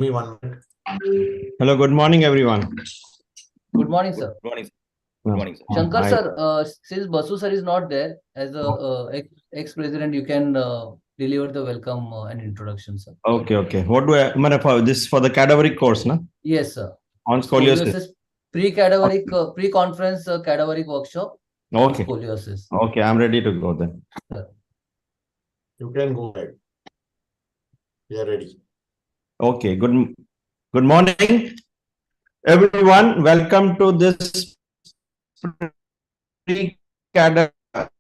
Me 1 minute. Hello, good morning, everyone. Good morning, sir. Good morning, sir. Good morning, sir. Shankar sir, since Basu sir is not there, as a ex-president, you can deliver the welcome and introduction, sir. Okay. What do I, this for the cadaveric course, na? Yes, sir. On scoliosis. Pre-cadaveric, pre-conference cadaveric workshop on Okay. scoliosis. Okay, I'm ready to go then. You can go ahead. We are ready. Okay, good morning, everyone. Welcome to this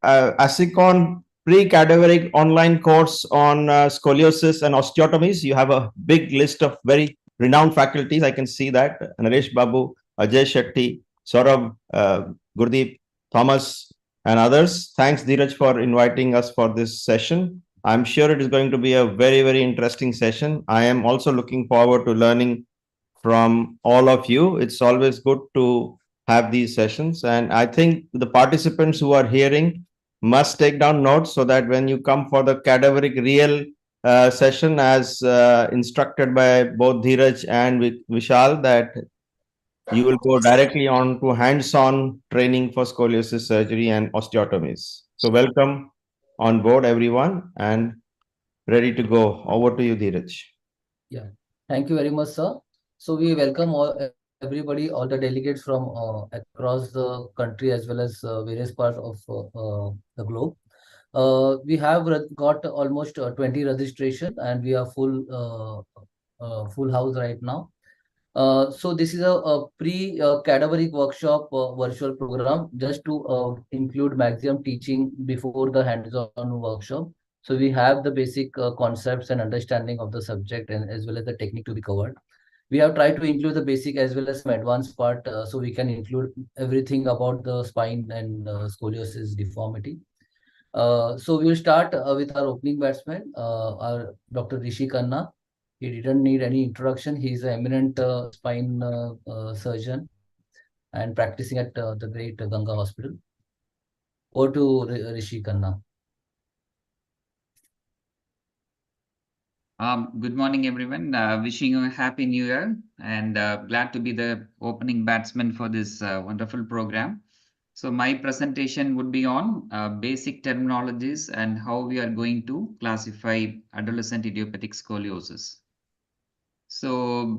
ASICON pre-cadaveric online course on scoliosis and osteotomies. You have a big list of very renowned faculties. I can see that. Naresh Babu, Ajay Shetty, Saurabh, Gurdeep, Thomas, and others. Thanks, Dheeraj, for inviting us for this session. I'm sure it is going to be a very, very interesting session. I am also looking forward to learning from all of you. It's always good to have these sessions. And I think the participants who are hearing must take down notes so that when you come for the cadaveric real session as instructed by both Dheeraj and Vishal, that you will go directly on to hands-on training for scoliosis surgery and osteotomies. So welcome on board, everyone, and ready to go. Over to you, Dheeraj. Yeah. Thank you very much, sir. So we welcome everybody, all the delegates from across the country as well as various parts of the globe. We have got almost 20 registration and we are full house right now. So this is a pre-cadaveric workshop virtual program just to include maximum teaching before the hands-on workshop. So we have the basic concepts and understanding of the subject and as well as the technique to be covered. We have tried to include the basic as well as some advanced part so we can include everything about the spine and scoliosis deformity. So we will start with our opening batsman, our Dr. Rishi Khanna. He didn't need any introduction. He is an eminent spine surgeon and practicing at the great Ganga Hospital. Over to Rishi Khanna. Good morning, everyone. Wishing you a happy new year and glad to be the opening batsman for this wonderful program. So my presentation would be on basic terminologies and how we are going to classify adolescent idiopathic scoliosis. So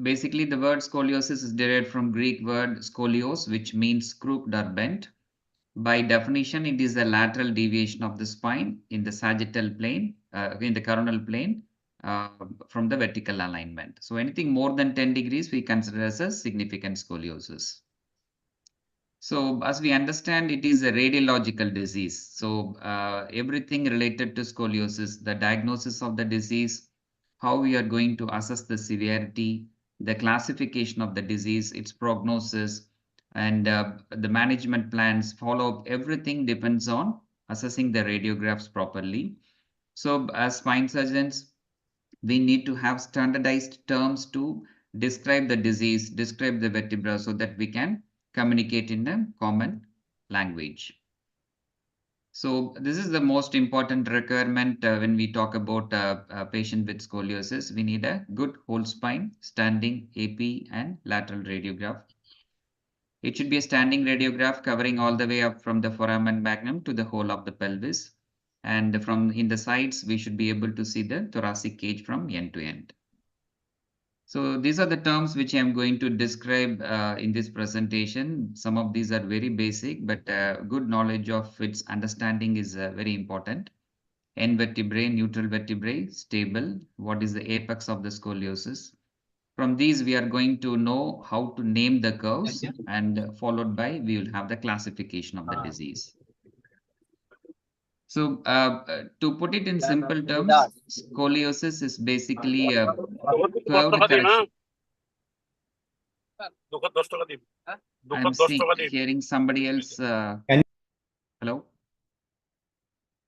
basically the word scoliosis is derived from Greek word scolios, which means crooked or bent. By definition, it is a lateral deviation of the spine in the sagittal plane, in the coronal plane, from the vertical alignment. So anything more than 10 degrees, we consider as a significant scoliosis. So as we understand, it is a radiological disease. So everything related to scoliosis, the diagnosis of the disease, how we are going to assess the severity, the classification of the disease, its prognosis, and the management plans, follow-up, everything depends on assessing the radiographs properly. So as spine surgeons, we need to have standardized terms to describe the disease, describe the vertebra so that we can communicate in a common language. So this is the most important requirement when we talk about a patient with scoliosis. We need a good whole spine, standing AP and lateral radiograph. It should be a standing radiograph covering all the way up from the foramen magnum to the whole of the pelvis. And from in the sides, we should be able to see the thoracic cage from end to end. So these are the terms which I'm going to describe in this presentation. Some of these are very basic, but good knowledge of its understanding is very important. End vertebrae, neutral vertebrae, stable. What is the apex of the scoliosis? From these, we are going to know how to name the curves, and followed by we will have the classification of the disease. So to put it in simple terms, scoliosis is basically a curved correction. I'm hearing somebody else. Hello?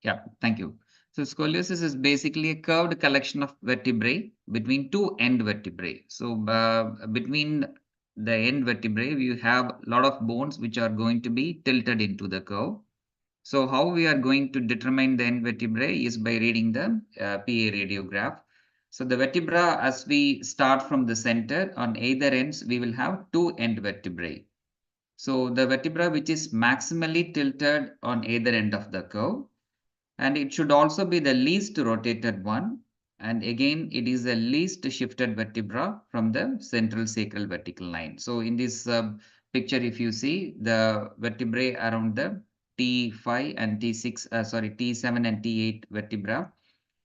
Yeah, thank you. So scoliosis is basically a curved collection of vertebrae between two end vertebrae. So between the end vertebrae, we have a lot of bones which are going to be tilted into the curve. So how we are going to determine the end vertebrae is by reading the PA radiograph. So the vertebra, as we start from the center, on either ends, we will have two end vertebrae. So the vertebra which is maximally tilted on either end of the curve, and it should also be the least rotated one. And again, it is the least shifted vertebra from the central sacral vertical line. So in this picture, if you see the vertebrae around the T5 and T7 and T8 vertebra,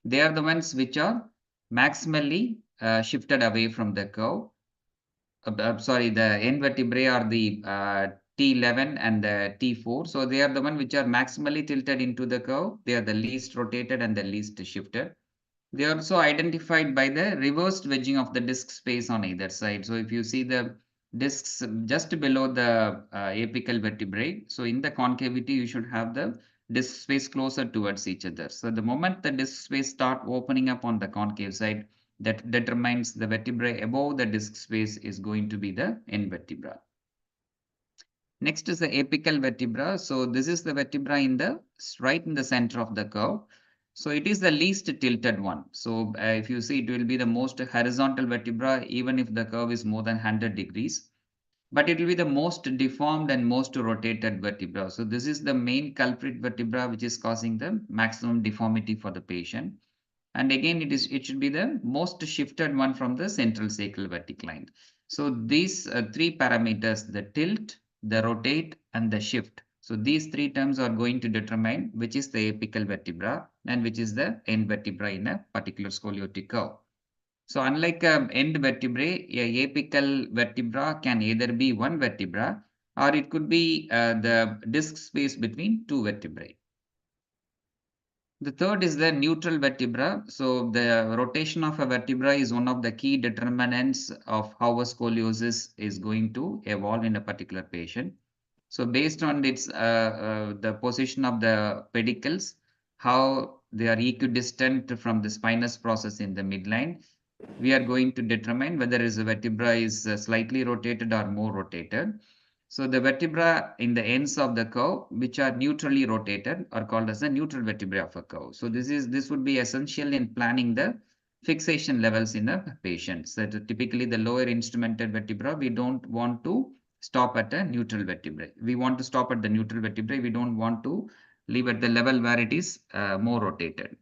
they are the ones which are maximally shifted away from the curve. The end vertebrae are the T11 and the T4. So they are the one which are maximally tilted into the curve. They are the least rotated and the least shifted. They are also identified by the reversed wedging of the disc space on either side. So if you see the discs just below the apical vertebrae, so in the concavity, you should have the disc space closer towards each other. So the moment the disc space start opening up on the concave side, that determines the vertebrae above the disc space is going to be the end vertebra. Next is the apical vertebra. So this is the vertebra right in the center of the curve. So it is the least tilted one. So if you see, it will be the most horizontal vertebra, even if the curve is more than 100 degrees. But it will be the most deformed and most rotated vertebra. So this is the main culprit vertebra which is causing the maximum deformity for the patient. And again, it should be the most shifted one from the central sacral vertical line. So these three parameters, the tilt, the rotate, and the shift. So these three terms are going to determine which is the apical vertebra and which is the end vertebra in a particular scoliotic curve. So unlike end vertebrae, a apical vertebra can either be one vertebra or it could be the disc space between two vertebrae. The third is the neutral vertebra. So the rotation of a vertebra is one of the key determinants of how a scoliosis is going to evolve in a particular patient. So based on the position of the pedicles, how they are equidistant from the spinous process in the midline, we are going to determine whether a vertebra is slightly rotated or more rotated. So the vertebra in the ends of the curve, which are neutrally rotated, are called as the neutral vertebrae of a curve. So this would be essential in planning the fixation levels in a patient. So typically the lower instrumented vertebra, we don't want to stop at a neutral vertebrae. We want to stop at the neutral vertebrae. We don't want to leave at the level where it is more rotated.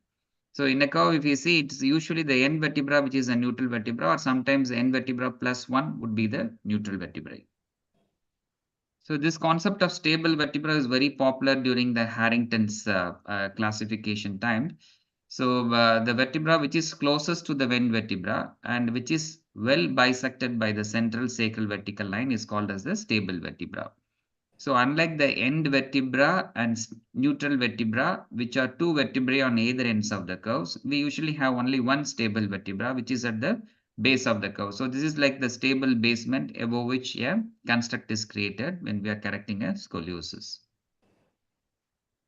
So in a curve, if you see, it's usually the end vertebra, which is a neutral vertebra, or sometimes the end vertebra plus one would be the neutral vertebrae. So this concept of stable vertebra is very popular during the Harrington's classification time. So the vertebra which is closest to the end vertebra and which is well bisected by the central sacral vertical line is called as the stable vertebra. So unlike the end vertebra and neutral vertebra, which are two vertebrae on either ends of the curves, we usually have only one stable vertebra, which is at the base of the curve. So this is like the stable basement above which a construct is created when we are correcting a scoliosis.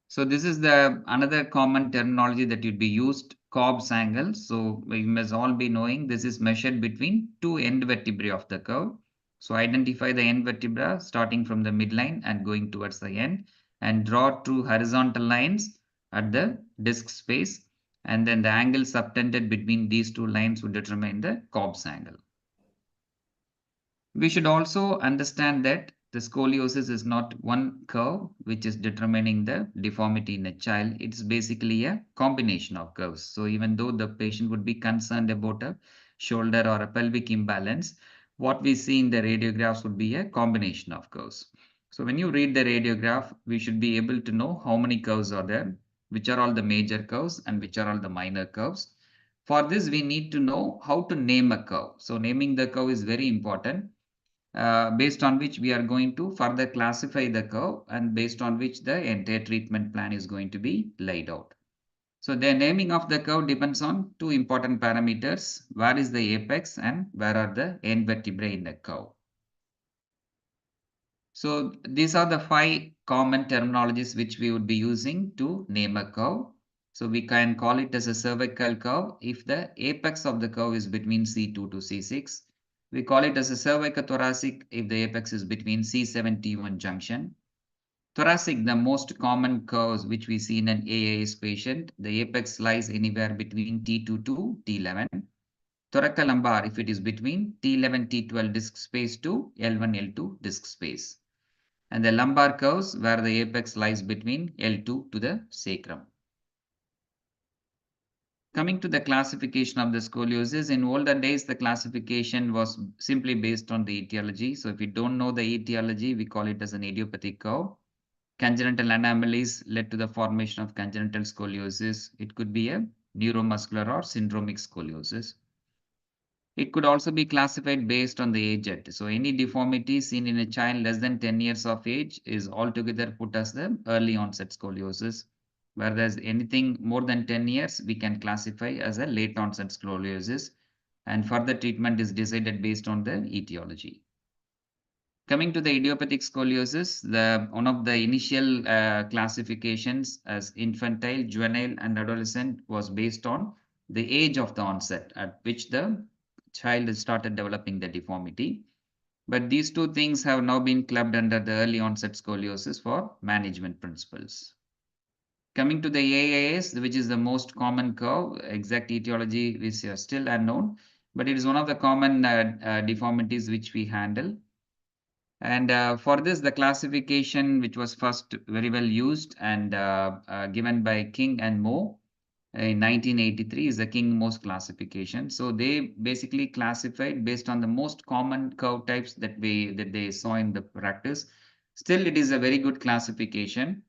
So this is the another common terminology that would be used, Cobb's angle. So we must all be knowing this is measured between two end vertebrae of the curve. So identify the end vertebra starting from the midline and going towards the end and draw two horizontal lines at the disc space. And then the angle subtended between these two lines would determine the Cobb's angle. We should also understand that the scoliosis is not one curve which is determining the deformity in a child. It's basically a combination of curves. So even though the patient would be concerned about a shoulder or a pelvic imbalance, what we see in the radiographs would be a combination of curves. So when you read the radiograph, we should be able to know how many curves are there, which are all the major curves and which are all the minor curves. For this, we need to know how to name a curve. So naming the curve is very important. Based on which we are going to further classify the curve and based on which the entire treatment plan is going to be laid out. So the naming of the curve depends on two important parameters. Where is the apex and where are the end vertebrae in the curve? So these are the five common terminologies which we would be using to name a curve. So we can call it as a cervical curve if the apex of the curve is between C2 to C6. We call it as a cervicothoracic if the apex is between C7 T1 junction. Thoracic, the most common curves which we see in an AIS patient, the apex lies anywhere between T2 to T11. thoracolumbar if it is between T11, T12 disc space to L1, L2 disc space. And the lumbar curves where the apex lies between L2 to the sacrum. Coming to the classification of the scoliosis, in older days, the classification was simply based on the etiology. So if you don't know the etiology, we call it as an idiopathic curve. Congenital anomalies led to the formation of congenital scoliosis. It could be a neuromuscular or syndromic scoliosis. It could also be classified based on the age at. So any deformity seen in a child less than 10 years of age is altogether put as the early onset scoliosis. Whereas anything more than 10 years, we can classify as a late onset scoliosis, and further treatment is decided based on the etiology. Coming to the idiopathic scoliosis, one of the initial classifications as infantile, juvenile, and adolescent was based on the age of the onset at which the child started developing the deformity. But these two things have now been clubbed under the early onset scoliosis for management principles. Coming to the AAS, which is the most common curve, exact etiology is still unknown, but it is one of the common deformities which we handle. And for this, the classification, which was first very well used and given by King and Moe in 1983, is the King-Mohs classification. So they basically classified based on the most common curve types that they saw in the practice. Still, it is a very good classification.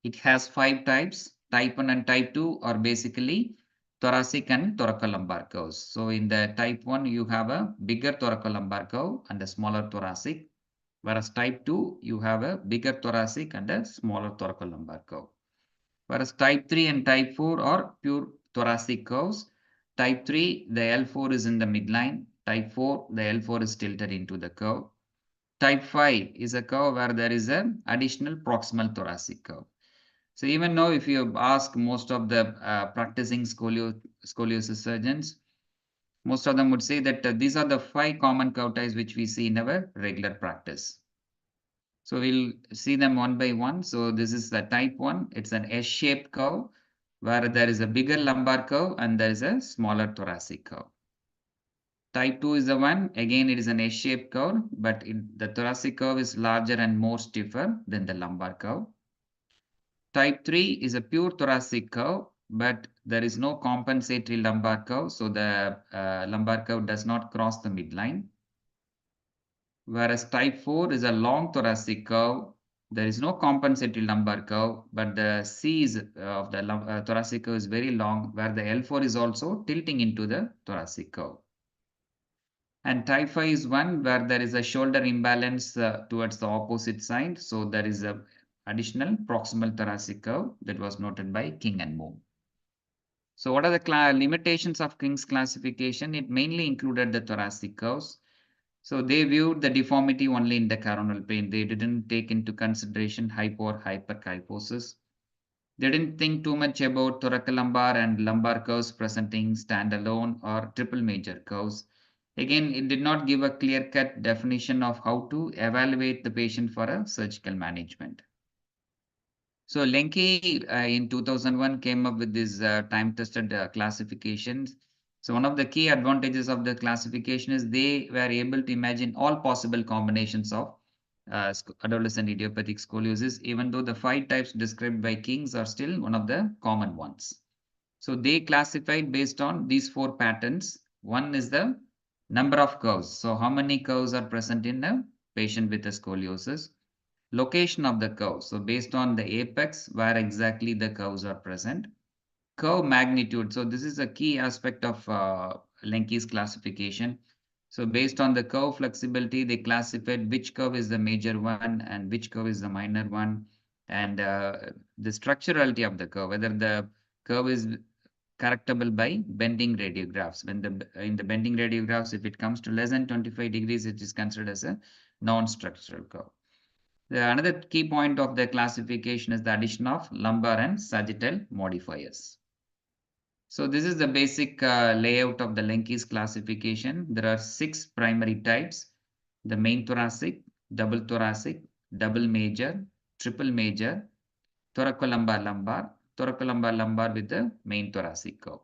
It has 5 types. Type 1 and type 2 are basically thoracic and thoracolumbar curves. So in the type 1, you have a bigger thoracolumbar curve and a smaller thoracic. Whereas type 2, you have a bigger thoracic and a smaller thoracolumbar curve. Whereas type 3 and type 4 are pure thoracic curves. Type 3, the L4 is in the midline. Type 4, the L4 is tilted into the curve. Type 5 is a curve where there is an additional proximal thoracic curve. So even now, if you ask most of the practicing scoliosis surgeons, most of them would say that these are the 5 common curve types which we see in our regular practice. So we'll see them one by one. So this is the type 1. It's an S-shaped curve where there is a bigger lumbar curve and there is a smaller thoracic curve. Type 2 is the one. Again, it is an S-shaped curve, but the thoracic curve is larger and more stiffer than the lumbar curve. Type 3 is a pure thoracic curve, but there is no compensatory lumbar curve. So the lumbar curve does not cross the midline. Whereas type 4 is a long thoracic curve. There is no compensatory lumbar curve, but the C of the thoracic curve is very long, where the L4 is also tilting into the thoracic curve. And type 5 is one where there is a shoulder imbalance towards the opposite side. So there is a additional proximal thoracic curve that was noted by King and Moe. So what are the limitations of King's classification? It mainly included the thoracic curves. So they viewed the deformity only in the coronal plane. They didn't take into consideration hypo or hyperkyphosis. They didn't think too much about thoracolumbar and lumbar curves presenting standalone or triple major curves. Again, it did not give a clear-cut definition of how to evaluate the patient for a surgical management. So Lenke in 2001 came up with this time-tested classifications. So one of the key advantages of the classification is they were able to imagine all possible combinations of adolescent idiopathic scoliosis, even though the 5 types described by Kings are still one of the common ones. So they classified based on these 4 patterns. One is the number of curves. So how many curves are present in a patient with a scoliosis? Location of the curve. So based on the apex, where exactly the curves are present. Curve magnitude. So this is a key aspect of Lenke's classification. So based on the curve flexibility, they classified which curve is the major one and which curve is the minor one. And the structurality of the curve, whether the curve is correctable by bending radiographs. When in the bending radiographs, if it comes to less than 25 degrees, it is considered as a non-structural curve. Another key point of the classification is the addition of lumbar and sagittal modifiers. So this is the basic layout of the Lenke's classification. There are 6 primary types: the main thoracic, double major, triple major, thoracolumbar lumbar with the main thoracic curve.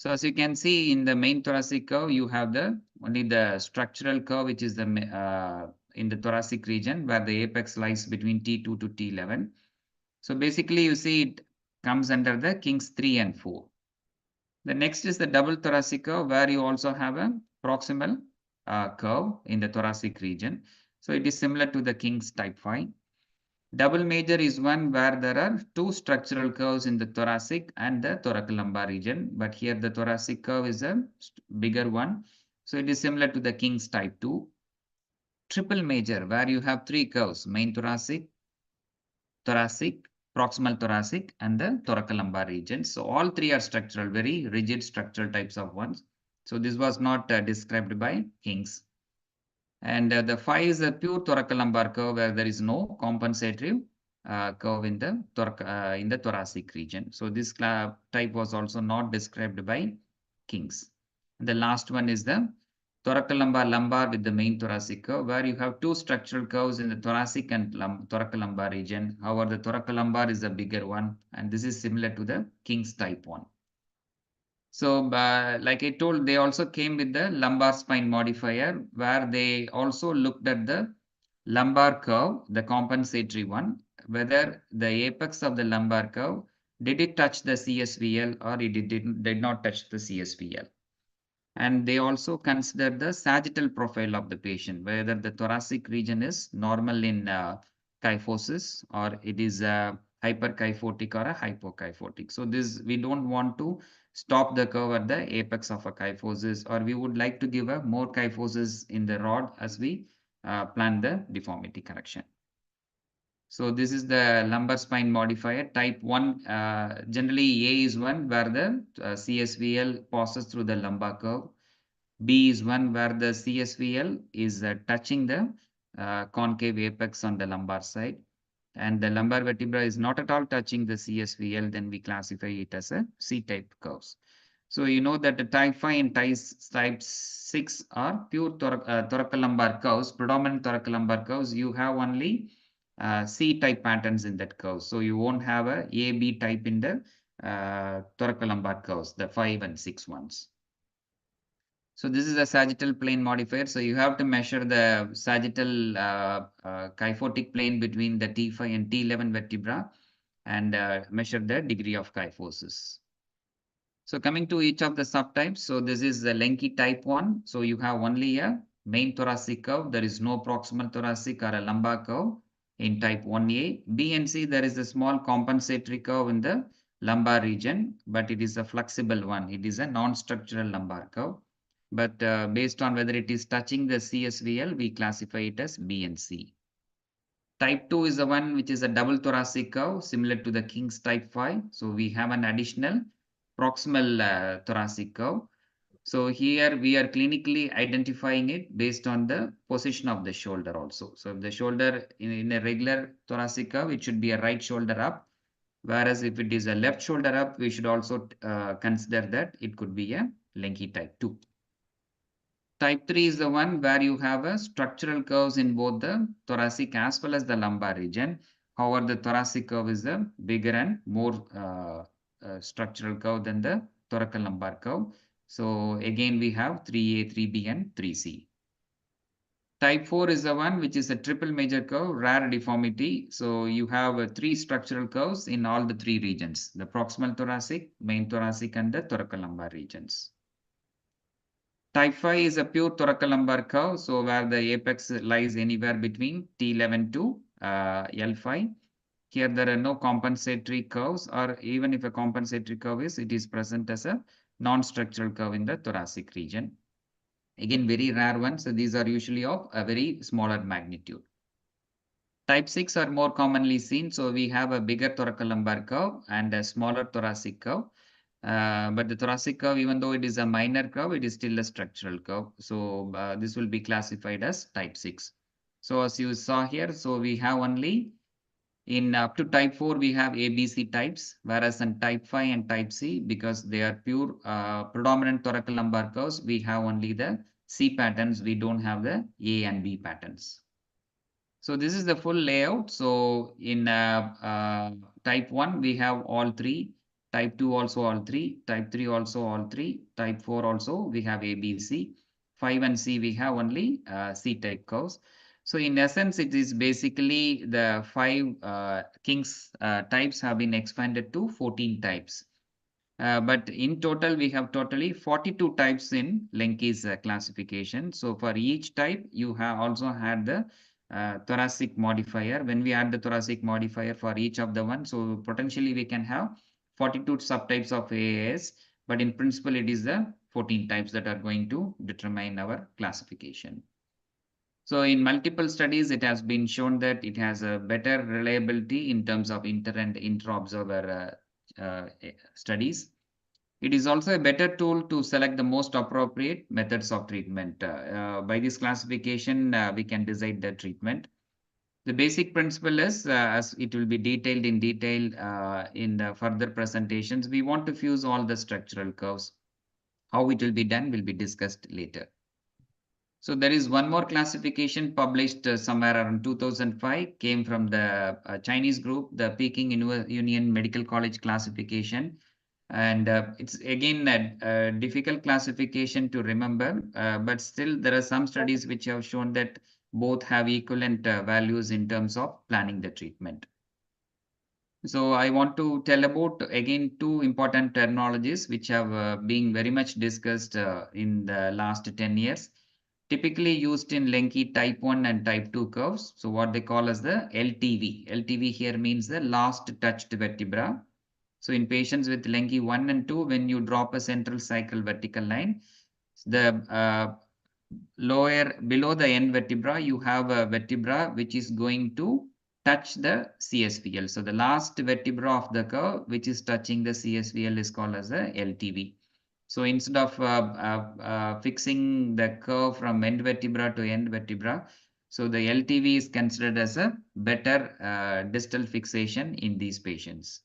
So as you can see in the main thoracic curve, you have only the structural curve, which is in the thoracic region where the apex lies between T2 to T11. So basically you see it comes under the King's 3 and 4. The next is the double thoracic curve where you also have a proximal curve in the thoracic region. So it is similar to the King's type 5. Double major is one where there are two structural curves in the thoracic and the thoracolumbar region, but here the thoracic curve is a bigger one. So it is similar to the King's type 2. Triple major where you have three curves, main thoracic, proximal thoracic, and the thoracolumbar region. So all three are structural, very rigid structural types of ones. So this was not described by King's. And the 5 is a pure thoracolumbar curve where there is no compensatory curve in the thoracic region. So this type was also not described by King's. And the last one is the thoracolumbar with the main thoracic curve, where you have two structural curves in the thoracic and thoracolumbar region. However, the thoracolumbar is a bigger one, and this is similar to the King's type 1. So, like I told, they also came with the lumbar spine modifier, where they also looked at the lumbar curve, the compensatory one, whether the apex of the lumbar curve, did it touch the CSVL or it did not touch the CSVL. And they also consider the sagittal profile of the patient, whether the thoracic region is normal in kyphosis or it is hyperkyphotic or a hypokyphotic. So this, we don't want to stop the curve at the apex of a kyphosis, or we would like to give a more kyphosis in the rod as we plan the deformity correction. So this is the lumbar spine modifier type 1. Generally A is one where the CSVL passes through the lumbar curve. B is one where the CSVL is touching the concave apex on the lumbar side. And the lumbar vertebra is not at all touching the CSVL, then we classify it as a C-type curves. So you know that the type 5 and type 6 are pure thoracolumbar curves, predominant thoracolumbar curves. You have only C-type patterns in that curve. So you won't have a B type in the thoracolumbar curves, the 5 and 6 ones. So this is a sagittal plane modifier. So you have to measure the sagittal kyphotic plane between the T5 and T11 vertebra and measure the degree of kyphosis. So coming to each of the subtypes. So this is the Lenke type 1. So you have only a main thoracic curve. There is no proximal thoracic or a lumbar curve in type 1A. B and C, there is a small compensatory curve in the lumbar region, but it is a flexible one. It is a non-structural lumbar curve. But based on whether it is touching the CSVL, we classify it as B and C. Type 2 is the one which is a double thoracic curve, similar to the King's type 5. So we have an additional proximal thoracic curve. So here we are clinically identifying it based on the position of the shoulder also. So if the shoulder in a regular thoracic curve, it should be a right shoulder up. Whereas if it is a left shoulder up, we should also consider that it could be a Lenke type 2. Type 3 is the one where you have a structural curves in both the thoracic as well as the lumbar region. However, the thoracic curve is a bigger and more structural curve than the thoracolumbar curve. So again, we have 3A, 3B, and 3C. Type 4 is the one which is a triple major curve, rare deformity. So you have 3 structural curves in all the 3 regions, the proximal thoracic, main thoracic, and the thoracolumbar regions. Type 5 is a pure thoracolumbar curve, so where the apex lies anywhere between T11 to L5. Here there are no compensatory curves, or even if a compensatory curve is, it is present as a non-structural curve in the thoracic region. Again, very rare ones, so these are usually of a very smaller magnitude. Type 6 are more commonly seen, so we have a bigger thoracolumbar curve and a smaller thoracic curve. But the thoracic curve, even though it is a minor curve, it is still a structural curve. So this will be classified as type 6. So as you saw here, so we have only in up to type 4, we have ABC types, whereas in type 5 and type C, because they are pure predominant thoracolumbar curves, we have only the C patterns. We don't have the A and B patterns. So this is the full layout. So in type 1, we have all 3. Type 2 also all 3. Type 3 also all 3. Type 4 also we have A, B, C. 5 and C we have only C-type curves. So in essence, it is basically the 5 King's types have been expanded to 14 types. But in total, we have totally 42 types in Lenke's classification. So for each type, you have also had the thoracic modifier. When we add the thoracic modifier for each of the one, so potentially we can have 42 subtypes of AAS, but in principle, it is the 14 types that are going to determine our classification. So in multiple studies, it has been shown that it has a better reliability in terms of inter and intra-observer studies. It is also a better tool to select the most appropriate methods of treatment. By this classification, we can decide the treatment. The basic principle is, as it will be detailed in detail in the further presentations, we want to fuse all the structural curves. How it will be done will be discussed later. So there is one more classification published somewhere around 2005, came from the Chinese group, the Peking Union Medical College classification. And it's again a difficult classification to remember, but still there are some studies which have shown that both have equivalent values in terms of planning the treatment. So I want to tell about again 2 important terminologies which have been very much discussed in the last 10 years. Typically used in Lenke type 1 and type 2 curves. So what they call as the LTV. LTV here means the last touched vertebra. So in patients with Lenke 1 and 2, when you drop a central cycle vertical line, the lower below the end vertebra, you have a vertebra which is going to touch the CSVL. So the last vertebra of the curve which is touching the CSVL is called as a LTV. So instead of fixing the curve from end vertebra to end vertebra, so the LTV is considered as a better distal fixation in these patients.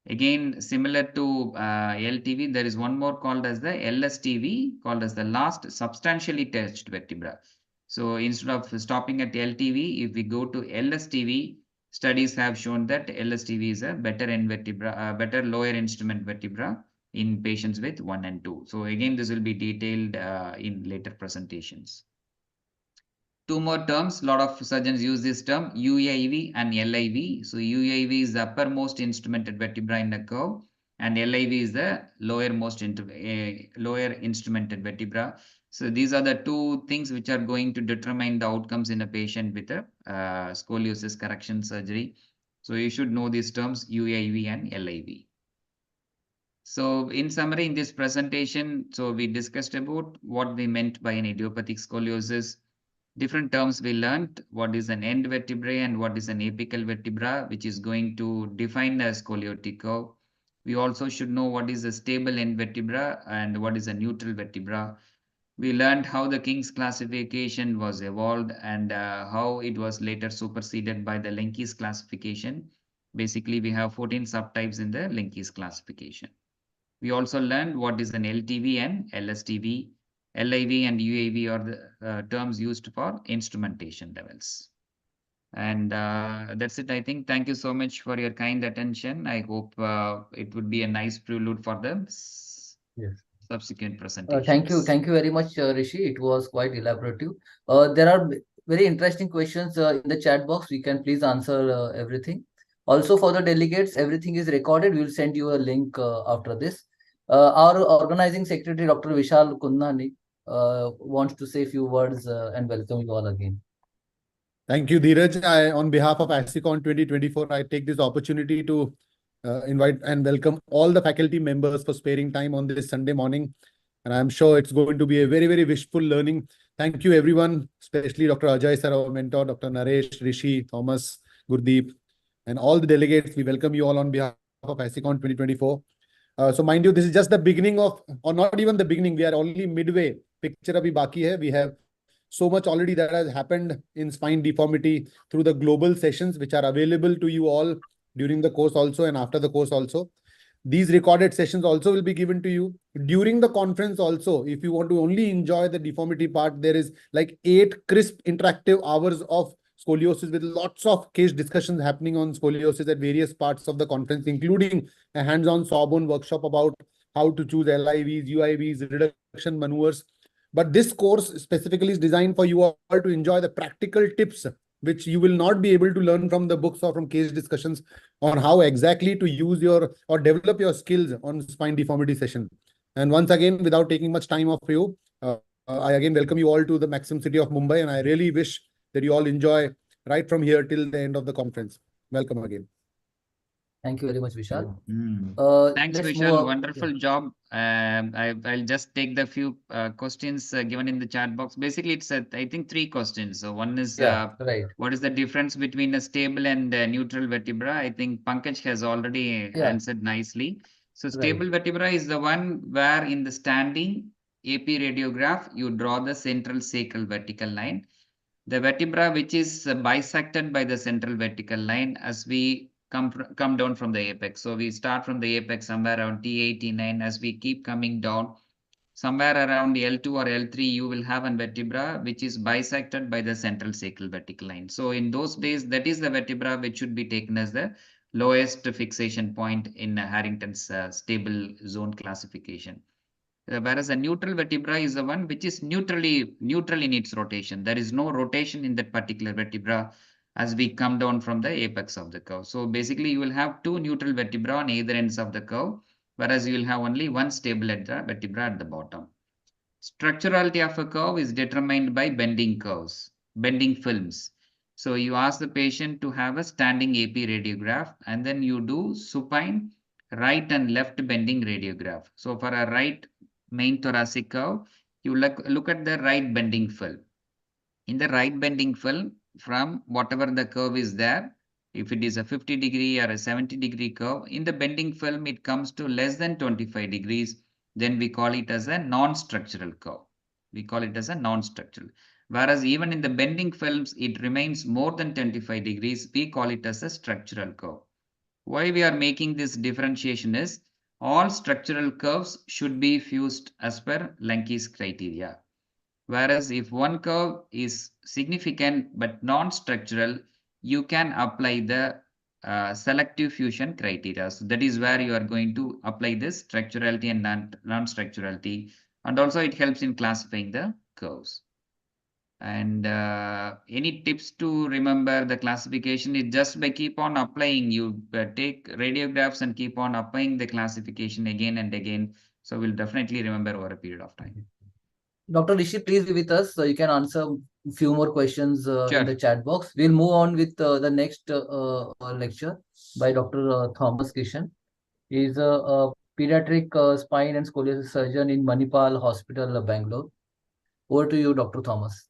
Again, similar to LTV, there is one more called as the LSTV, called as the last substantially touched vertebra. So instead of stopping at LTV, if we go to LSTV, studies have shown that LSTV is a better end vertebra, better lower instrument vertebra in patients with 1 and 2. So again, this will be detailed in later presentations. 2 more terms, a lot of surgeons use this term, UAV and LIV. So UAV is the uppermost instrumented vertebra in the curve, and LIV is the lower instrumented vertebra. So these are the 2 things which are going to determine the outcomes in a patient with a scoliosis correction surgery. So you should know these terms, UAV and LIV. So in summary, in this presentation, so we discussed about what we meant by an idiopathic scoliosis. Different terms we learned, what is an end vertebrae and what is an apical vertebra, which is going to define a scoliotic curve. We also should know what is a stable end vertebra and what is a neutral vertebra. We learned how the King's classification was evolved and how it was later superseded by the Lenke's classification. Basically, we have 14 subtypes in the Lenke's classification. We also learned what is an LTV and LSTV. LIV and UAV are the terms used for instrumentation levels. And that's it, I think. Thank you so much for your kind attention. I hope it would be a nice prelude for the subsequent presentations. Thank you very much, Rishi. It was quite elaborative. There are very interesting questions in the chat box. We can please answer everything. Also, for the delegates, everything is recorded. We will send you a link after this. Our organizing secretary, Dr. Vishal Kundnani, wants to say a few words and welcome you all again. Thank you, Dheeraj. On behalf of ASICON 2024, I take this opportunity to invite and welcome all the faculty members for sparing time on this Sunday morning. And I'm sure it's going to be a very, very wishful learning. Thank you, everyone, especially Dr. Ajay, sir, our mentor, Dr. Naresh, Rishi, Thomas, Gurdeep, and all the delegates. We welcome you all on behalf of ASICON 2024. So mind you, this is just the beginning of, or not even the beginning, we are only midway. Picture abhi baki hai. We have so much already that has happened in spine deformity through the global sessions, which are available to you all during the course also and after the course also. These recorded sessions also will be given to you during the conference also. If you want to only enjoy the deformity part, there is like 8 crisp interactive hours of scoliosis, with lots of case discussions happening on scoliosis at various parts of the conference, including a hands-on sawbone workshop about how to choose LIVs, UIVs, reduction maneuvers. But this course specifically is designed for you all to enjoy the practical tips, which you will not be able to learn from the books or from case discussions on how exactly to use your or develop your skills on spine deformity session. And once again, without taking much time of you, I again welcome you all to the Maximum City of Mumbai, and I really wish that you all enjoy right from here till the end of the conference. Welcome again. Thank you very much, Vishal. Thanks, Let's Vishal. move on. Wonderful job. I'll just take the few questions given in the chat box. Basically, it's I think 3 questions. So one is Right. what is the difference between a stable and neutral vertebra? I think Pankaj has already answered nicely. So stable vertebra is the one where in the standing AP radiograph you draw the central sacral vertical line. The vertebra which is bisected by the central vertical line as we come down from the apex. So we start from the apex somewhere around T8, T9. As we keep coming down, somewhere around L2 or L3, you will have a vertebra which is bisected by the central sacral vertical line. So in those days, that is the vertebra which should be taken as the lowest fixation point in Harrington's stable zone classification. Whereas a neutral vertebra is the one which is neutral in its rotation. There is no rotation in that particular vertebra as we come down from the apex of the curve. So basically you will have 2 neutral vertebra on either ends of the curve, whereas you will have only one stable vertebra at the bottom. Structurality of a curve is determined by bending films. So you ask the patient to have a standing AP radiograph, and then you do supine right and left bending radiograph. So for a right main thoracic curve, you look at the right bending film. In the right bending film, from whatever the curve is there, if it is a 50-degree or a 70-degree curve, in the bending film, it comes to less than 25 degrees, then we call it as a non-structural curve. We call it as a non-structural. Whereas even in the bending films, it remains more than 25 degrees, we call it as a structural curve. Why we are making this differentiation is all structural curves should be fused as per Lanke's criteria. Whereas if one curve is significant but non-structural, you can apply the selective fusion criteria. So that is where you are going to apply this structurality and non-structurality. And also it helps in classifying the curves. And any tips to remember the classification is just by keep on applying. You take radiographs and keep on applying the classification again and again. So we'll definitely remember over a period of time. Dr. Rishi, please be with us. So you can answer a few more questions in the chat box. We'll move on with the next lecture by Dr. Thomas Kishan. He is a pediatric spine and scoliosis surgeon in Manipal Hospital, Bangalore. Over to you, Dr. Thomas.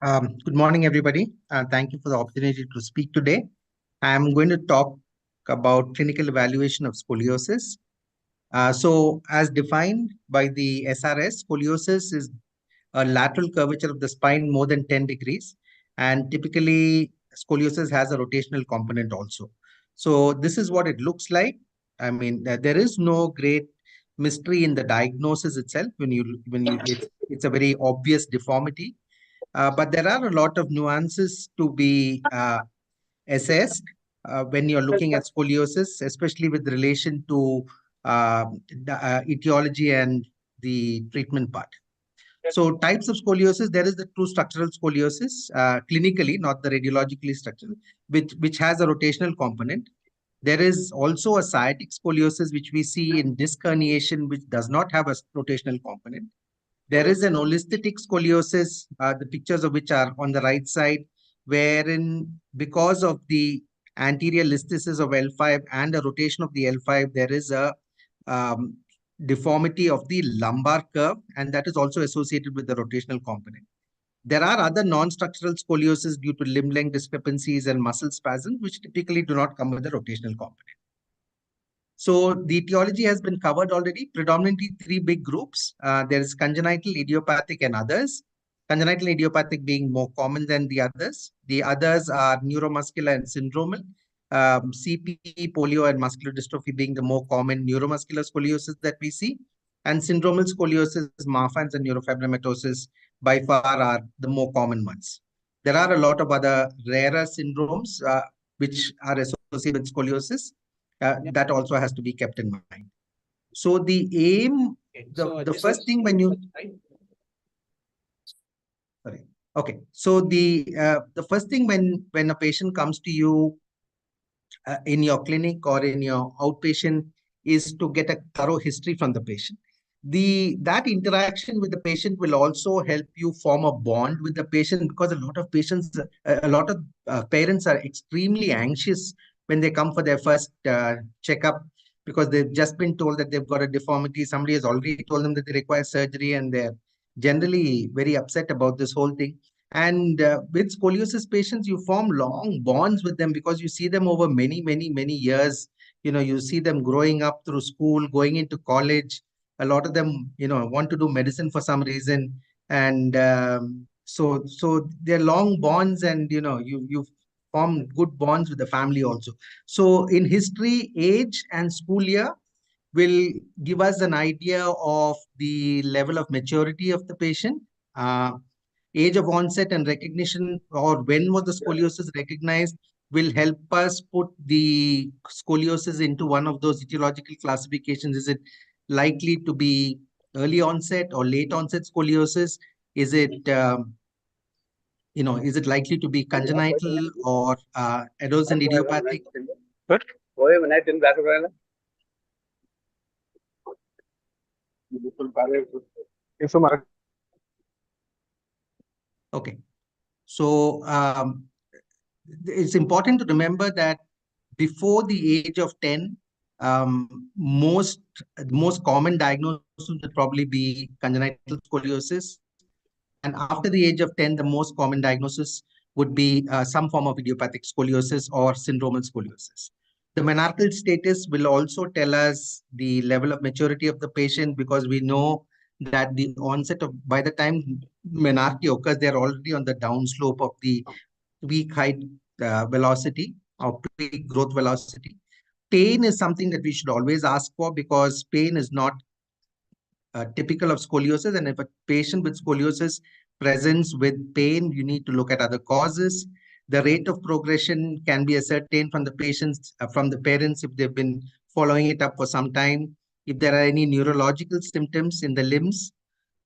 Good morning, everybody. Thank you for the opportunity to speak today. I'm going to talk about clinical evaluation of scoliosis. So as defined by the SRS, scoliosis is a lateral curvature of the spine more than 10 degrees. And typically, scoliosis has a rotational component also. So this is what it looks like. I mean, there is no great mystery in the diagnosis itself. It's a very obvious deformity. But there are a lot of nuances to be assessed when you're looking at scoliosis, especially with relation to the etiology and the treatment part. So types of scoliosis, there is the true structural scoliosis, clinically, not the radiologically structural, which has a rotational component. There is also a sciatic scoliosis, which we see in disc herniation, which does not have a rotational component. There is an holistic scoliosis, the pictures of which are on the right side, wherein because of the anterior listhesis of L5 and a rotation of the L5, there is a deformity of the lumbar curve, and that is also associated with the rotational component. There are other non-structural scoliosis due to limb length discrepancies and muscle spasms, which typically do not come with a rotational component. So the etiology has been covered already, predominantly 3 big groups. There is congenital, idiopathic, and others. Congenital idiopathic being more common than the others. The others are neuromuscular and syndromal. CP, polio, and muscular dystrophy being the more common neuromuscular scoliosis that we see. And syndromal scoliosis, Marfan's and neurofibromatosis by far are the more common ones. There are a lot of other rarer syndromes which are associated with scoliosis. That also has to be kept in mind. So the aim, the first thing when you, sorry, okay. So the first thing when a patient comes to you in your clinic or in your outpatient is to get a thorough history from the patient. That interaction with the patient will also help you form a bond with the patient, because a lot of patients, a lot of parents are extremely anxious when they come for their first checkup, because they've just been told that they've got a deformity. Somebody has already told them that they require surgery, and they're generally very upset about this whole thing. And with scoliosis patients, you form long bonds with them because you see them over many, many, many years. You see them growing up through school, going into college. A lot of them, want to do medicine for some reason. And so they're long bonds, and, you form good bonds with the family also. So in history, age and school year will give us an idea of the level of maturity of the patient. Age of onset and recognition, or when was the scoliosis recognized, will help us put the scoliosis into one of those etiological classifications. Is it likely to be early onset or late onset scoliosis? Is it is it likely to be congenital or adolescent idiopathic? Okay. So it's important to remember that before the age of 10, most common diagnosis would probably be congenital scoliosis. And after the age of 10, the most common diagnosis would be some form of idiopathic scoliosis or syndromal scoliosis. The menarchal status will also tell us the level of maturity of the patient, because we know that the onset of, by the time menarche occurs, they're already on the downslope of the peak height velocity or peak growth velocity. Pain is something that we should always ask for, because pain is not typical of scoliosis. And if a patient with scoliosis presents with pain, you need to look at other causes. The rate of progression can be ascertained from the patients, from the parents, if they've been following it up for some time. If there are any neurological symptoms in the limbs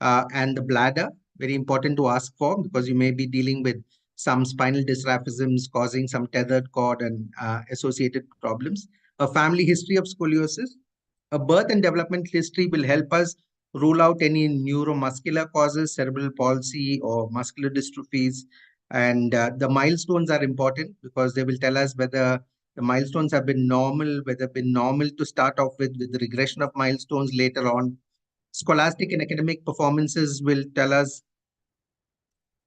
and the bladder, very important to ask for, because you may be dealing with some spinal dysraphisms causing some tethered cord and associated problems. A family history of scoliosis. A birth and development history will help us rule out any neuromuscular causes, cerebral palsy or muscular dystrophies. And the milestones are important, because they will tell us whether the milestones have been normal, whether they've been normal to start off with the regression of milestones later on. Scholastic and academic performances will tell us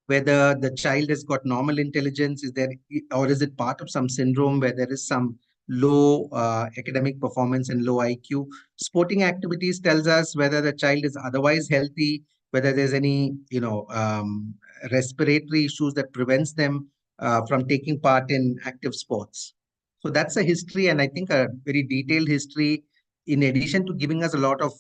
whether the child has got normal intelligence, is there, or is it part of some syndrome where there is some low academic performance and low IQ. Sporting activities tells us whether the child is otherwise healthy, whether there's any, respiratory issues that prevents them from taking part in active sports. So that's a history, and I think a very detailed history, in addition to giving us a lot of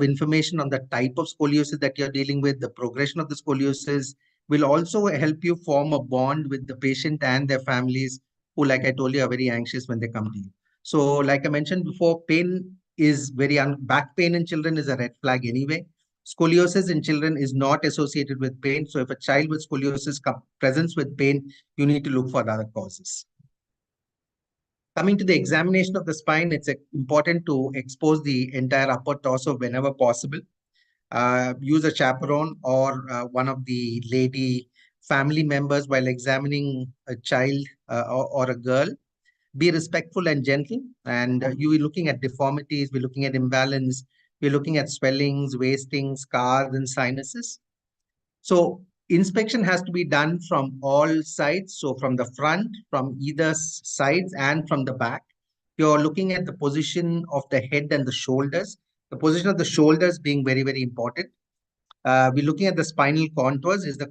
information on the type of scoliosis that you're dealing with, the progression of the scoliosis, will also help you form a bond with the patient and their families, who, like I told you, are very anxious when they come to you. So like I mentioned before, pain is back pain in children is a red flag anyway. Scoliosis in children is not associated with pain. So if a child with scoliosis presents with pain, you need to look for other causes. Coming to the examination of the spine, it's important to expose the entire upper torso whenever possible. Use a chaperone or one of the lady family members while examining a child or a girl. Be respectful and gentle. And you are looking at deformities, we're looking at imbalance, we're looking at swellings, wastings, scars, and sinuses. So inspection has to be done from all sides. So from the front, from either sides, and from the back. You're looking at the position of the head and the shoulders. The position of the shoulders being very, very important. We're looking at the spinal contours. Is the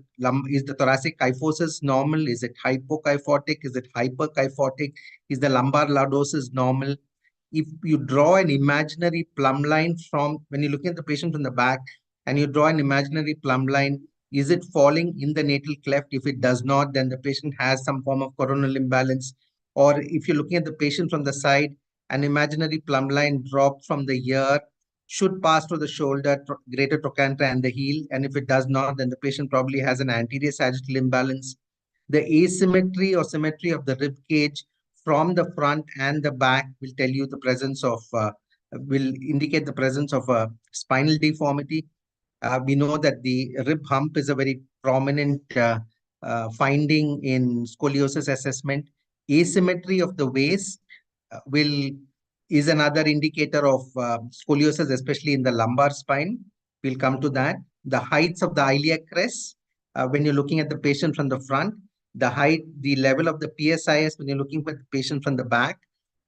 thoracic kyphosis normal? Is it hypokyphotic? Is it hyperkyphotic? Is the lumbar lordosis normal? if you draw an imaginary plumb line from, when you're looking at the patient from the back and you draw an imaginary plumb line, is it falling in the natal cleft? If it does not, then the patient has some form of coronal imbalance. Or if you're looking at the patient from the side, an imaginary plumb line dropped from the ear should pass to the shoulder, greater trochanter and the heel. And if it does not, then the patient probably has an anterior sagittal imbalance. The asymmetry or symmetry of the rib cage from the front and the back will tell you the presence of, will indicate the presence of a spinal deformity. We know that the rib hump is a very prominent finding in scoliosis assessment. Asymmetry of the waist will is another indicator of scoliosis, especially in the lumbar spine. We'll come to that. The heights of the iliac crest, when you're looking at the patient from the front, the height, the level of the PSIS when you're looking at the patient from the back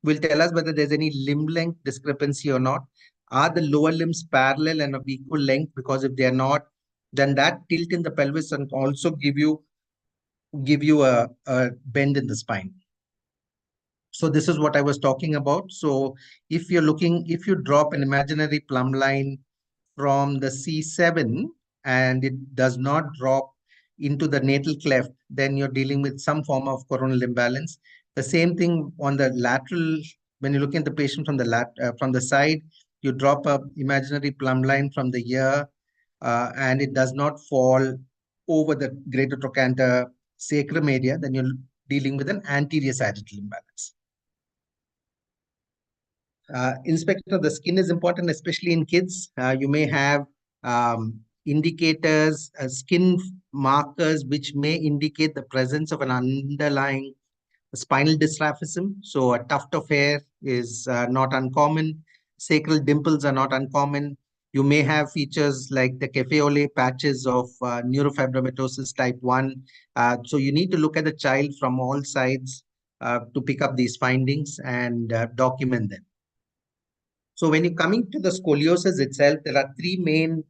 will tell us whether there's any limb length discrepancy or not. Are the lower limbs parallel and of equal length? Because if they're not, then that tilt in the pelvis and also give you a bend in the spine. So this is what I was talking about. So if you drop an imaginary plumb line from the C7 and it does not drop into the natal cleft, then you're dealing with some form of coronal imbalance. The same thing on the lateral, when you're looking at the patient from the side, you drop a imaginary plumb line from the ear and it does not fall over the greater trochanter sacrum area, then you're dealing with an anterior sagittal imbalance. Inspection of the skin is important, especially in kids. You may have indicators, skin markers, which may indicate the presence of an underlying spinal dysraphism. So a tuft of hair is not uncommon. Sacral dimples are not uncommon. You may have features like the cafe-au-lait patches of neurofibromatosis type 1. So you need to look at the child from all sides to pick up these findings and document them. So when you're coming to the scoliosis itself, there are three main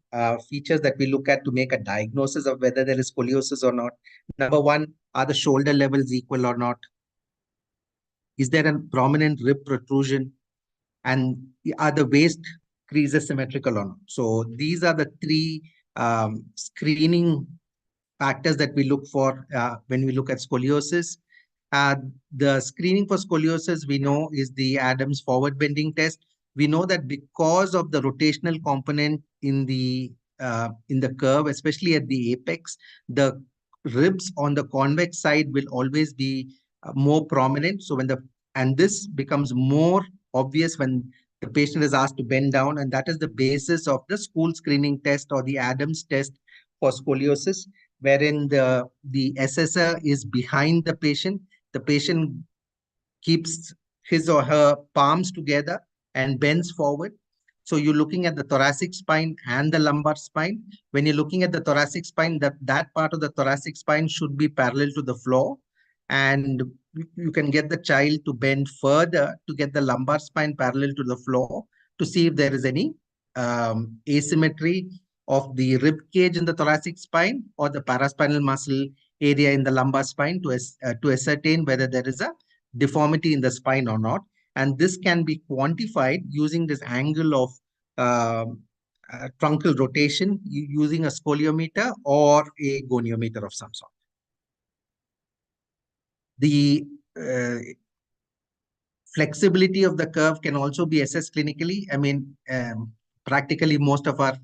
features that we look at to make a diagnosis of whether there is scoliosis or not. Number one, are the shoulder levels equal or not? Is there a prominent rib protrusion? And are the waist creases symmetrical or not? So these are the three screening factors that we look for when we look at scoliosis. The screening for scoliosis, we know, is the Adams forward bending test. We know that because of the rotational component in the curve, especially at the apex, the ribs on the convex side will always be more prominent. So and this becomes more obvious when the patient is asked to bend down, and that is the basis of the school screening test or the Adams test for scoliosis, wherein the assessor is behind the patient. The patient keeps his or her palms together and bends forward. So you're looking at the thoracic spine and the lumbar spine. When you're looking at the thoracic spine, that part of the thoracic spine should be parallel to the floor. And you can get the child to bend further to get the lumbar spine parallel to the floor to see if there is any asymmetry of the rib cage in the thoracic spine or the paraspinal muscle area in the lumbar spine to ascertain whether there is a deformity in the spine or not. And this can be quantified using this angle of truncal rotation using a scoliometer or a goniometer of some sort. The flexibility of the curve can also be assessed clinically. I mean, practically most of our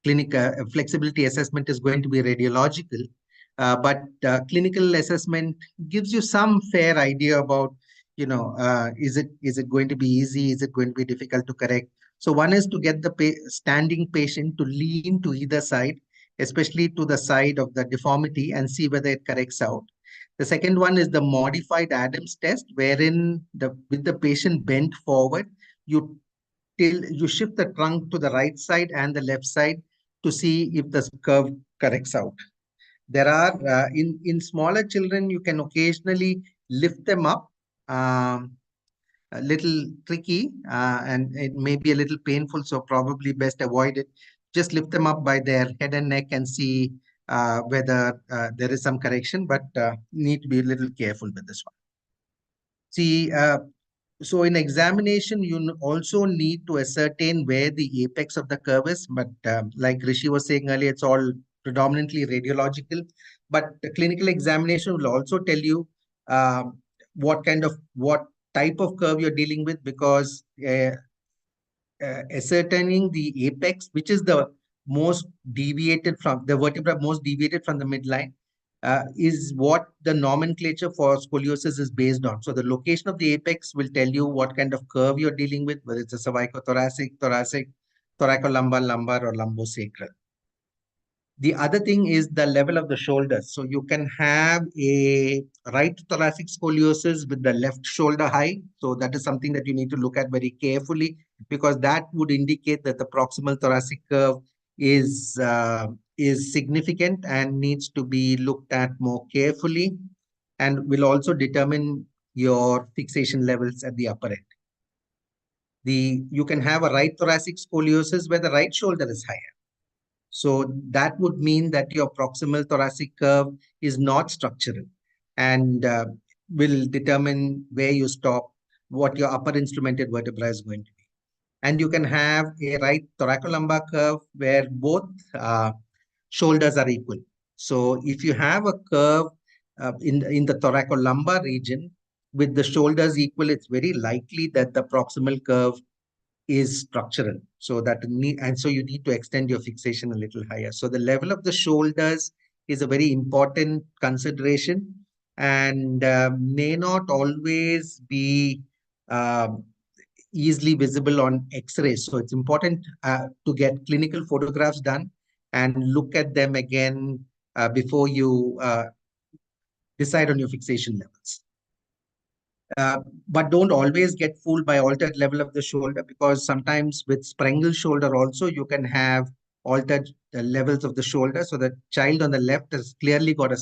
flexibility assessment is going to be radiological, but clinical assessment gives you some fair idea about, is it going to be easy? Is it going to be difficult to correct? So one is to get the standing patient to lean to either side, especially to the side of the deformity, and see whether it corrects out. The second one is the modified Adams test, wherein with the patient bent forward, you shift the trunk to the right side and the left side to see if the curve corrects out. There are in smaller children, you can occasionally lift them up, a little tricky, and it may be a little painful, so probably best avoid it. Just lift them up by their head and neck and see whether there is some correction, but need to be a little careful with this one. See, So in examination, you also need to ascertain where the apex of the curve is. But like Rishi was saying earlier, it's all predominantly radiological. But the clinical examination will also tell you what type of curve you're dealing with, because ascertaining the apex, which is the most deviated from the vertebra, most deviated from the midline, is what the nomenclature for scoliosis is based on. So the location of the apex will tell you what kind of curve you're dealing with, whether it's a cervicothoracic, thoracic, thoracolumbar, lumbar, or lumbosacral. The other thing is the level of the shoulders. So you can have a right thoracic scoliosis with the left shoulder high. So that is something that you need to look at very carefully, because that would indicate that the proximal thoracic curve is significant and needs to be looked at more carefully, and will also determine your fixation levels at the upper end. You can have a right thoracic scoliosis where the right shoulder is higher. So that would mean that your proximal thoracic curve is not structural, and will determine where you stop, what your upper instrumented vertebra is going to be. And you can have a right thoracolumbar curve where both shoulders are equal. So if you have a curve in the thoracolumbar region with the shoulders equal, it's very likely that the proximal curve is structural. So so you need to extend your fixation a little higher. So the level of the shoulders is a very important consideration, and may not always be easily visible on X-rays. So it's important to get clinical photographs done and look at them again before you decide on your fixation levels. But don't always get fooled by altered level of the shoulder, because sometimes with Spinal shoulder also you can have altered levels of the shoulder. So the child on the left has clearly got a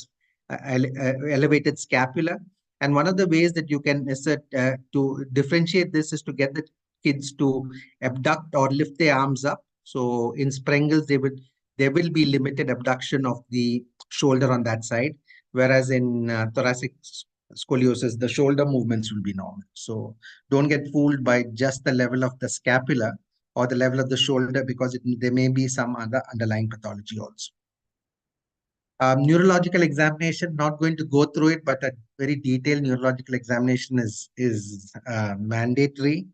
elevated scapula. And one of the ways that you can to differentiate this is to get the kids to abduct or lift their arms up. So in Spinals, there will be limited abduction of the shoulder on that side, whereas in thoracic scoliosis, the shoulder movements will be normal. So don't get fooled by just the level of the scapula or the level of the shoulder, because there may be some other underlying pathology also. Neurological examination, not going to go through it, but a very detailed neurological examination is mandatory,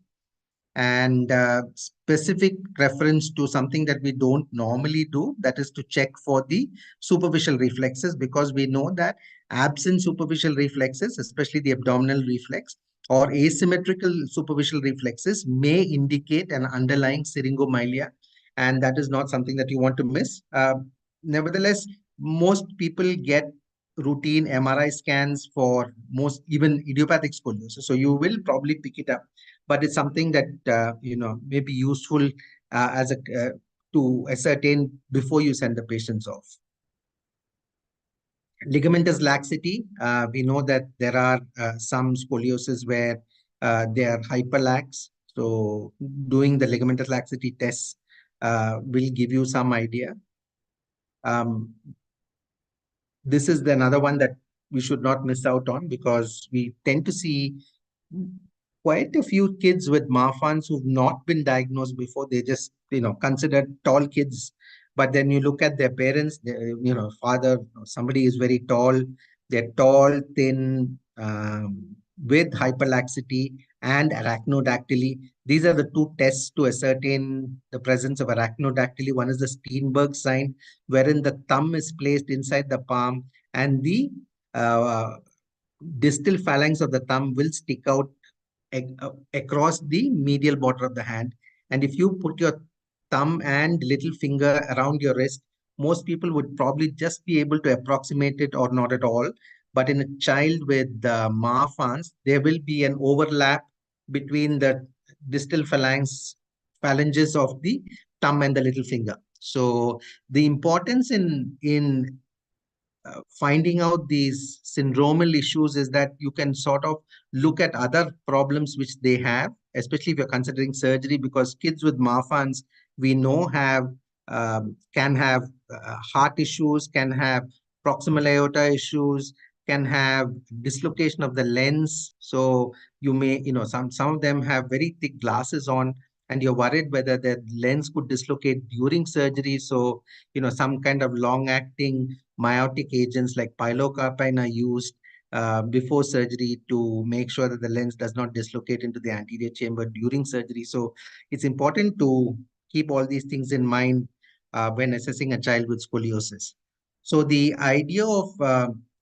and specific reference to something that we don't normally do, that is to check for the superficial reflexes, because we know that absent superficial reflexes, especially the abdominal reflex or asymmetrical superficial reflexes, may indicate an underlying syringomyelia, and that is not something that you want to miss. Nevertheless, most people get routine MRI scans for most, even idiopathic scoliosis, so you will probably pick it up, but it's something that may be useful as a to ascertain before you send the patients off. Ligamentous laxity. We know that there are some scoliosis where they are hyperlax. So doing the ligamentous laxity tests will give you some idea. This is another one that we should not miss out on, because we tend to see quite a few kids with Marfan's who've not been diagnosed before. They just, considered tall kids. But then you look at their parents, father, somebody is very tall. They're tall, thin, with hyperlaxity and arachnodactyly. These are the two tests to ascertain the presence of arachnodactyly. One is the Steenberg sign, wherein the thumb is placed inside the palm and the distal phalanx of the thumb will stick out across the medial border of the hand. And if you put your thumb and little finger around your wrist, most people would probably just be able to approximate it or not at all. But in a child with Marfan's, there will be an overlap between the distal phalanges of the thumb and the little finger. So the importance in finding out these syndromal issues is that you can sort of look at other problems which they have, especially if you're considering surgery, because kids with Marfan's, we know can have heart issues, can have proximal aorta issues, can have dislocation of the lens. So you may, some of them have very thick glasses on, and you're worried whether the lens could dislocate during surgery. So, some kind of long-acting miotic agents like pilocarpine are used before surgery to make sure that the lens does not dislocate into the anterior chamber during surgery. So it's important to keep all these things in mind when assessing a child with scoliosis. So the idea of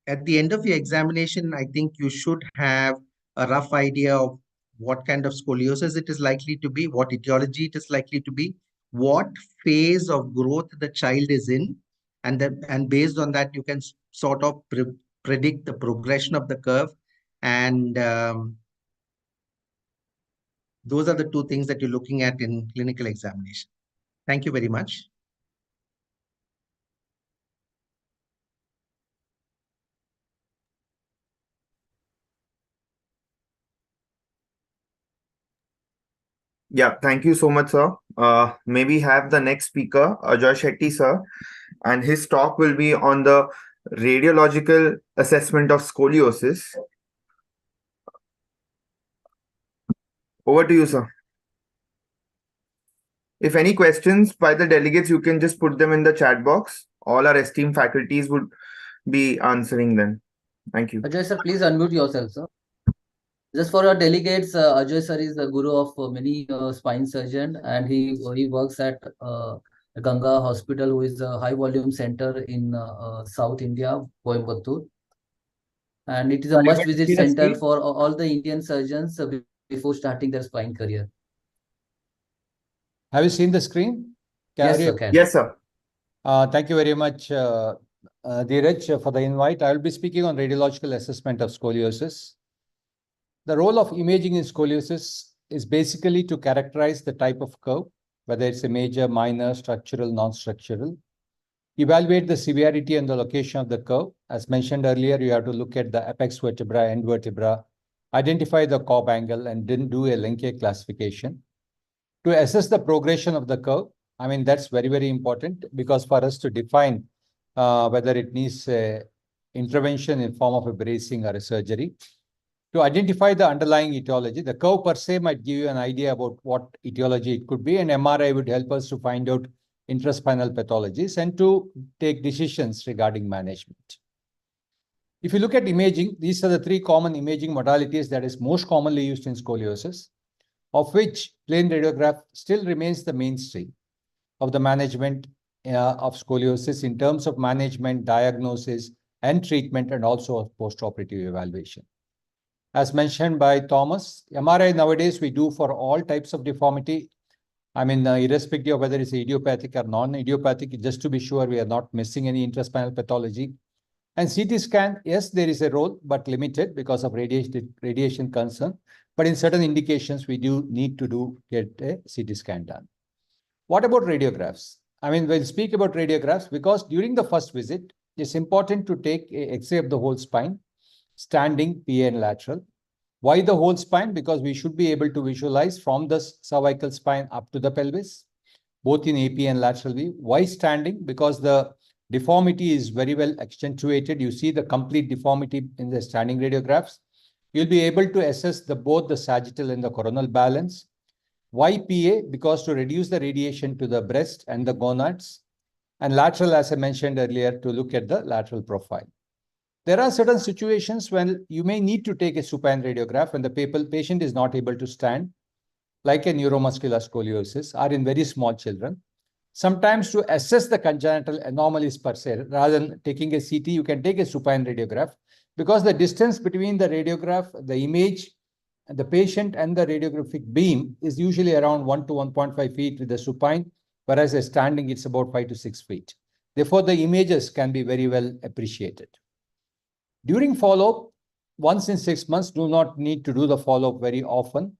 at the end of your examination, I think you should have a rough idea of what kind of scoliosis it is likely to be, what etiology it is likely to be, what phase of growth the child is in, and based on that, you can sort of predict the progression of the curve. And those are the two things that you're looking at in clinical examination. Thank you very much. Yeah, thank you so much, sir. May we have the next speaker, Ajay Shetty, sir, and his talk will be on the radiological assessment of scoliosis. Over to you, sir. If any questions by the delegates, you can just put them in the chat box. All our esteemed faculties would be answering them. Thank you. Ajay sir, please unmute yourself, sir. Just for our delegates, Ajay sir is the guru of many spine surgeon, and he works at Ganga Hospital, who is a high volume center in South India, Coimbatore. And it is a must visit center for all the Indian surgeons before starting their spine career. Have you seen the screen? Yes, sir. Yes, sir. Thank you very much, Dheeraj, for the invite. I will be speaking on radiological assessment of scoliosis. The role of imaging in scoliosis is basically to characterize the type of curve, whether it's a major, minor, structural, non-structural. Evaluate the severity and the location of the curve. As mentioned earlier, you have to look at the apex vertebra, end vertebra, identify the Cobb angle, and then do a Lenke classification. To assess the progression of the curve, I mean, that's very, very important, because for us to define whether it needs intervention in form of a bracing or a surgery. To identify the underlying etiology, the curve per se might give you an idea about what etiology it could be, and MRI would help us to find out intraspinal pathologies and to take decisions regarding management. If you look at imaging, these are the three common imaging modalities that is most commonly used in scoliosis, of which plain radiograph still remains the mainstream of the management of scoliosis in terms of management, diagnosis, and treatment, and also of post-operative evaluation. As mentioned by Thomas, MRI nowadays we do for all types of deformity. I mean, irrespective of whether it's idiopathic or non-idiopathic, just to be sure we are not missing any intraspinal pathology. And CT scan, yes, there is a role, but limited because of radiation concern. But in certain indications, we do need to get a CT scan done. What about radiographs? I mean, we'll speak about radiographs because during the first visit, it's important to take an X-ray of the whole spine, standing, PA, and lateral. Why the whole spine? Because we should be able to visualize from the cervical spine up to the pelvis, both in AP and lateral view. Why standing? Because the deformity is very well accentuated. You see the complete deformity in the standing radiographs. You'll be able to assess both the sagittal and the coronal balance. Why PA? Because to reduce the radiation to the breast and the gonads. And lateral, as I mentioned earlier, to look at the lateral profile. There are certain situations when you may need to take a supine radiograph when the patient is not able to stand, like a neuromuscular scoliosis, or in very small children. Sometimes to assess the congenital anomalies per se, rather than taking a CT, you can take a supine radiograph, because the distance between the radiograph, the image, the patient and the radiographic beam is usually around 1 to 1.5 feet with the supine, whereas a standing it's about 5 to 6 feet. Therefore, the images can be very well appreciated. During follow-up, once in 6 months, do not need to do the follow-up very often,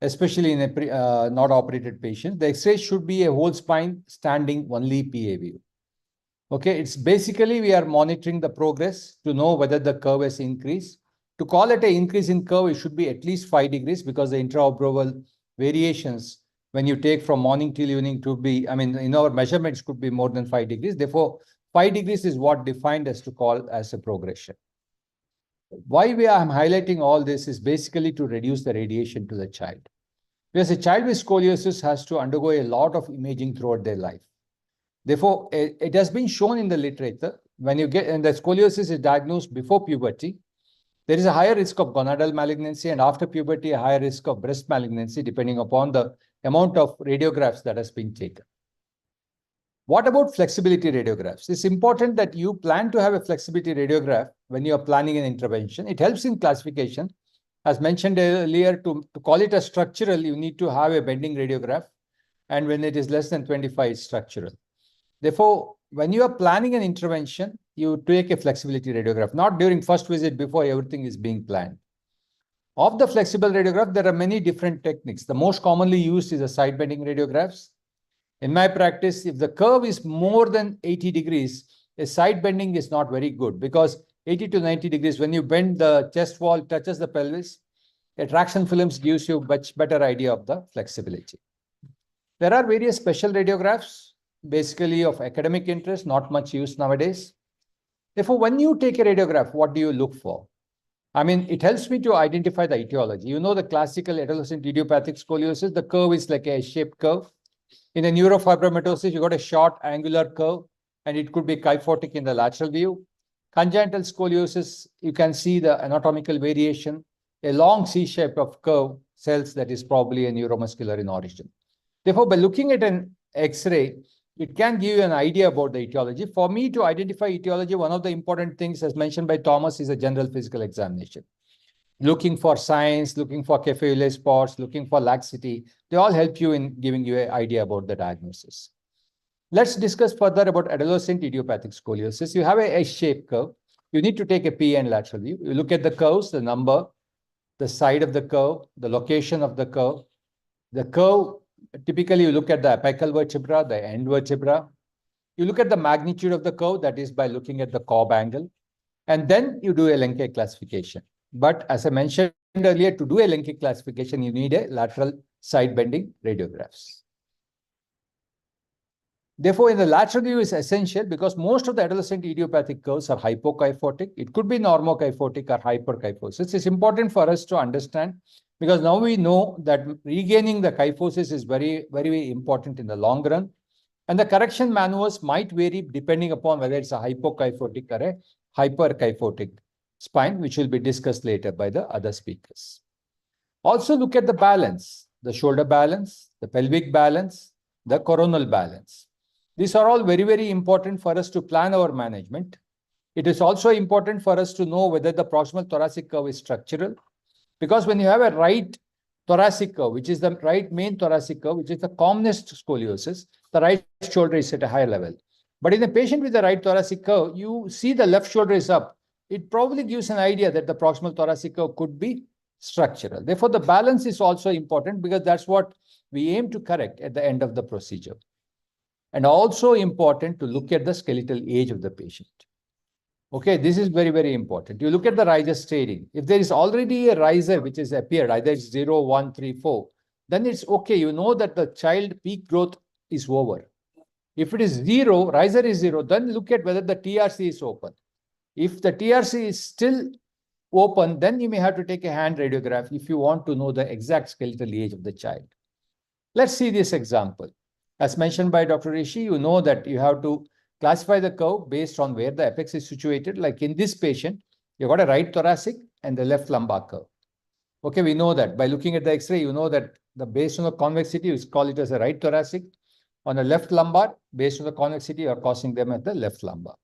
especially in a not operated patient. The X-ray should be a whole spine standing only PA view. Okay, it's basically we are monitoring the progress to know whether the curve has increased. To call it an increase in curve, it should be at least 5 degrees because the intraorbral variations when you take from morning till evening to be, I mean, in our measurements could be more than 5 degrees. Therefore, 5 degrees is what defined as to call as a progression. Why I'm highlighting all this is basically to reduce the radiation to the child. Because a child with scoliosis has to undergo a lot of imaging throughout their life. Therefore, it has been shown in the literature, when you get, and the scoliosis is diagnosed before puberty, there is a higher risk of gonadal malignancy, and after puberty, a higher risk of breast malignancy, depending upon the amount of radiographs that has been taken. What about flexibility radiographs? It's important that you plan to have a flexibility radiograph when you are planning an intervention. It helps in classification. As mentioned earlier, to call it a structural, you need to have a bending radiograph. And when it is less than 25, it's structural. Therefore, when you are planning an intervention, you take a flexibility radiograph, not during first visit before everything is being planned. Of the flexible radiograph, there are many different techniques. The most commonly used is the side bending radiographs. In my practice, if the curve is more than 80 degrees, a side bending is not very good, because 80 to 90 degrees, when you bend the chest wall, touches the pelvis, a traction films gives you much better idea of the flexibility. There are various special radiographs, basically of academic interest, not much used nowadays. Therefore, when you take a radiograph, what do you look for? I mean, it helps me to identify the etiology. You know, the classical adolescent idiopathic scoliosis, the curve is like a shaped curve. In a neurofibromatosis, you got a short angular curve, and it could be kyphotic in the lateral view. Congenital scoliosis, you can see the anatomical variation, a long C-shape of curve cells that is probably a neuromuscular in origin. Therefore, by looking at an X-ray, it can give you an idea about the etiology. For me to identify etiology, one of the important things, as mentioned by Thomas, is a general physical examination. Looking for signs, looking for cafe spots, looking for laxity, they all help you in giving you an idea about the diagnosis. Let's discuss further about adolescent idiopathic scoliosis. You have a S-shaped curve. You need to take a PN lateral view. You look at the curves, the number, the side of the curve, the location of the curve. The curve, typically you look at the apical vertebra, the end vertebra. You look at the magnitude of the curve, that is by looking at the Cobb angle. And then you do a Lenke classification. But as I mentioned earlier, to do a Lenke classification, you need a lateral side bending radiographs. Therefore, in the lateral view is essential because most of the adolescent idiopathic curves are hypokyphotic. It could be normokyphotic or hyperkyphosis. It's important for us to understand, because now we know that regaining the kyphosis is very, very important in the long run. And the correction maneuvers might vary depending upon whether it's a hypokyphotic or a hyperkyphotic spine, which will be discussed later by the other speakers. Also look at the balance, the shoulder balance, the pelvic balance, the coronal balance. These are all very, very important for us to plan our management. It is also important for us to know whether the proximal thoracic curve is structural, because when you have a right thoracic curve, which is the right main thoracic curve, which is the commonest scoliosis, the right shoulder is at a higher level. But in a patient with the right thoracic curve, you see the left shoulder is up. It probably gives an idea that the proximal thoracic curve could be structural. Therefore, the balance is also important, because that's what we aim to correct at the end of the procedure. And also important to look at the skeletal age of the patient. Okay, this is very, very important. You look at the riser staging. If there is already a riser which is appeared, either it's 0, 1, 3, 4, then it's okay. You know that the child peak growth is over. If it is 0, riser is 0, then look at whether the TRC is open. If the TRC is still open, then you may have to take a hand radiograph if you want to know the exact skeletal age of the child. Let's see this example. As mentioned by Dr. Rishi, you know that you have to classify the curve based on where the apex is situated. Like in this patient, you've got a right thoracic and the left lumbar curve. Okay, we know that. By looking at the X-ray, you know that based on the convexity, you call it as a right thoracic. On the left lumbar, based on the convexity, you're causing them at the left lumbar.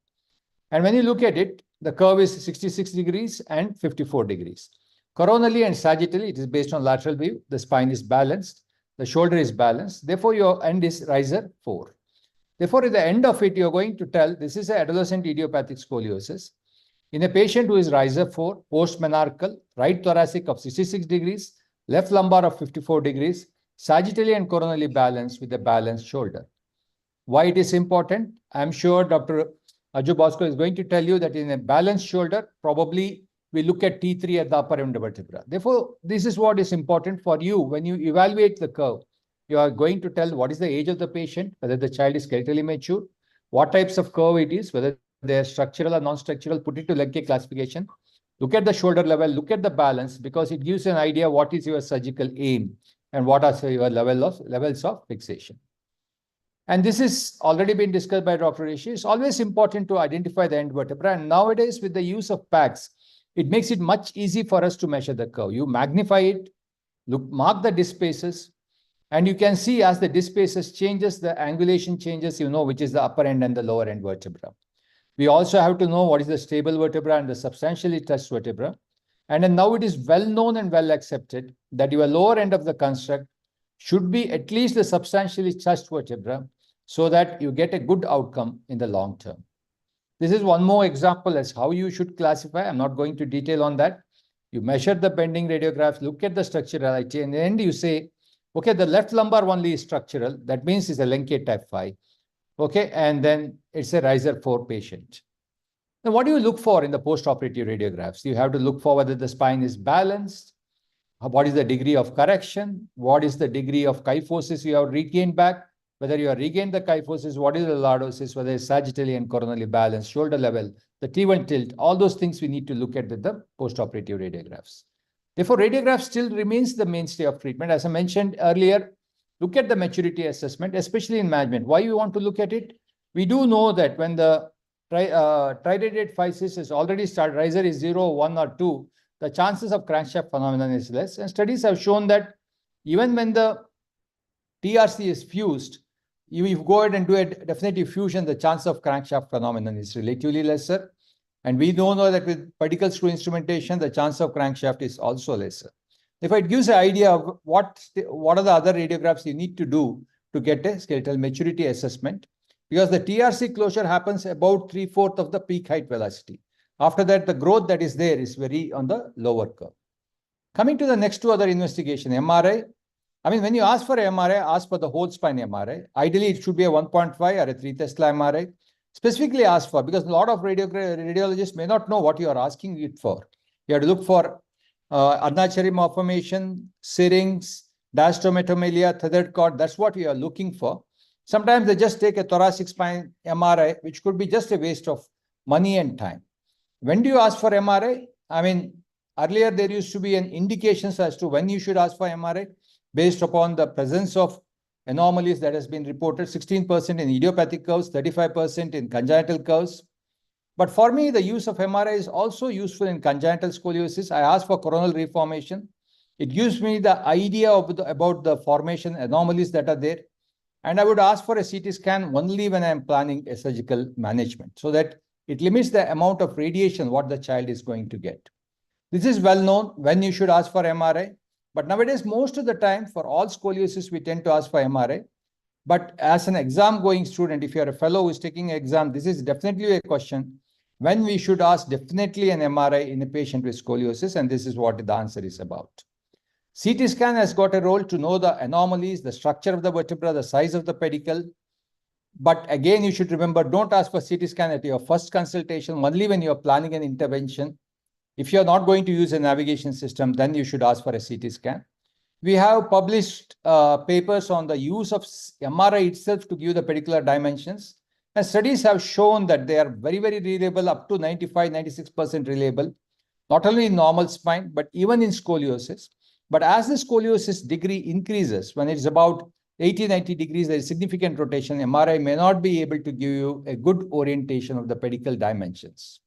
And when you look at it, the curve is 66 degrees and 54 degrees. Coronally and sagittally, it is based on lateral view. The spine is balanced. The shoulder is balanced. Therefore, your end is riser 4. Therefore, at the end of it, you're going to tell this is an adolescent idiopathic scoliosis. In a patient who is riser 4, post-menarchal, right thoracic of 66 degrees, left lumbar of 54 degrees, sagittally and coronally balanced with a balanced shoulder. Why it is important? I'm sure Dr. Ajju Bosco is going to tell you that in a balanced shoulder, probably we look at T3 at the upper end vertebra. Therefore, this is what is important for you when you evaluate the curve. You are going to tell what is the age of the patient, whether the child is skeletally mature, what types of curve it is, whether they are structural or non-structural, put it to Lenke classification. Look at the shoulder level, look at the balance, because it gives you an idea what is your surgical aim and what are your levels of fixation. And this is already been discussed by Dr. Rishi. It's always important to identify the end vertebra. And nowadays, with the use of PACS, it makes it much easy for us to measure the curve. You magnify it, mark the disc spaces, and you can see as the disc spaces changes, the angulation changes, you know which is the upper end and the lower end vertebra. We also have to know what is the stable vertebra and the substantially touched vertebra. And then now it is well known and well accepted that your lower end of the construct should be at least the substantially touched vertebra so that you get a good outcome in the long term. This is one more example as how you should classify. I'm not going to detail on that. You measure the bending radiographs, look at the structurality, and then you say, okay, the left lumbar only is structural. That means it's a Lenke type 5. Okay, and then it's a riser 4 patient. Now, what do you look for in the post-operative radiographs? You have to look for whether the spine is balanced, what is the degree of correction, what is the degree of kyphosis you have regained back, whether you have regained the kyphosis, what is the lordosis, whether it's sagittally and coronally balanced, shoulder level, the T1 tilt, all those things we need to look at with the post-operative radiographs. Therefore, radiograph still remains the mainstay of treatment. As I mentioned earlier, look at the maturity assessment, especially in management. Why you want to look at it? We do know that when the triradiate physis is already started, riser is 0, 1, or 2, the chances of crankshaft phenomenon is less. And studies have shown that even when the TRC is fused, you go ahead and do a definitive fusion, the chance of crankshaft phenomenon is relatively lesser. And we don't know that with pedicle screw instrumentation, the chance of crankshaft is also lesser. If it gives an idea of what are the other radiographs you need to do to get a skeletal maturity assessment, because the TRC closure happens about 3/4 of the peak height velocity. After that, the growth that is there is very on the lower curve. Coming to the next two other investigation, MRI. I mean, when you ask for MRI, ask for the whole spine MRI. Ideally, it should be a 1.5 or a 3 Tesla MRI. Specifically ask for, because a lot of radiologists may not know what you are asking it for. You have to look for Arnachari malformation, syrinx, diastomatomelia, tethered cord. That's what we are looking for. Sometimes they just take a thoracic spine MRI, which could be just a waste of money and time. When do you ask for MRI? I mean, earlier there used to be an indications as to when you should ask for MRI based upon the presence of anomalies that has been reported, 16% in idiopathic curves, 35% in congenital curves. But for me, the use of MRI is also useful in congenital scoliosis. I ask for coronal reformation. It gives me the idea of about the formation anomalies that are there. And I would ask for a CT scan only when I'm planning a surgical management, so that it limits the amount of radiation what the child is going to get. This is well known when you should ask for MRI. But nowadays, most of the time for all scoliosis, we tend to ask for MRI. But as an exam going student, if you're a fellow who is taking an exam, this is definitely a question when we should ask definitely an MRI in a patient with scoliosis. And this is what the answer is about. CT scan has got a role to know the anomalies, the structure of the vertebra, the size of the pedicle. But again, you should remember, don't ask for CT scan at your first consultation, only when you're planning an intervention. If you're not going to use a navigation system, then you should ask for a CT scan. We have published papers on the use of MRI itself to give the pedicular dimensions. And studies have shown that they are very, very reliable, up to 95, 96% reliable, not only in normal spine, but even in scoliosis. But as the scoliosis degree increases, when it's about 80, 90 degrees, there is significant rotation, MRI may not be able to give you a good orientation of the pedicle dimensions.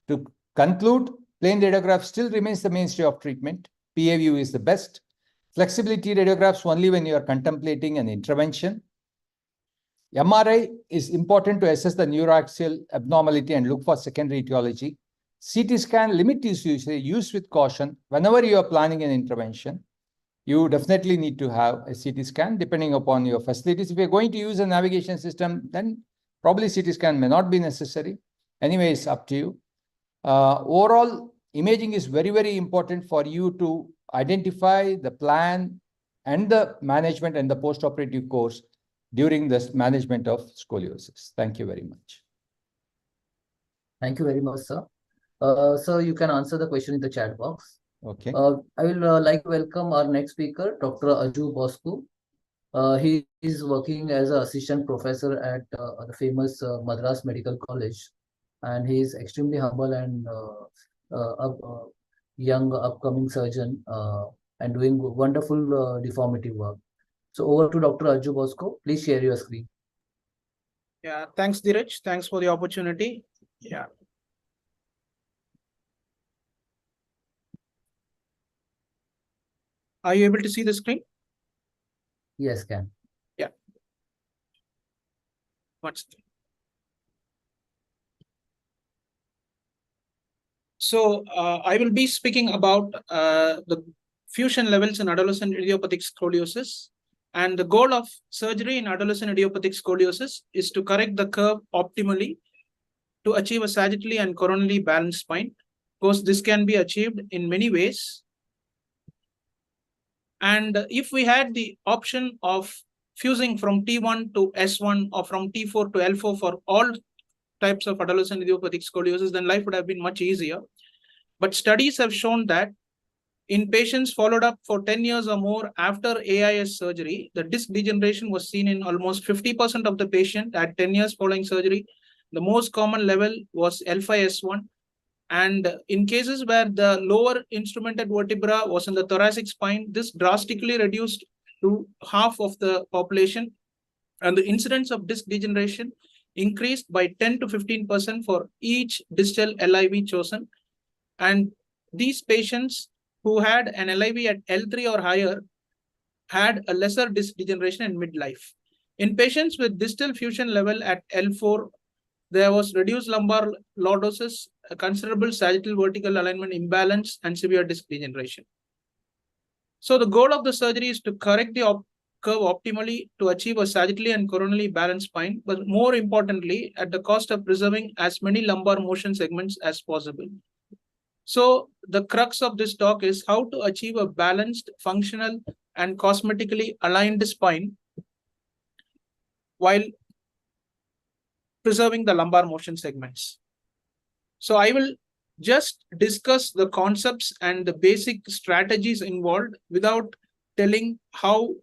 To conclude, plain radiograph still remains the mainstay of treatment. PA view is the best. Flexibility radiographs only when you are contemplating an intervention. MRI is important to assess the neuroaxial abnormality and look for secondary etiology. CT scan limit is used with caution. Whenever you are planning an intervention, you definitely need to have a CT scan depending upon your facilities. If you're going to use a navigation system, then probably CT scan may not be necessary. Anyway, it's up to you. Overall, imaging is very, very important for you to identify the plan and the management and the post-operative course during this management of scoliosis. Thank you very much. Thank you very much, sir. So you can answer the question in the chat box. Okay. I will like to welcome our next speaker, Dr. Aju Bosco. He is working as an assistant professor at the famous Madras Medical College, and he is extremely humble and young upcoming surgeon and doing wonderful deformity work. So over to Dr. Arju Bosco. Please share your screen. Yeah, thanks, Dheeraj. Thanks for the opportunity. Yeah. Are you able to see the screen? Yes, can. Yeah. What's So I will be speaking about the fusion levels in adolescent idiopathic scoliosis. And the goal of surgery in adolescent idiopathic scoliosis is to correct the curve optimally to achieve a sagittally and coronally balanced spine. Of course, this can be achieved in many ways. And if we had the option of fusing from T1 to S1 or from T4 to L4 for all types of adolescent idiopathic scoliosis, then life would have been much easier. But studies have shown that in patients followed up for 10 years or more after AIS surgery, the disc degeneration was seen in almost 50% of the patient at 10 years following surgery. The most common level was L5S1. And in cases where the lower instrumented vertebra was in the thoracic spine, this drastically reduced to half of the population. And the incidence of disc degeneration increased by 10 to 15% for each distal LIV chosen. And these patients who had an LIV at L3 or higher had a lesser disc degeneration in midlife. In patients with distal fusion level at L4, there was reduced lumbar lordosis, a considerable sagittal vertical alignment imbalance, and severe disc degeneration. So the goal of the surgery is to correct the curve optimally to achieve a sagittally and coronally balanced spine, but more importantly, at the cost of preserving as many lumbar motion segments as possible. So the crux of this talk is how to achieve a balanced, functional, and cosmetically aligned spine while preserving the lumbar motion segments. So I will just discuss the concepts and the basic strategies involved without telling how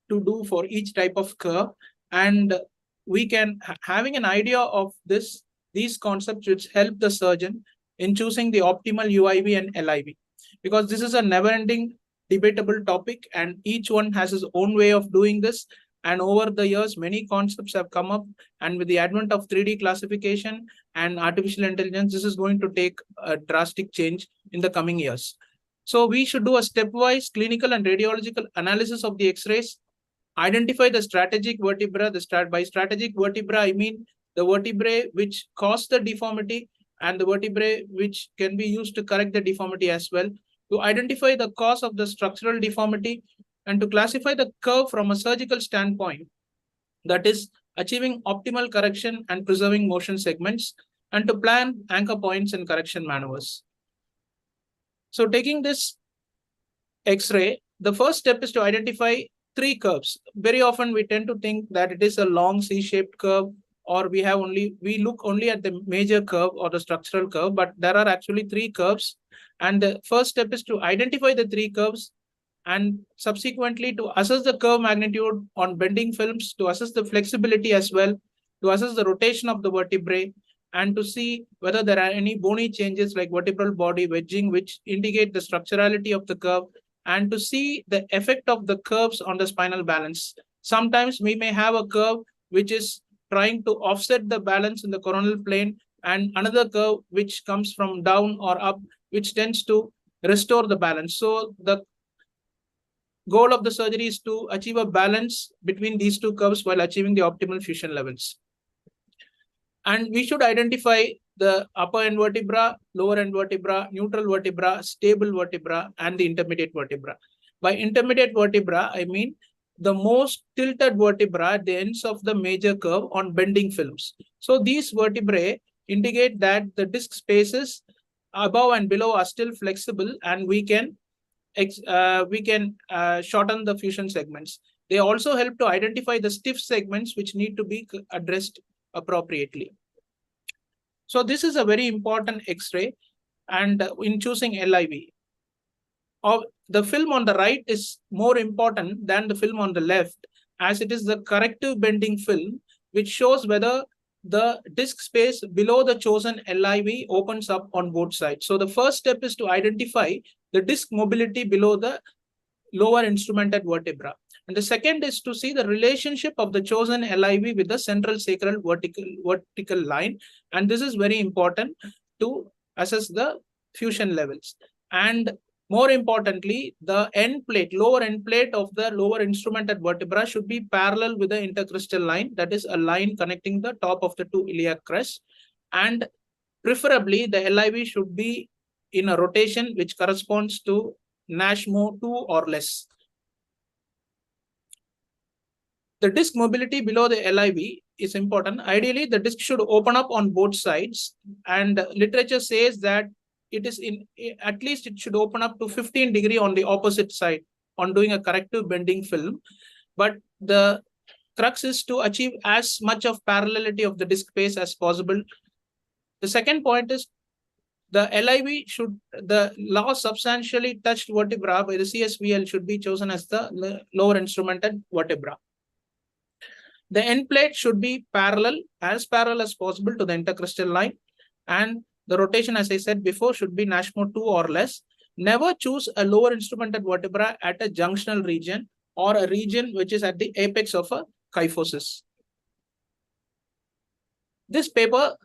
to do for each type of curve. And we can, having an idea of these concepts which help the surgeon in choosing the optimal UIV and LIV. Because this is a never-ending debatable topic and each one has his own way of doing this. And over the years, many concepts have come up. And with the advent of 3D classification and artificial intelligence, this is going to take a drastic change in the coming years. So we should do a stepwise clinical and radiological analysis of the X-rays, identify the strategic vertebra. By strategic vertebra, I mean the vertebrae which cause the deformity and the vertebrae which can be used to correct the deformity as well, to identify the cause of the structural deformity, and to classify the curve from a surgical standpoint, that is achieving optimal correction and preserving motion segments, and to plan anchor points and correction maneuvers. So taking this X-ray, the first step is to identify 3 curves. Very often we tend to think that it is a long C-shaped curve, or we look only at the major curve or the structural curve, but there are actually 3 curves. And the first step is to identify the 3 curves and subsequently to assess the curve magnitude on bending films, to assess the flexibility as well, to assess the rotation of the vertebrae, and to see whether there are any bony changes like vertebral body wedging, which indicate the structurality of the curve, and to see the effect of the curves on the spinal balance. Sometimes we may have a curve which is trying to offset the balance in the coronal plane, and another curve which comes from down or up, which tends to restore the balance. So the goal of the surgery is to achieve a balance between these 2 curves while achieving the optimal fusion levels. And we should identify the upper end vertebra, lower end vertebra, neutral vertebra, stable vertebra, and the intermediate vertebra. By intermediate vertebra, I mean the most tilted vertebra at the ends of the major curve on bending films. So these vertebrae indicate that the disc spaces above and below are still flexible, and we can shorten the fusion segments. They also help to identify the stiff segments which need to be addressed appropriately. So this is a very important X-ray, and in choosing LIV, the film on the right is more important than the film on the left, as it is the corrective bending film which shows whether the disc space below the chosen LIV opens up on both sides. So the first step is to identify the disc mobility below the lower instrumented vertebra. And the second is to see the relationship of the chosen LIV with the central sacral vertical line. And this is very important to assess the fusion levels. And more importantly, the end plate, lower end plate of the lower instrumented vertebra should be parallel with the intercostal line. That is a line connecting the top of the two iliac crests. And preferably, the LIV should be in a rotation which corresponds to NASHMO 2 or less. The disc mobility below the LIV is important. Ideally, the disc should open up on both sides, and literature says that it is at least it should open up to 15 degrees on the opposite side on doing a corrective bending film. But the crux is to achieve as much of parallelity of the disc space as possible. The second point is the LIV should, the last substantially touched vertebra by the CSVL should be chosen as the lower instrumented vertebra. The end plate should be parallel as possible to the intercostal line, and the rotation, as I said before, should be NASHMO 2 or less. Never choose a lower instrumented vertebra at a junctional region or a region which is at the apex of a kyphosis. This paper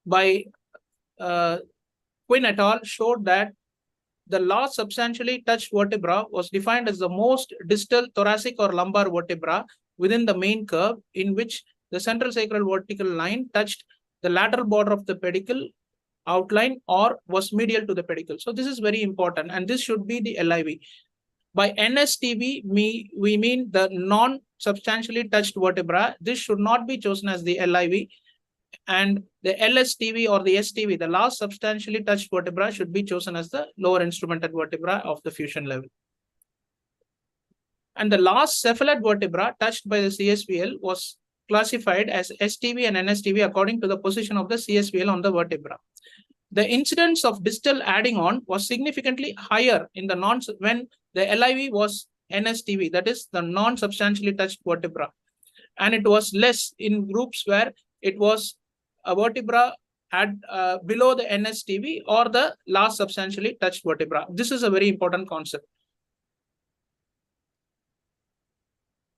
by Quinn et al. Showed that the last substantially touched vertebra was defined as the most distal thoracic or lumbar vertebra within the main curve, in which the central sacral vertical line touched the lateral border of the pedicle outline or was medial to the pedicle. So this is very important, and this should be the LIV. By NSTV, we mean the non-substantially touched vertebra. This should not be chosen as the LIV. And the LSTV or the STV, the last substantially touched vertebra, should be chosen as the lower instrumented vertebra of the fusion level. And the last cephalad vertebra touched by the CSVL was classified as STV and NSTV according to the position of the CSVL on the vertebra. The incidence of distal adding on was significantly higher in the when the LIV was NSTV, that is the non-substantially touched vertebra. And it was less in groups where it was a vertebra at below the NSTV or the last substantially touched vertebra. This is a very important concept.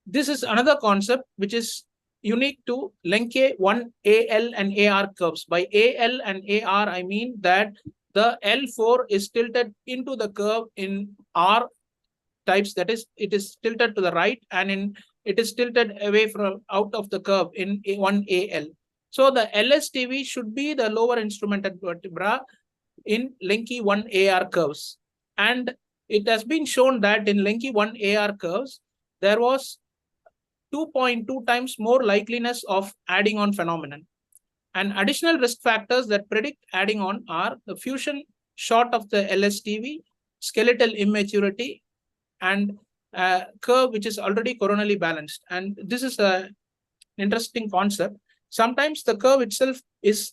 This is another concept which is unique to Lenke 1 AL and AR curves. By AL and AR, I mean that the L4 is tilted into the curve in R types, that is, it is tilted to the right, and it is tilted away from out of the curve in 1 AL. So the LSTV should be the lower instrumented vertebra in Lenke 1 AR curves. And it has been shown that in Lenke 1 AR curves, there was 2.2 times more likeliness of adding on phenomenon. And additional risk factors that predict adding on are the fusion short of the LSTV, skeletal immaturity, and curve which is already coronally balanced. And this is an interesting concept. Sometimes the curve itself is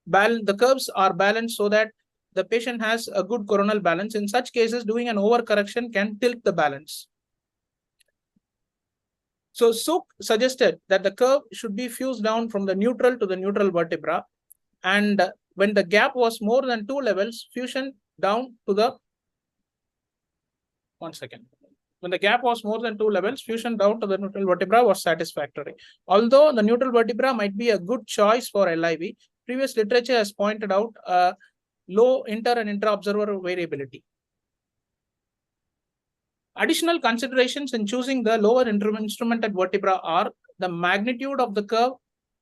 balanced, the curves are balanced so that the patient has a good coronal balance. In such cases, doing an overcorrection can tilt the balance. So Sook suggested that the curve should be fused down from the neutral to the neutral vertebra. And when the gap was more than 2 levels, fusion down to the, when the gap was more than 2 levels, fusion down to the neutral vertebra was satisfactory. Although the neutral vertebra might be a good choice for LIV, previous literature has pointed out low inter and intra-observer variability. Additional considerations in choosing the lower instrumented vertebra are the magnitude of the curve,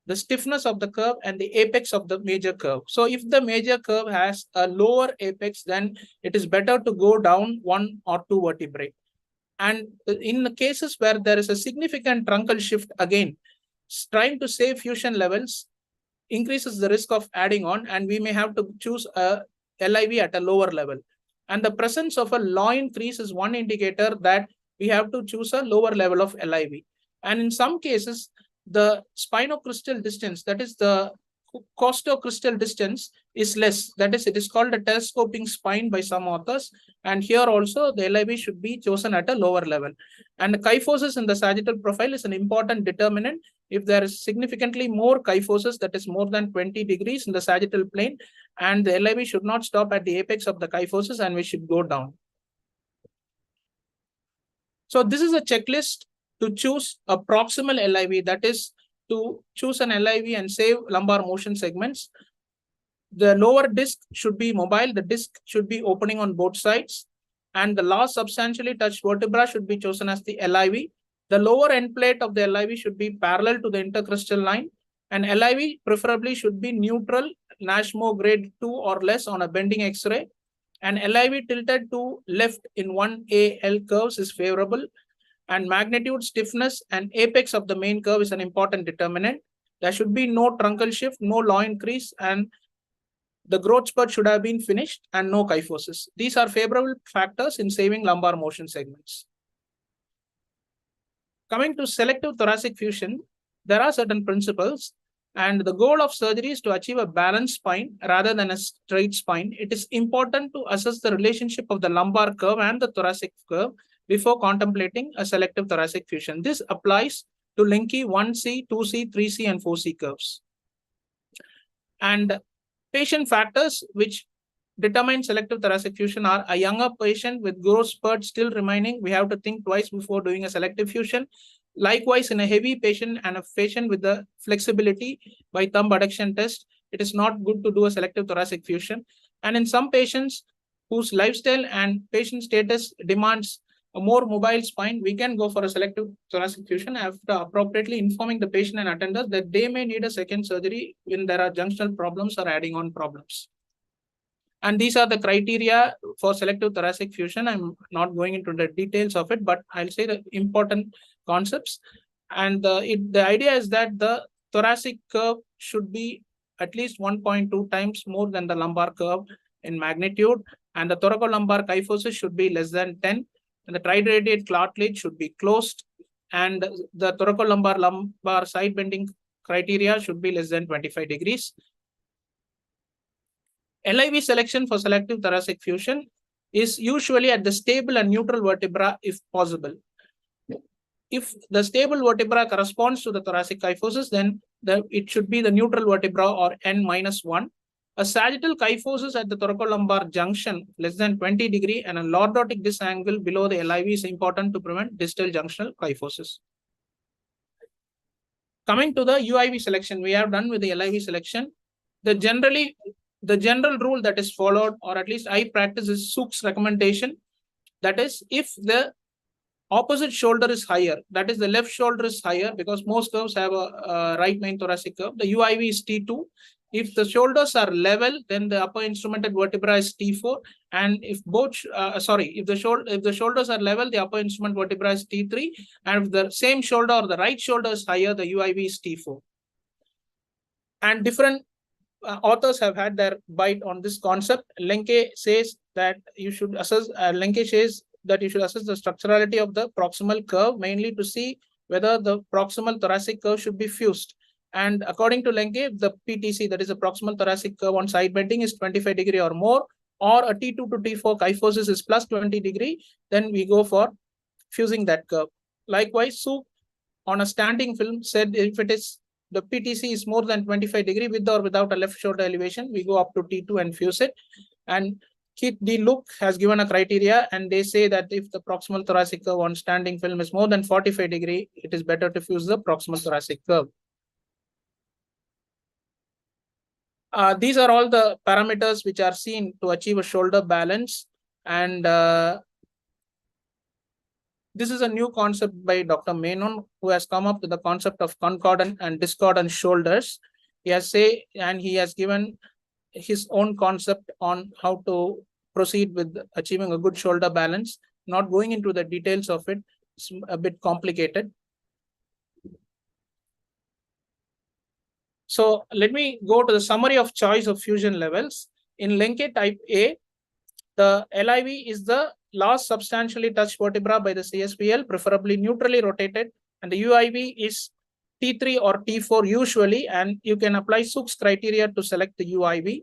the stiffness of the curve, and the apex of the major curve. So if the major curve has a lower apex, then it is better to go down 1 or 2 vertebrae. And in the cases where there is a significant truncal shift, again, trying to save fusion levels increases the risk of adding on, and we may have to choose a LIV at a lower level. And the presence of a loin crease is one indicator that we have to choose a lower level of LIV. And in some cases, the spinocrystal distance, that is the costocrystal distance, is less. That is, it is called a telescoping spine by some authors. And here also, the LIV should be chosen at a lower level. And the kyphosis in the sagittal profile is an important determinant if there is significantly more kyphosis, that is more than 20 degrees in the sagittal plane, and the LIV should not stop at the apex of the kyphosis and we should go down. So this is a checklist to choose a proximal LIV, that is to choose an LIV and save lumbar motion segments. The lower disc should be mobile, the disc should be opening on both sides, and the last substantially touched vertebra should be chosen as the LIV. The lower end plate of the LIV should be parallel to the intercostal line, and LIV preferably should be neutral, Nashmo grade 2 or less on a bending X-ray, and LIV tilted to left in 1AL curves is favorable, and magnitude, stiffness, and apex of the main curve is an important determinant. There should be no truncal shift, no law increase, and the growth spurt should have been finished, and no kyphosis. These are favorable factors in saving lumbar motion segments. Coming to selective thoracic fusion, there are certain principles, and the goal of surgery is to achieve a balanced spine rather than a straight spine. It is important to assess the relationship of the lumbar curve and the thoracic curve before contemplating a selective thoracic fusion. This applies to Linke 1C, 2C, 3C, and 4C curves. And patient factors which determine selective thoracic fusion are a younger patient with growth spurt still remaining. We have to think twice before doing a selective fusion. Likewise, in a heavy patient and a patient with the flexibility by thumb adduction test, it is not good to do a selective thoracic fusion. And in some patients whose lifestyle and patient status demands a more mobile spine, we can go for a selective thoracic fusion after appropriately informing the patient and attenders that they may need a second surgery when there are junctional problems or adding on problems. And these are the criteria for selective thoracic fusion. I'm not going into the details of it, but I'll say the important concepts. And the idea is that the thoracic curve should be at least 1.2 times more than the lumbar curve in magnitude, and the thoracolumbar kyphosis should be less than 10, and the trigradiate cartilage should be closed, and the thoracolumbar lumbar side bending criteria should be less than 25 degrees. LIV selection for selective thoracic fusion is usually at the stable and neutral vertebra if possible. If the stable vertebra corresponds to the thoracic kyphosis, then it should be the neutral vertebra or N-1. A sagittal kyphosis at the thoracolumbar junction less than 20 degree and a lordotic disc angle below the LIV is important to prevent distal junctional kyphosis. Coming to the UIV selection, we have done with the LIV selection. The general rule that is followed, or at least I practice, is Sook's recommendation. That is, if the opposite shoulder is higher, that is the left shoulder is higher, because most curves have a right main thoracic curve, the UIV is T2. If the shoulders are level, then the upper instrumented vertebra is T4. And if both, if the shoulders are level, the upper instrument vertebra is T3. And if the same shoulder or the right shoulder is higher, the UIV is T4. And different authors have had their bite on this concept. Linke says that you should assess. Linke says that you should assess the structurality of the proximal curve, mainly to see whether the proximal thoracic curve should be fused. And according to Linke, the PTC, that is a proximal thoracic curve on side bending, is 25 degree or more, or a T2 to T4 kyphosis is plus 20 degree, then we go for fusing that curve. Likewise, Sook on a standing film said if it is the PTC is more than 25 degree with or without a left shoulder elevation, we go up to T2 and fuse it. And Keith D. Luke has given a criteria, and they say that if the proximal thoracic curve on standing film is more than 45 degree, it is better to fuse the proximal thoracic curve. These are all the parameters which are seen to achieve a shoulder balance. And this is a new concept by Dr. Menon, who has come up with the concept of concordant and discordant shoulders. He has given his own concept on how to proceed with achieving a good shoulder balance. Not going into the details of it, it's a bit complicated. So let me go to the summary of choice of fusion levels. In Linke type A, the LIV is the last substantially touched vertebra by the CSPL, preferably neutrally rotated, and the UIV is T3 or T4 usually, and you can apply Sook's criteria to select the UIV.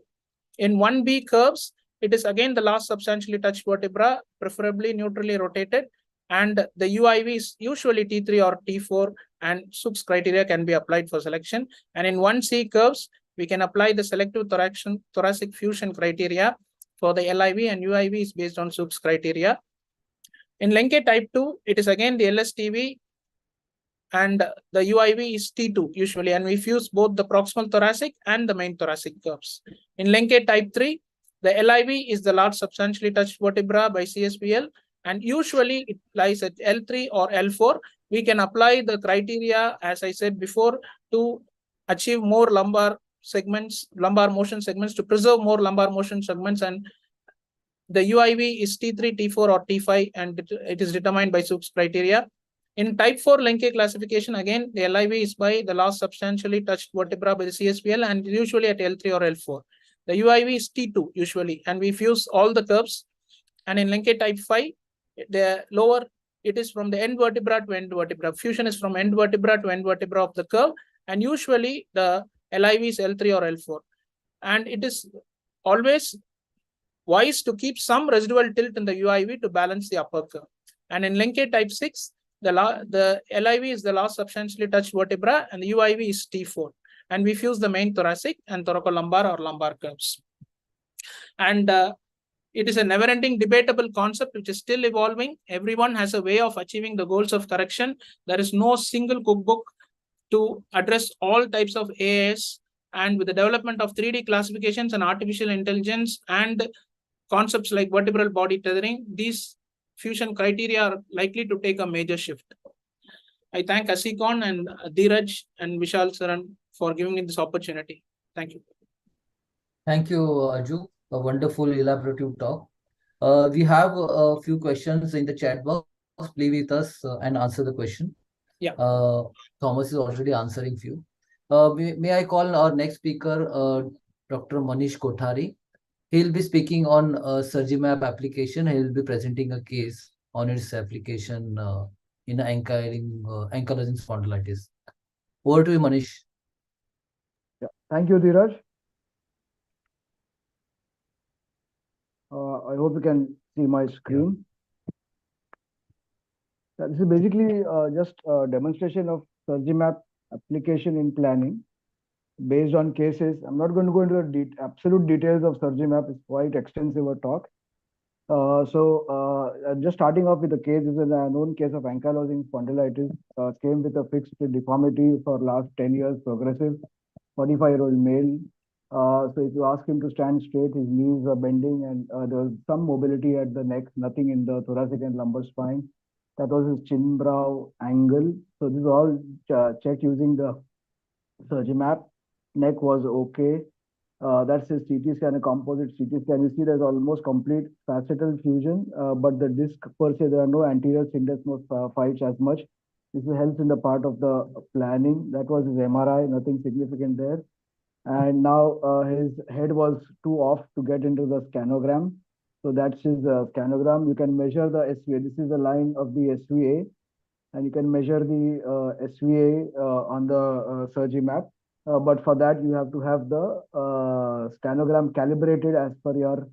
In 1B curves, it is again the last substantially touched vertebra, preferably neutrally rotated, And the UIV is usually T3 or T4, and Such's criteria can be applied for selection. And in 1C curves, we can apply the selective thoracic fusion criteria for the LIV, and UIV is based on Such's criteria. In Lenke type 2, it is again the LSTV, and the UIV is T2 usually, and we fuse both the proximal thoracic and the main thoracic curves. In Lenke type 3, the LIV is the large substantially touched vertebra by CSPL, and usually it lies at L3 or L4. We can apply the criteria, as I said before, to achieve more lumbar segments, lumbar motion segments, to preserve more lumbar motion segments, and the UIV is T3, T4, or T5, and it is determined by Such's criteria. In type 4 Lenke classification, again, the LIV is by the last substantially touched vertebra by the CSPL, and usually at L3 or L4. The UIV is T2 usually, and we fuse all the curves. And in Lenke type 5, the lower, it is from the end vertebra to end vertebra. Fusion is from end vertebra to end vertebra of the curve, and usually the LIV is L3 or L4. And it is always wise to keep some residual tilt in the UIV to balance the upper curve. And in Lenke type 6, the LIV is the last substantially touched vertebra, and the UIV is T4. And we fuse the main thoracic and thoracolumbar or lumbar curves. And it is a never-ending debatable concept which is still evolving. Everyone has a way of achieving the goals of correction. There is no single cookbook to address all types of AAS. And with the development of 3D classifications and artificial intelligence and concepts like vertebral body tethering, these fusion criteria are likely to take a major shift. I thank ASICON and Dheeraj and Vishal Saran for giving me this opportunity. Thank you. Thank you, Aju. A wonderful elaborative talk. We have a few questions in the chat box. Please with us and answer the question. Yeah. Thomas is already answering few. May I call our next speaker, Dr. Manish Kothari. He'll be speaking on SurgiMap application. He'll be presenting a case on its application in ankylosing spondylitis. Over to you, Manish. Yeah. Thank you, Dheeraj. I hope you can see my screen. Yeah, this is basically just a demonstration of SurgiMap application in planning based on cases. I'm not going to go into the absolute details of SurgiMap. It's quite extensive a talk. Just starting off with the case, this is a known case of ankylosing spondylitis. Came with a fixed deformity for last 10 years, progressive, 45-year-old male. So if you ask him to stand straight, his knees are bending, and there was some mobility at the neck, nothing in the thoracic and lumbar spine. That was his chin-brow angle. So this is all checked using the SurgiMap. Neck was okay. That's his CT scan, a composite CT scan. You see there's almost complete facetal fusion, but the disc per se, there are no anterior syndesmos fights as much. This helps in the part of the planning. That was his MRI, nothing significant there. And now his head was too off to get into the scanogram. So that's his scanogram. You can measure the SVA. This is the line of the SVA. And you can measure the SVA on the SurgiMap. But for that, you have to have the scanogram calibrated as per your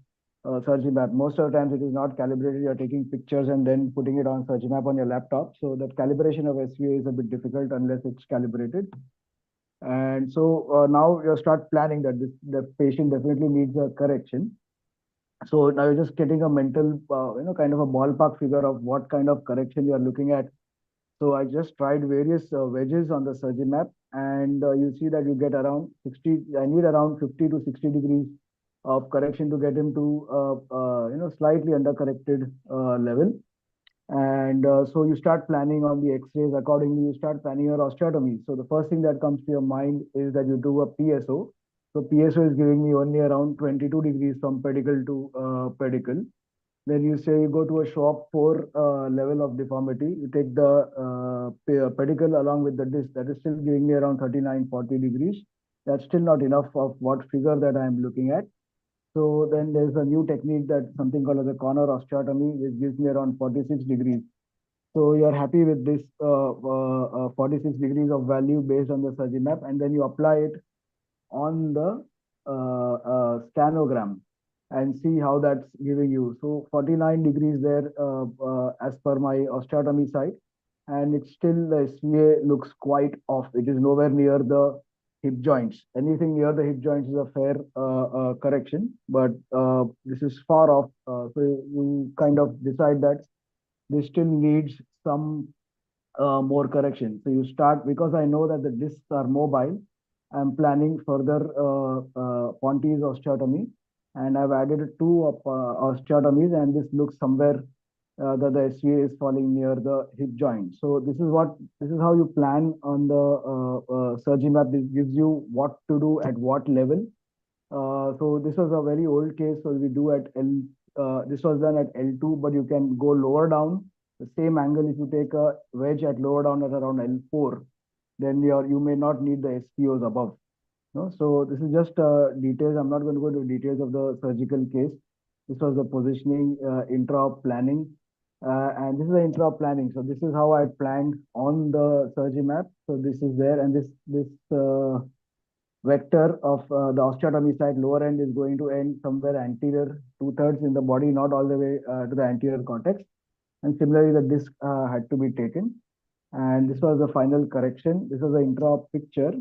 SurgiMap. Most of the times it is not calibrated. You're taking pictures and then putting it on SurgiMap on your laptop. So that calibration of SVA is a bit difficult unless it's calibrated. And so now you start planning that the patient definitely needs a correction. So now you're just getting a mental, kind of a ballpark figure of what kind of correction you're looking at. So I just tried various wedges on the SurgiMap, and you see that you get around 60. I need around 50 to 60 degrees of correction to get him to, slightly undercorrected level. And so you start planning on the X-rays. Accordingly, you start planning your osteotomy. So the first thing that comes to your mind is that you do a PSO. So PSO is giving me only around 22 degrees from pedicle to pedicle. Then you say you go to a SHOP 4 level of deformity. You take the pedicle along with the disc. That is still giving me around 39, 40 degrees. That's still not enough of what figure that I'm looking at. So then there's a new technique, that something called as a corner osteotomy, which gives me around 46 degrees. So you're happy with this 46 degrees of value based on the SurgiMap, and then you apply it on the scanogram. and see how that's giving you. So 49 degrees there as per my osteotomy site, and it's still the SVA looks quite off. It is nowhere near the hip joints. Anything near the hip joints is a fair correction, but this is far off. So you kind of decide that this still needs some more correction. So you start, because I know that the discs are mobile, I'm planning further Ponti's osteotomy, and I've added two of osteotomies, and this looks somewhere that the SVA is falling near the hip joint. So this is how you plan on the surgery map. This gives you what to do at what level. So this was a very old case. So we do at L. This was done at L2, but you can go lower down. The same angle, if you take a wedge at lower down at around L4, then you may not need the SPOs above. No? So this is just details. I'm not going to go into details of the surgical case. This was the positioning, intra-op planning, and this is the intra-op planning. So this is how I planned on the surgery map. So this is there, and this vector of the osteotomy site lower end is going to end somewhere anterior 2/3 in the body, not all the way to the anterior cortex. And similarly, the disc had to be taken. And this was the final correction. This was the intra-op picture.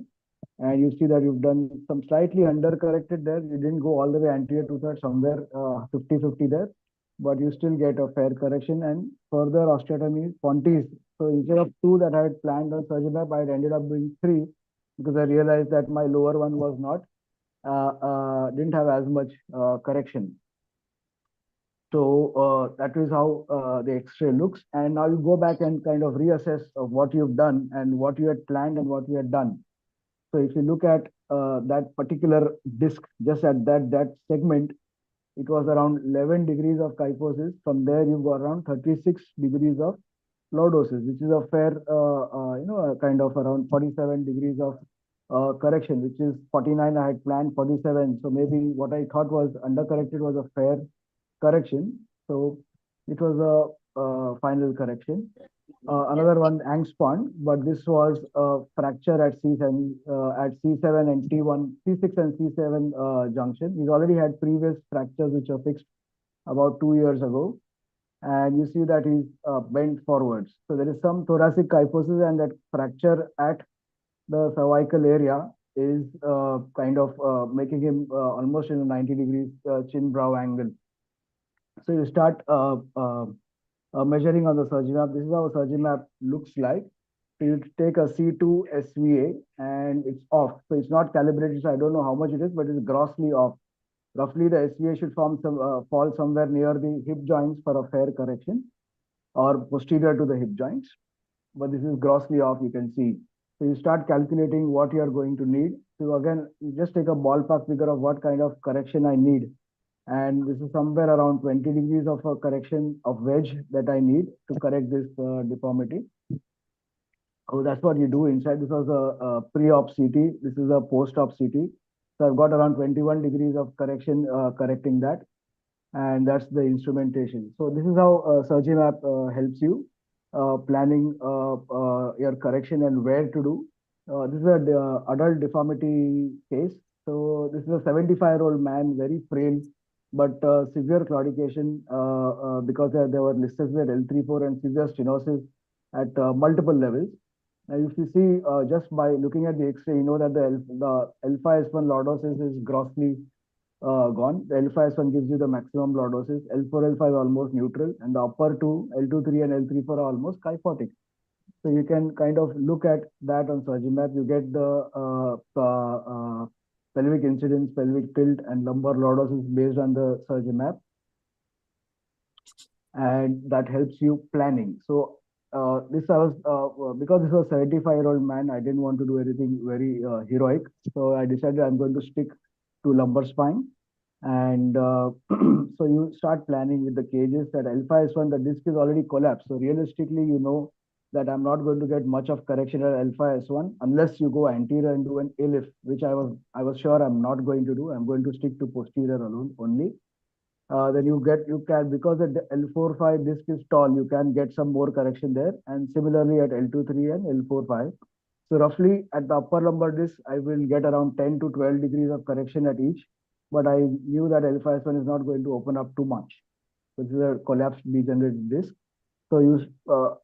And you see that you've done some slightly under-corrected there. You didn't go all the way anterior 2/3, somewhere 50-50 there. But you still get a fair correction. And further osteotomy, Pontis. So instead of 2 that I had planned on surgery map, I had ended up doing 3 because I realized that my lower one was not, didn't have as much correction. So that is how the X-ray looks. And now you go back and kind of reassess of what you've done and what you had planned and what you had done. So if you look at that particular disc, just at that segment, it was around 11 degrees of kyphosis. From there, you go around 36 degrees of lordosis, which is a fair, kind of around 47 degrees of correction, which is 49 I had planned, 47. So maybe what I thought was undercorrected was a fair correction. So it was a final correction. Another one, angstpond, but this was a fracture at C7, and T1, C6 and C7 junction. He's already had previous fractures which are fixed about 2 years ago. And you see that he's bent forwards. So there is some thoracic kyphosis, and that fracture at the cervical area is kind of making him almost in a 90 degrees chin-brow angle. So you start measuring on the surgery map. This is how a surgery map looks like. So you take a C2 SVA and it's off. So it's not calibrated. So I don't know how much it is, but it's grossly off. Roughly the SVA should fall somewhere near the hip joints for a fair correction, or posterior to the hip joints. But this is grossly off, you can see. So you start calculating what you are going to need. So again, you just take a ballpark figure of what kind of correction I need. And this is somewhere around 20 degrees of a correction of wedge that I need to correct this deformity. Oh, that's what you do inside. This was a pre-op CT. This is a post-op CT. So I've got around 21 degrees of correction correcting that. And that's the instrumentation. So this is how surgery map helps you planning your correction and where to do. This is an adult deformity case. So this is a 75-year-old man, very frail, but severe claudication because there were listed with L3-4 and severe stenosis at multiple levels. Now, if you see just by looking at the X-ray, you know that the L5S1 lordosis is grossly gone. The L5S1 gives you the maximum lordosis. L4, L5 almost neutral, and the upper two, L2, 3, and L3, 4 are almost kyphotic. So you can kind of look at that on surgery map. You get the pelvic incidence, pelvic tilt, and lumbar lordosis based on the surgery map, and that helps you planning. So this I was because this was a 75-year-old man, I didn't want to do anything very heroic. So I decided I'm going to stick to lumbar spine. And so you start planning with the cages. That L5S1, the disc is already collapsed. So realistically, you know that I'm not going to get much of correction at L5S1 unless you go anterior and do an A-lift, which I was sure I'm not going to do. I'm going to stick to posterior alone only. Then you can, because the L4-5 disc is tall, you can get some more correction there. And similarly at L2-3 and L4-5. So roughly at the upper lumbar disc, I will get around 10 to 12 degrees of correction at each. but I knew that L5S1 is not going to open up too much. This is a collapsed degenerated disc. So you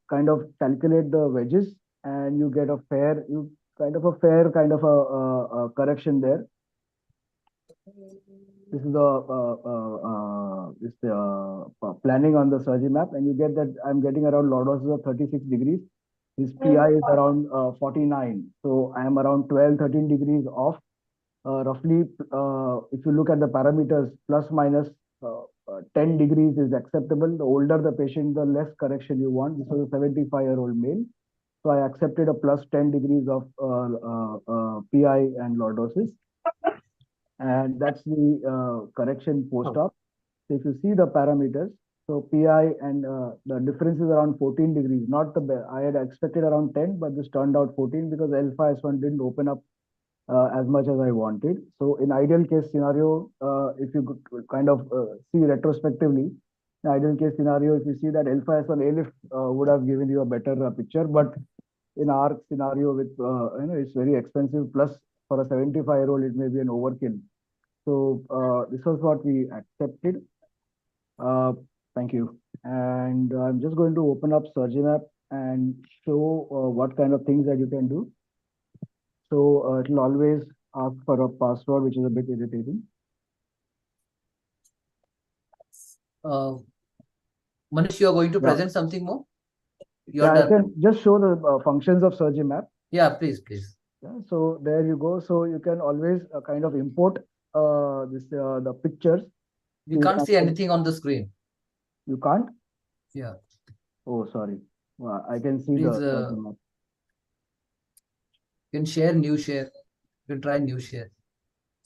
kind of calculate the wedges and you get a fair correction there. This is the planning on the surgery map, and you get that I'm getting around lordosis of 36 degrees. His PI is around 49. So I am around 12, 13 degrees off. Roughly, if you look at the parameters, plus minus 10 degrees is acceptable. The older the patient, the less correction you want. This was a 75-year-old male. So I accepted a plus 10 degrees of PI and lordosis. And that's the correction post-op. So if you see the parameters, so PI and the difference is around 14 degrees. Not the I had expected around 10, but this turned out 14 because L5S1 didn't open up as much as I wanted. So in ideal case scenario, if you could kind of see retrospectively, in ideal case scenario, if you see that L5S1 A-lift would have given you a better picture, but in our scenario with, it's very expensive, plus for a 75-year-old, it may be an overkill. So this was what we accepted. Thank you. And I'm just going to open up SurgeryMap and show what kind of things that you can do. So it will always ask for a password, which is a bit irritating. Manish, you are going to present something more? Yeah, I can just show the functions of SurgeryMap. Yeah, please. Yeah, so there you go. So you can always kind of import the pictures. We can't see anything on the screen. You can't? Yeah. Oh, sorry. Well, I can see please, the map. You can share, new share. You can try new share.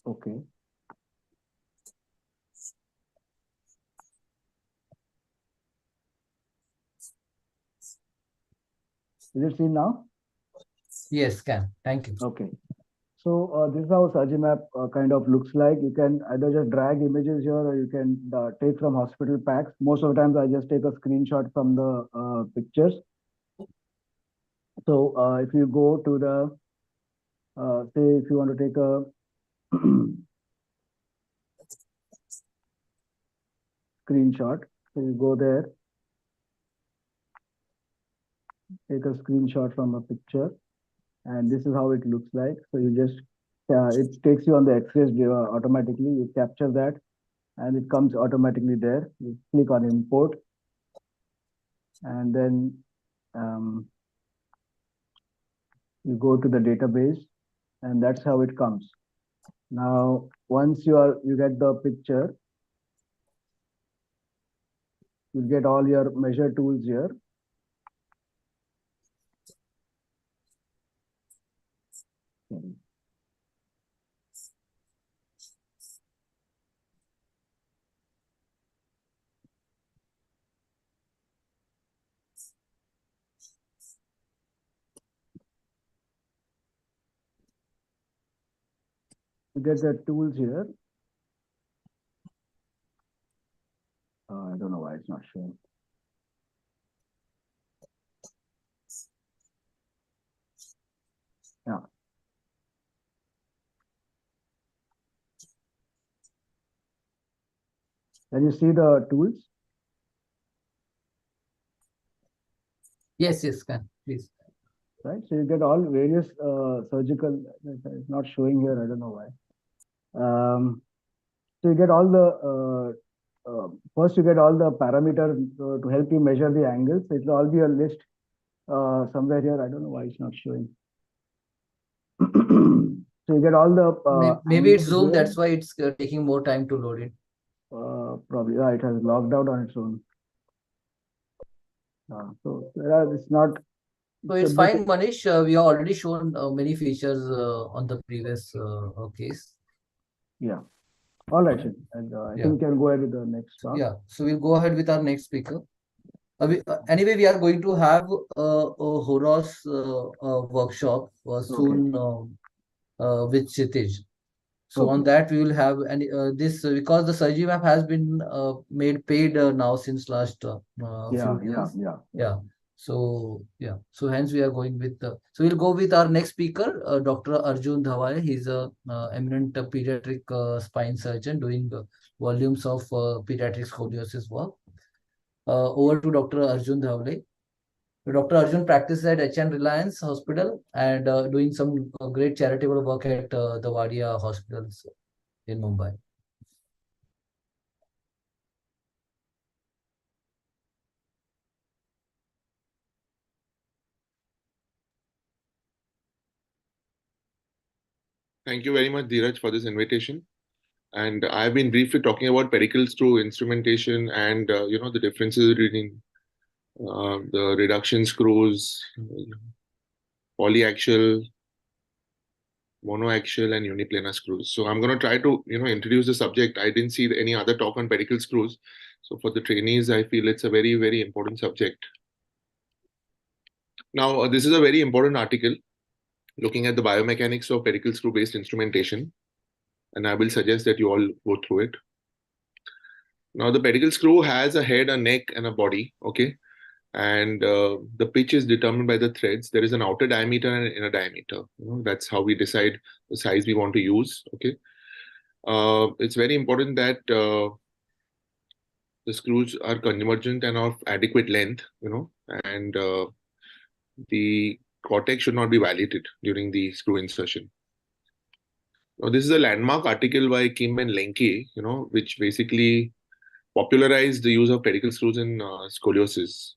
Okay. Is it seen now? Yes, can. Thank you. Okay. So this is how SurgeryMap kind of looks like. You can either just drag images here or you can take from hospital packs. Most of the times I just take a screenshot from the pictures. So if you go to the, say if you want to take a screenshot, so you go there, take a screenshot from a picture, and this is how it looks like. So you just, it takes you on the X-rays automatically. You capture that and it comes automatically there. You click on import and then you go to the database and that's how it comes. Now, once you get the picture, you get all your measure tools here. You get the tools here. I don't know why it's not showing. Yeah. Can you see the tools? Yes, can. Please. Right. So you get all various surgical, it's not showing here. I don't know why. So you get all the, first you get all the parameters to help you measure the angles. It will all be a list somewhere here. I don't know why it's not showing. So you get all the. Maybe it's Zoom. Here. That's why it's taking more time to load it. Probably, yeah, it has logged out on its own. So it's not. So it's fine, Manish. We have already shown many features on the previous case. Yeah. All right. And I think we can go ahead with the next talk. Yeah. So we'll go ahead with our next speaker. Anyway, we are going to have a Horos workshop soon with Kshitij. So on that we will have this because the SurgeryMap has been made paid now since last few years. Yeah. So yeah, so hence we are going with so we'll go with our next speaker, Dr. Arjun Dhawale. He's a eminent pediatric spine surgeon doing volumes of pediatric scoliosis work. Over to Dr. Arjun Dhawale. Dr. Arjun practices at HN Reliance Hospital and doing some great charitable work at the Wadia hospitals in Mumbai. Thank you very much, Dheeraj, for this invitation. And I've been briefly talking about pedicle screw instrumentation and the differences between the reduction screws, polyaxial, monoaxial, and uniplanar screws. So I'm going to try to introduce the subject. I didn't see any other talk on pedicle screws. So for the trainees, I feel it's a very, very important subject. Now, this is a very important article looking at the biomechanics of pedicle screw-based instrumentation. And I will suggest that you all go through it. Now, the pedicle screw has a head, a neck, and a body, okay? And the pitch is determined by the threads. There is an outer diameter and an inner diameter. That's how we decide the size we want to use, okay? It's very important that the screws are convergent and of adequate length, and the cortex should not be violated during the screw insertion. Now, this is a landmark article by Kim and Lenke, which basically popularized the use of pedicle screws in scoliosis.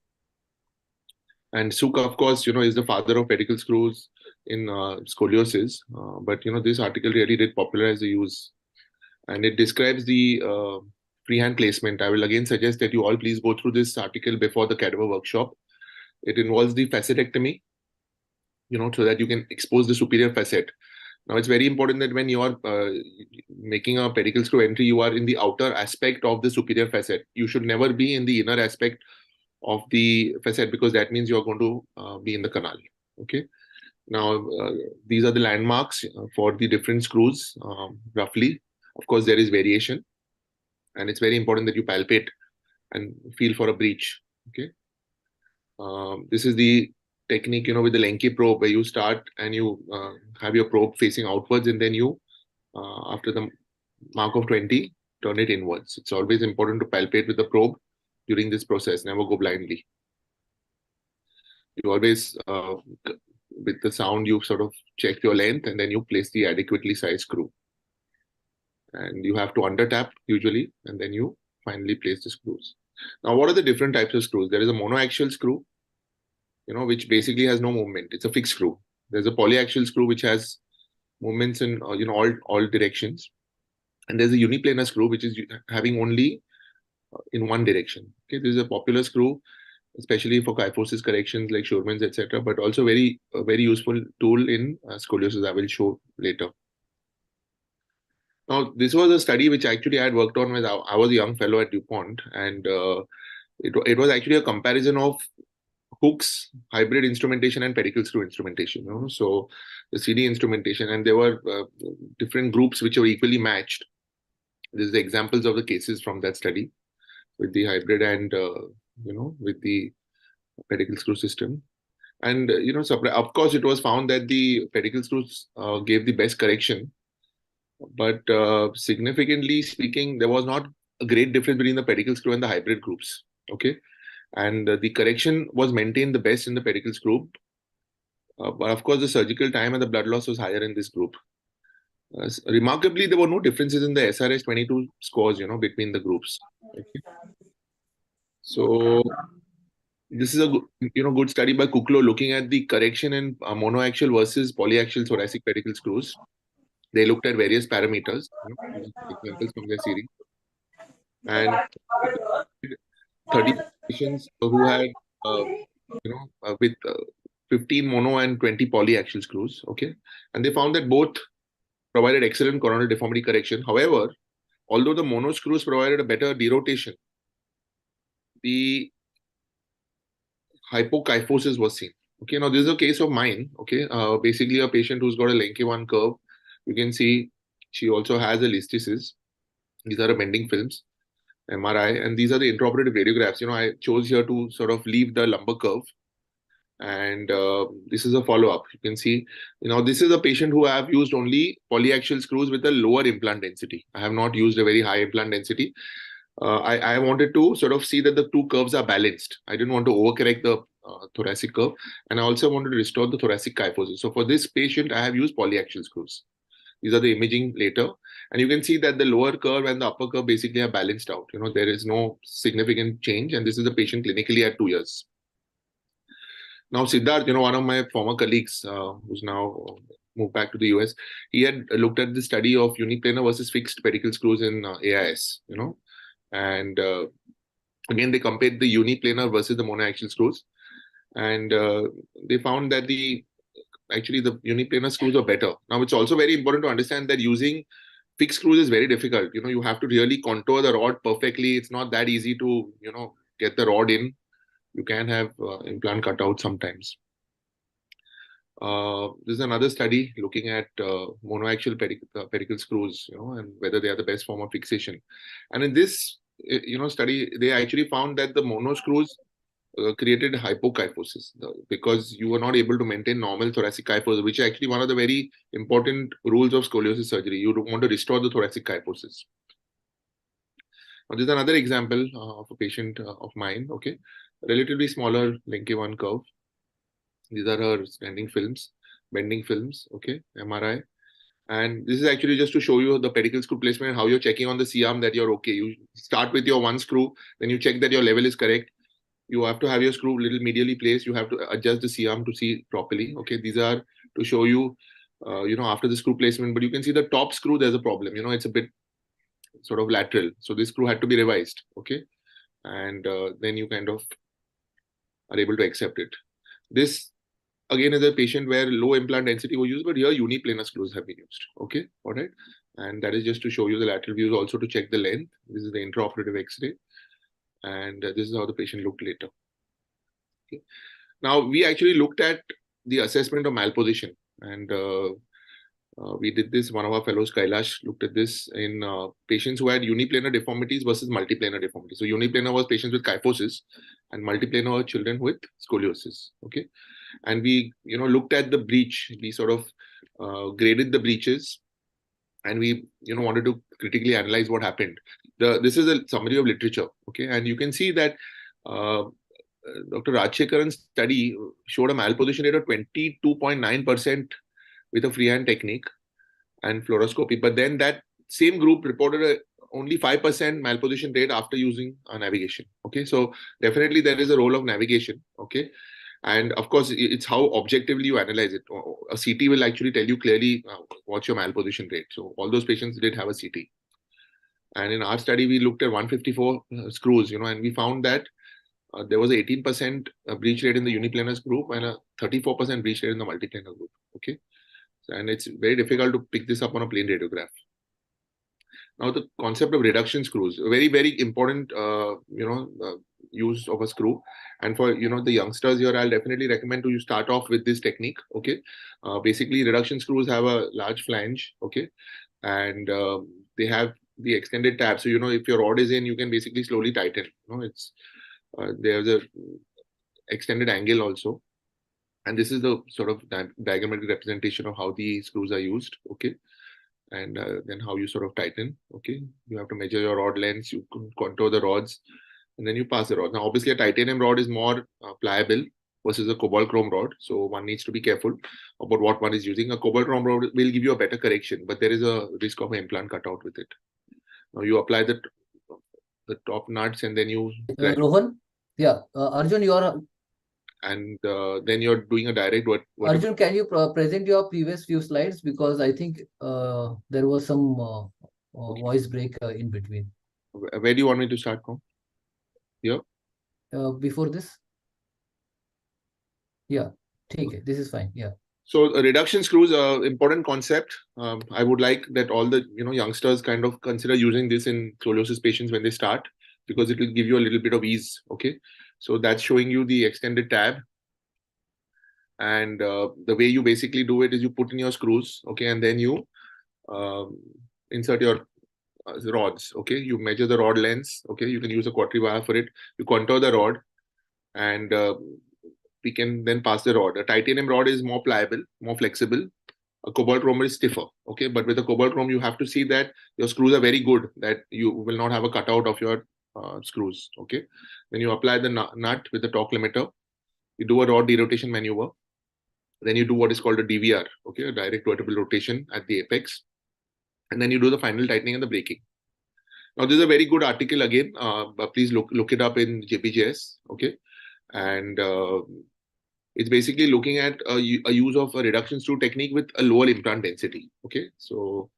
And Suk, of course, is the father of pedicle screws in scoliosis. But, this article really did popularize the use. And it describes the freehand placement. I will again suggest that you all please go through this article before the cadaver workshop. It involves the facetectomy, so that you can expose the superior facet. Now, it's very important that when you are making a pedicle screw entry, you are in the outer aspect of the superior facet. You should never be in the inner aspect of the facet, because that means you are going to be in the canal. Okay. Now, these are the landmarks for the different screws, roughly. Of course, there is variation, and it's very important that you palpate and feel for a breach. Okay. This is the technique, with the Lenke probe, where you start and you have your probe facing outwards, and then you, after the mark of 20, turn it inwards. It's always important to palpate with the probe during this process. Never go blindly. You always, with the sound, you sort of check your length, and then you place the adequately sized screw. And you have to under tap usually, and then you finally place the screws. Now, what are the different types of screws? There is a monoaxial screw, which basically has no movement. It's a fixed screw. There's a polyaxial screw, which has movements in, all directions. And there's a uniplanar screw, which is having only in one direction. Okay, this is a popular screw, especially for kyphosis corrections like Schurman's, etc., but also very useful tool in scoliosis. I will show later. Now, this was a study which actually I had worked on when I was a young fellow at DuPont, and it was actually a comparison of hooks, hybrid instrumentation, and pedicle screw instrumentation. So the CD instrumentation, and there were different groups which were equally matched. This is the examples of the cases from that study with the hybrid and with the pedicle screw system. And of course, it was found that the pedicle screws gave the best correction, but significantly speaking, there was not a great difference between the pedicle screw and the hybrid groups. Okay. And the correction was maintained the best in the pedicle screw. But of course, the surgical time and the blood loss was higher in this group. Remarkably, there were no differences in the SRS 22 scores, between the groups. Okay. So this is a good study by Kuklo looking at the correction in monoaxial versus polyaxial thoracic pedicle screws. They looked at various parameters, examples from their series, and 30 patients who had, with 15 mono and 20 polyaxial screws. Okay, and they found that both provided excellent coronal deformity correction. However, although the mono screws provided a better derotation, the hypokyphosis was seen. Okay, now this is a case of mine. Okay, basically a patient who's got a Lenke 1 curve. You can see she also has a listhesis. These are bending films, MRI, and these are the intraoperative radiographs. I chose here to sort of leave the lumbar curve And this is a follow-up. You can see, this is a patient who I have used only polyaxial screws with a lower implant density. I have not used a very high implant density. I wanted to sort of see that the two curves are balanced. I didn't want to overcorrect the thoracic curve, and I also wanted to restore the thoracic kyphosis. So for this patient, I have used polyaxial screws. These are the imaging later, and you can see that the lower curve and the upper curve basically are balanced out. There is no significant change, and this is the patient clinically at 2 years. Now, Siddharth, one of my former colleagues who's now moved back to the US, he had looked at the study of uniplanar versus fixed pedicle screws in AIS, and again, they compared the uniplanar versus the monoaxial screws, and they found that actually the uniplanar screws are better. Now, it's also very important to understand that using fixed screws is very difficult. You have to really contour the rod perfectly. It's not that easy to, get the rod in. You can have implant cutout sometimes. This is another study looking at monoaxial pedicle screws, and whether they are the best form of fixation. And in this, study, they actually found that the mono screws created hypokyphosis because you were not able to maintain normal thoracic kyphosis, which is actually one of the very important rules of scoliosis surgery. You don't want to restore the thoracic kyphosis. Now, this is another example of a patient of mine, okay? Relatively smaller Lenke-1 curve. These are her standing films, bending films, okay, MRI. And this is actually just to show you the pedicle screw placement and how you're checking on the C-arm that you're okay. You start with your one screw, then you check that your level is correct. You have to have your screw little medially placed. You have to adjust the C-arm to see properly, okay. These are to show you, after the screw placement, but you can see the top screw, there's a problem, it's a bit sort of lateral. So this screw had to be revised, okay. And then you kind of are able to accept it. This again is a patient where low implant density was used, but here uniplanar screws have been used. Okay, all right. And that is just to show you the lateral views, also to check the length. This is the intraoperative X-ray. And this is how the patient looked later. Okay. Now, we actually looked at the assessment of malposition. And we did this, one of our fellows, Kailash, looked at this in patients who had uniplanar deformities versus multiplanar deformities. So uniplanar was patients with kyphosis, and multiplanar were children with scoliosis. Okay. And we, looked at the breach. We sort of graded the breaches, and we, wanted to critically analyze what happened. This is a summary of literature. Okay. And you can see that Dr. Rajshekaran's study showed a malposition rate of 22.9% with a freehand technique and fluoroscopy. But then that same group reported only 5% malposition rate after using navigation. Okay. So definitely there is a role of navigation. Okay. And of course, it's how objectively you analyze it. A CT will actually tell you clearly what's your malposition rate. So all those patients did have a CT. And in our study, we looked at 154 screws, and we found that there was an 18% breach rate in the uniplanar group and a 34% breach rate in the multiplanar group. Okay. And it's very difficult to pick this up on a plain radiograph. Now, the concept of reduction screws, a very, very important, use of a screw. And for, the youngsters here, I'll definitely recommend you start off with this technique. Okay. Basically, reduction screws have a large flange. Okay. And they have the extended tab. So, if your rod is in, you can basically slowly tighten. It's there's a extended angle also. And this is the sort of diagrammatic representation of how the screws are used. Okay. And then how you sort of tighten. Okay. You have to measure your rod lengths, you contour the rods, and then you pass the rod. Now, obviously, a titanium rod is more pliable versus a cobalt chrome rod. So one needs to be careful about what one is using. A cobalt chrome rod will give you a better correction, but there is a risk of an implant cutout with it. Now you apply the top nuts, and then you Rohan, yeah, Arjun, you are. And then you're doing a direct. Arjun, can you present your previous few slides, because I think there was some voice break in between. Where do you want me to start from? Here. Before this. Yeah, okay, this is fine. Yeah. So reduction screws are important concept. I would like that all the youngsters kind of consider using this in scoliosis patients when they start, because it will give you a little bit of ease. Okay, so that's showing you the extended tab, and the way you basically do it is you put in your screws. Okay, and then you insert your rods. Okay, you measure the rod lengths. Okay, you can use a quartry wire for it. You contour the rod, and we can then pass the rod. A titanium rod is more pliable, more flexible. A cobalt chrome is stiffer. Okay, but with a cobalt chrome, you have to see that your screws are very good, that you will not have a cutout of your screws. Okay, when you apply the nut with the torque limiter, you do a rod derotation maneuver. Then you do what is called a DVR, okay, a direct vertebral rotation at the apex. And then you do the final tightening and the braking. Now, this is a very good article again. But please look it up in JPJS, okay? And it's basically looking at a use of a reduction screw technique with a lower implant density, okay? So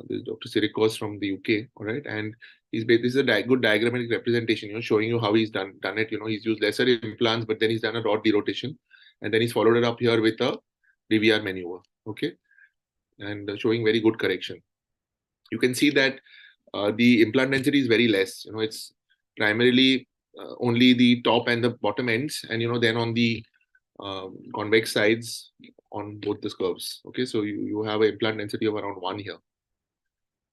this is Dr. Sirikos from the UK, all right? And this is a good diagrammatic representation, showing you how he's done it. He's used lesser implants, but then he's done a rod derotation. And then he's followed it up here with a DVR maneuver, okay? And showing very good correction. You can see that the implant density is very less. It's primarily only the top and the bottom ends, and then on the convex sides on both the curves. Okay, so you have an implant density of around 1 here.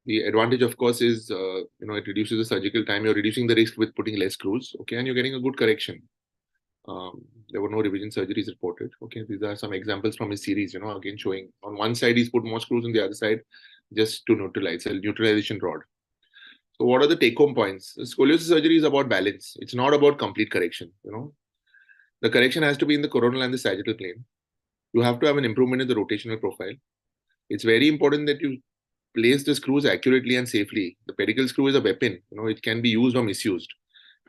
The advantage, of course, is it reduces the surgical time. You're reducing the risk with putting less screws. Okay, and you're getting a good correction. There were no revision surgeries reported. Okay, these are some examples from his series. Again showing on one side he's put more screws, on the other side just to neutralize a neutralization rod. So what are the take-home points? Scoliosis surgery is about balance. It's not about complete correction. The correction has to be in the coronal and the sagittal plane. You have to have an improvement in the rotational profile. It's very important that you place the screws accurately and safely. The pedicle screw is a weapon. It can be used or misused.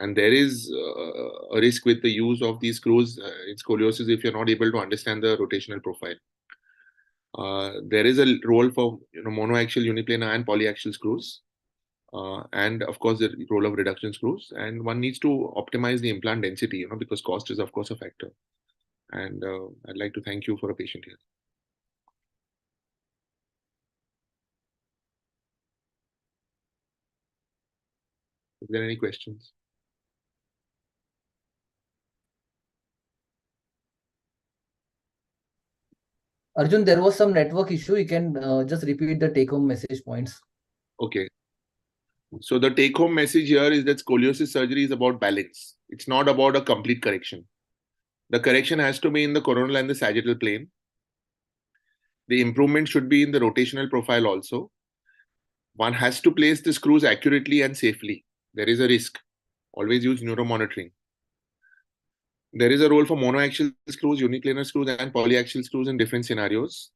And there is a risk with the use of these screws in scoliosis if you're not able to understand the rotational profile. There is a role for monoaxial, uniplanar, and polyaxial screws. And of course, the role of reduction screws. And one needs to optimize the implant density, because cost is, of course, a factor. And I'd like to thank you for a patient here. Is there any questions? Arjun, there was some network issue. You can just repeat the take-home message points. Okay. So the take-home message here is that scoliosis surgery is about balance. It's not about a complete correction. The correction has to be in the coronal and the sagittal plane. The improvement should be in the rotational profile also. One has to place the screws accurately and safely. There is a risk. Always use neuromonitoring. There is a role for monoaxial screws, uniplanar screws, and polyaxial screws in different scenarios.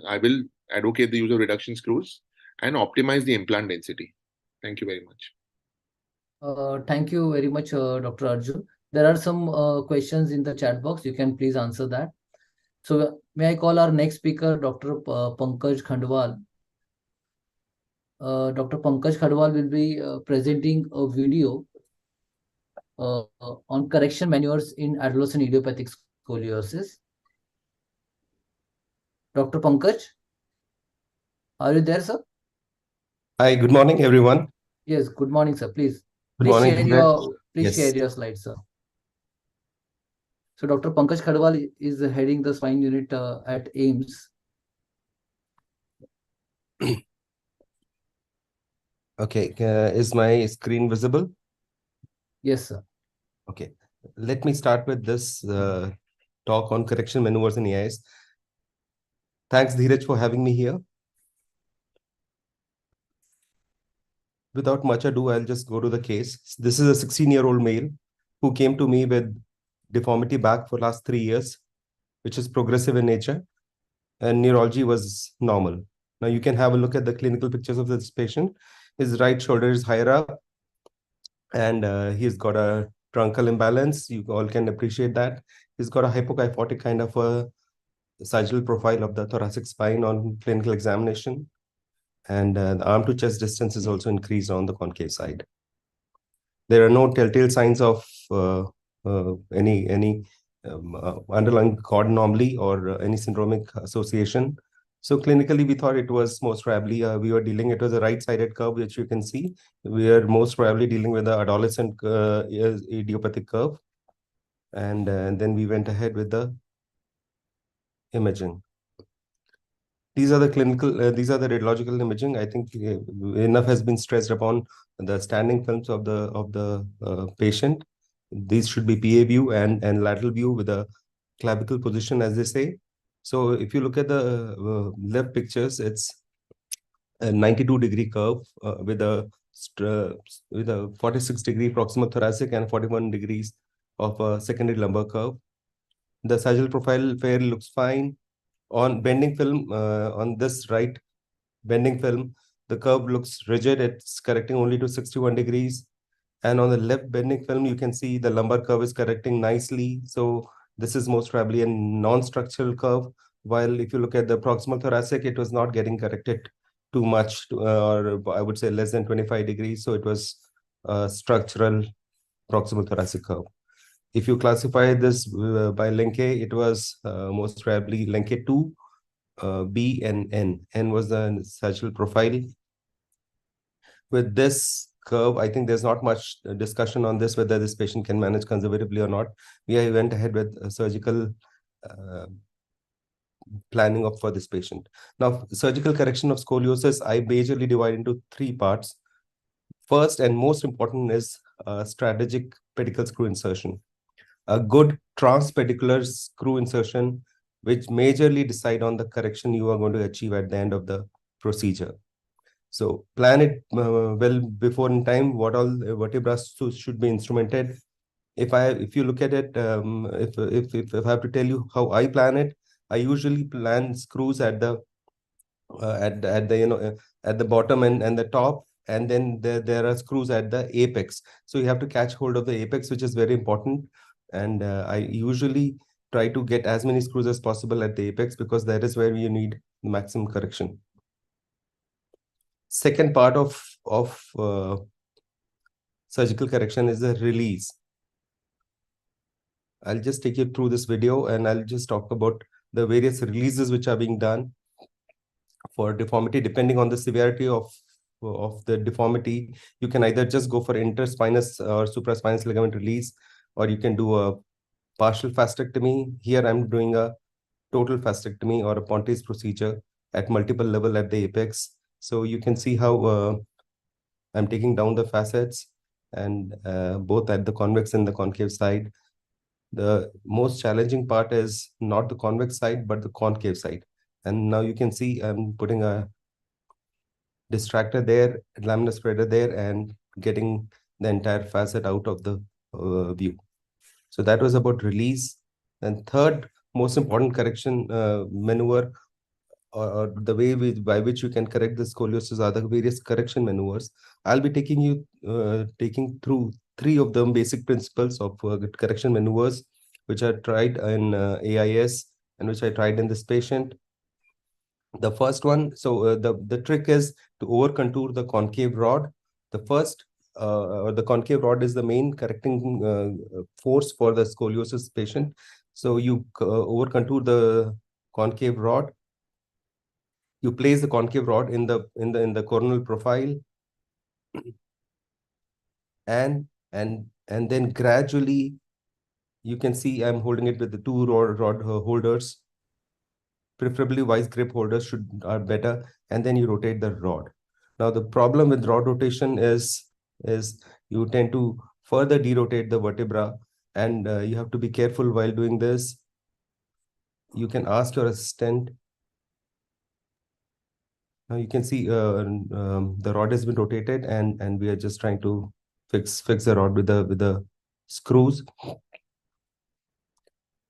I will advocate the use of reduction screws and optimize the implant density. Thank you very much. Thank you very much, Dr. Arjun. There are some questions in the chat box. You can please answer that. So may I call our next speaker, Dr. Pankaj Khandwal. Dr. Pankaj Khandwal will be presenting a video on correction maneuvers in adolescent idiopathic scoliosis. Dr. Pankaj, are you there, sir? Hi, good morning, everyone. Yes, good morning, sir. Please Morning, share your slides, sir. So Dr. Pankaj Khandwal is heading the spine unit at AIMS. Okay, is my screen visible? Yes, sir. Okay, let me start with this talk on correction maneuvers in AIS. Thanks, Dheeraj, for having me here. Without much ado, I'll just go to the case. This is a 16-year-old male who came to me with deformity back for last 3 years, which is progressive in nature, and neurology was normal. Now you can have a look at the clinical pictures of this patient. His right shoulder is higher up, and he's got a truncal imbalance. You all can appreciate that. He's got a hypokyphotic kind of a sagittal profile of the thoracic spine on clinical examination. And the arm to chest distance is also increased on the concave side. There are no telltale signs of any underlying cord anomaly or any syndromic association. So clinically, we thought it was most probably, we were dealing, it was a right-sided curve, which you can see. We are most probably dealing with the adolescent idiopathic curve. And then we went ahead with the imaging. These are the clinical, these are the radiological imaging. I think enough has been stressed upon the standing films of the patient. These should be PA view and lateral view with a clavicle position, as they say. So if you look at the left pictures, it's a 92-degree curve with a 46-degree proximal thoracic and 41 degrees of a secondary lumbar curve. The sagittal profile fairly looks fine. On bending film, on this right bending film, the curve looks rigid. It's correcting only to 61 degrees. And on the left bending film, you can see the lumbar curve is correcting nicely. So this is most probably a non-structural curve. While if you look at the proximal thoracic, it was not getting corrected too much, or I would say less than 25 degrees. So it was a structural proximal thoracic curve. If you classify this by Lenke, it was most probably Lenke 2, B, and N. N was the sagittal profile. With this curve, I think there's not much discussion on this, whether this patient can manage conservatively or not. We went ahead with surgical planning for this patient. Now, surgical correction of scoliosis, I majorly divide into 3 parts. First and most important is strategic pedicle screw insertion. A good transpedicular screw insertion, which majorly decide on the correction you are going to achieve at the end of the procedure. So plan it well before in time, what all vertebrae should be instrumented. If you look at it, if I have to tell you how I plan it, I usually plan screws at the at the bottom and the top, and then there are screws at the apex. So you have to catch hold of the apex, which is very important. And I usually try to get as many screws as possible at the apex, because that is where you need maximum correction. Second part of surgical correction is the release. I'll just take you through this video, and I'll just talk about the various releases which are being done for deformity. Depending on the severity of the deformity, you can either just go for interspinous or supraspinous ligament release, or you can do a partial fastectomy. Here I'm doing a total fastectomy or a Ponte's procedure at multiple level at the apex. So you can see how I'm taking down the facets, and both at the convex and the concave side. The most challenging part is not the convex side, but the concave side. And now you can see I'm putting a distractor there, laminar spreader there, and getting the entire facet out of the view. So that was about release. And third most important correction maneuver, or the way by which you can correct the scoliosis, are the various correction maneuvers. I'll be taking you through 3 of them basic principles of correction maneuvers, which are tried in AIS and which I tried in this patient. The first one, so the trick is to over contour the concave rod. The concave rod is the main correcting force for the scoliosis patient. So you over contour the concave rod. You place the concave rod in the coronal profile, and then gradually you can see I'm holding it with the 2 rod holders. Preferably vice grip holders are better, and then you rotate the rod. Now the problem with rod rotation is you tend to further derotate the vertebra, and you have to be careful while doing this. You can ask your assistant. Now you can see the rod has been rotated, and we are just trying to fix the rod with the screws.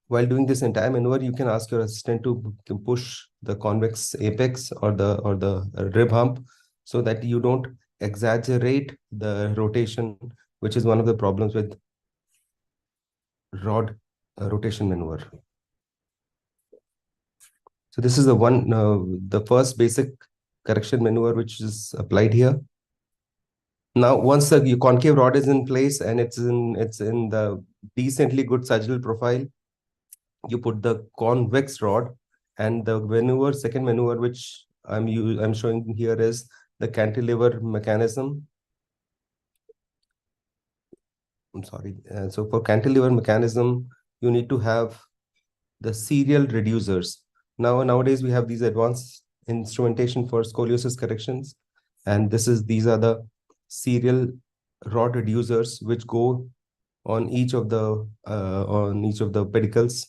While doing this entire maneuver, you can ask your assistant to push the convex apex or the rib hump, so that you don't exaggerate the rotation, which is one of the problems with rod rotation maneuver. So this is the first basic correction maneuver which is applied here. Now, once the concave rod is in place and it's in the decently good sagittal profile, you put the convex rod, and the second maneuver which I'm showing here is the cantilever mechanism. I'm sorry. So for cantilever mechanism, you need to have the serial reducers. Nowadays we have these advanced instrumentation for scoliosis corrections, and these are the serial rod reducers which go on each of the pedicles.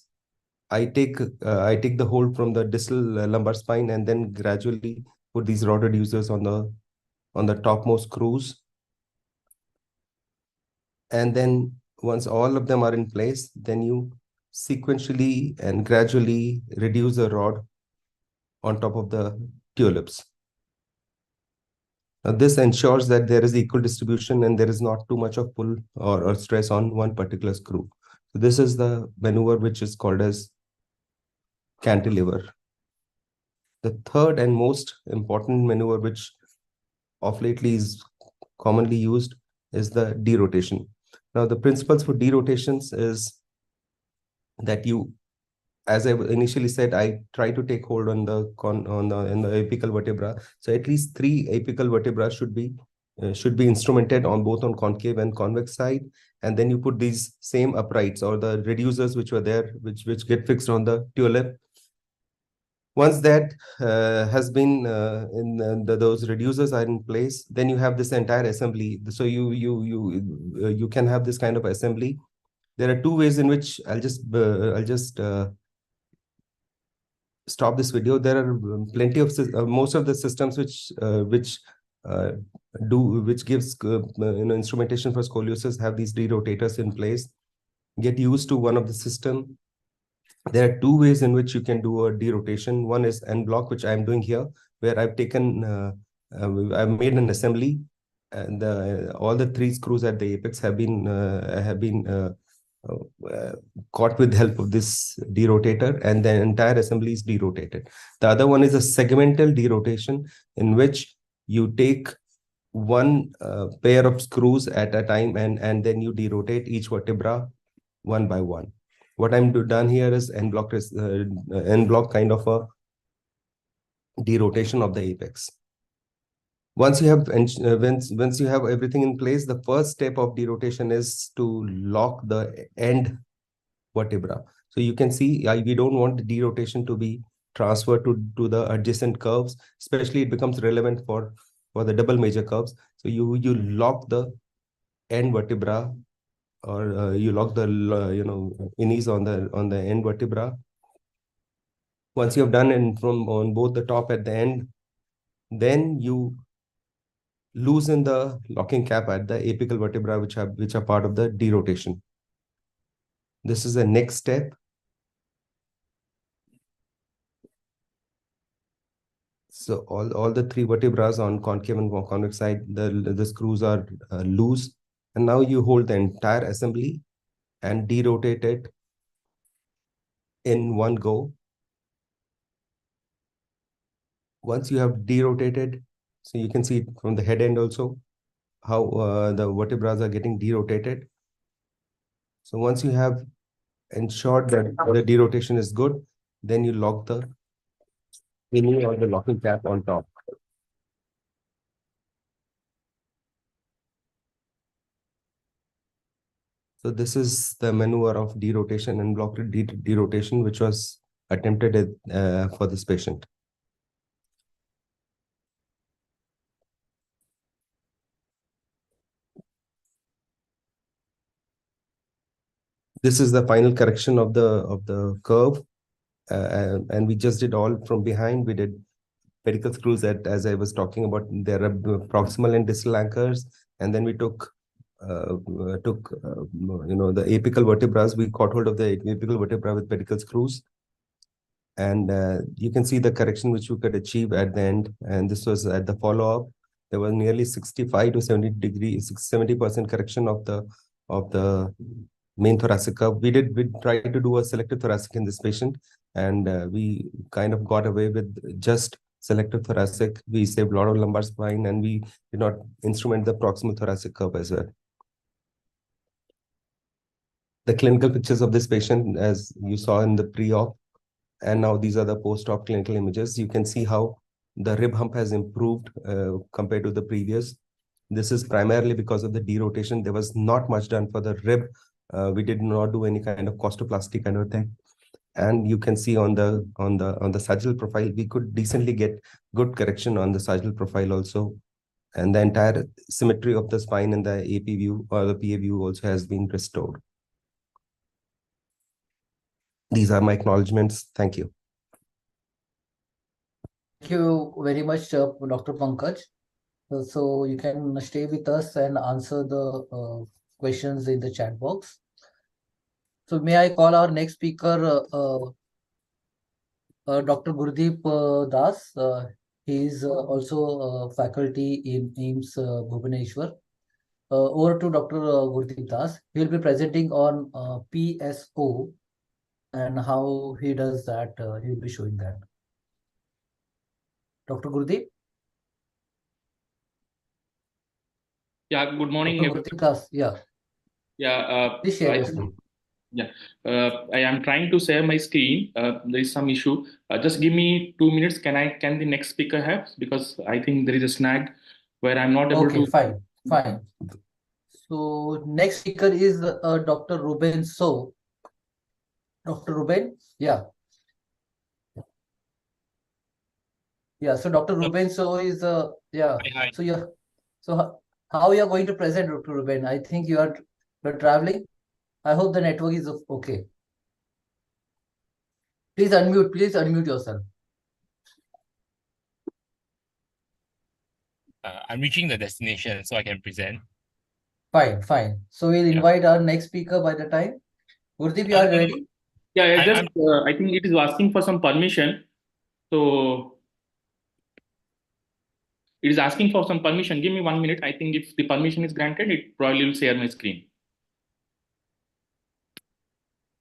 I take the hold from the distal lumbar spine and then gradually put these rod reducers on the topmost screws. And then once all of them are in place, then you sequentially and gradually reduce the rod on top of the tulips. Now, this ensures that there is equal distribution and there is not too much of pull or stress on one particular screw. So this is the maneuver which is called as cantilever. The third and most important maneuver, which of lately is commonly used, is the derotation. Now, the principles for derotations is that you, as I initially said, I try to take hold on the apical vertebra. So at least 3 apical vertebrae should be instrumented on both on concave and convex side, and then you put these same uprights or the reducers which were there, which get fixed on the tulip. Once that has been those reducers are in place, then you have this entire assembly. So you can have this kind of assembly. There are 2 ways in which I'll just stop this video. There are plenty of most of the systems which gives instrumentation for scoliosis have these derotators in place. Get used to one of the system. There are 2 ways in which you can do a derotation. One is en bloc, which I'm doing here, where I've taken I've made an assembly, and all the 3 screws at the apex have been caught with the help of this derotator, and the entire assembly is derotated. The other one is a segmental derotation, in which you take one pair of screws at a time and then you derotate each vertebra one by one. What I'm done here is en bloc kind of a derotation of the apex. Once you have once you have everything in place, the first step of derotation is to lock the end vertebra. So you can see we don't want the derotation to be transferred to the adjacent curves. Especially it becomes relevant for the double major curves. So you lock the end vertebra, or you lock the innies on the end vertebra. Once you have done it on both the top at the end, then you loosen the locking cap at the apical vertebra, which are part of the derotation. This is the next step. So all the 3 vertebrae on concave and convex side, the screws are loose, and now you hold the entire assembly and derotate it in one go. Once you have derotated, so you can see it from the head end also, how the vertebrae are getting derotated. So once you have ensured that the derotation is good, then you lock the innie or the locking cap on top. So this is the maneuver of derotation and block derotation, which was attempted for this patient. This is the final correction of the curve, and we just did all from behind. We did pedicle screws that, as I was talking about, there are proximal and distal anchors, and then we took the apical vertebrae. We caught hold of the apical vertebra with pedicle screws, and you can see the correction which we could achieve at the end. And this was at the follow-up. There was nearly 65 to 70% correction of the main thoracic curve. We tried to do a selective thoracic in this patient, and we kind of got away with just selective thoracic. We saved a lot of lumbar spine, and we did not instrument the proximal thoracic curve as well. The clinical pictures of this patient, as you saw in the pre-op, and now these are the post-op clinical images. You can see how the rib hump has improved compared to the previous. This is primarily because of the derotation. There was not much done for the rib. We did not do any kind of costoplasty kind of thing. And you can see on the sagittal profile, we could decently get good correction on the sagittal profile also. And the entire symmetry of the spine in the AP view or the PA view also has been restored. These are my acknowledgements. Thank you. Thank you very much, Dr. Pankaj. So you can stay with us and answer the questions in the chat box. So may I call our next speaker, Dr. Gurdeep Das. He is also faculty in AIIMS Bhubaneswar. Over to Dr. Gurdeep Das. He will be presenting on PSO and how he does that. He will be showing that. Dr. Gurdeep? Yeah, good morning. Dr. Gurdeep Das, yeah. Yeah, Please share your screen. Yeah, I am trying to share my screen. There is some issue. Just give me 2 minutes. Can the next speaker have? Because I think there is a snag where I'm not able to. Okay, fine. So next speaker is Dr. Ruben So. Dr. Ruben, yeah. Yeah, so Dr. Ruben So is yeah. Hi. So how you are going to present, Dr. Ruben? I think you're traveling. I hope the network is okay. Please unmute yourself. I'm reaching the destination, so I can present. Fine. So we'll invite our next speaker by the time. Gurdeep, you are ready? Yeah, I think it is asking for some permission. So it is asking for some permission. Give me 1 minute. I think if the permission is granted, it probably will share my screen.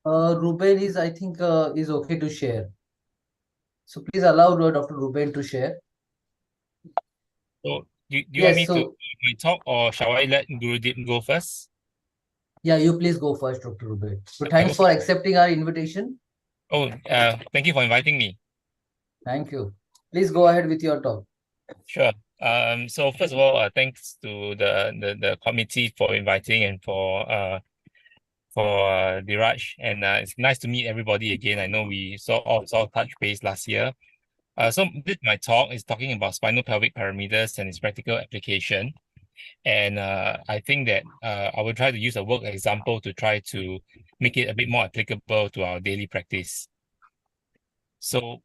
Ruben is, I think, is okay to share. So please allow Dr. Ruben to share. So do you want me to talk, or shall I let Gurudeep go first? Yeah, you please go first, Dr. Ruben. So thanks for accepting our invitation. Oh, thank you for inviting me. Thank you. Please go ahead with your talk. Sure. So first of all, thanks to the committee for inviting and for Dheeraj, and it's nice to meet everybody again. I know we saw touch base last year. So this my talk is talking about spinal pelvic parameters and its practical application. And I think that I will try to use a work example to try to make it a bit more applicable to our daily practice. So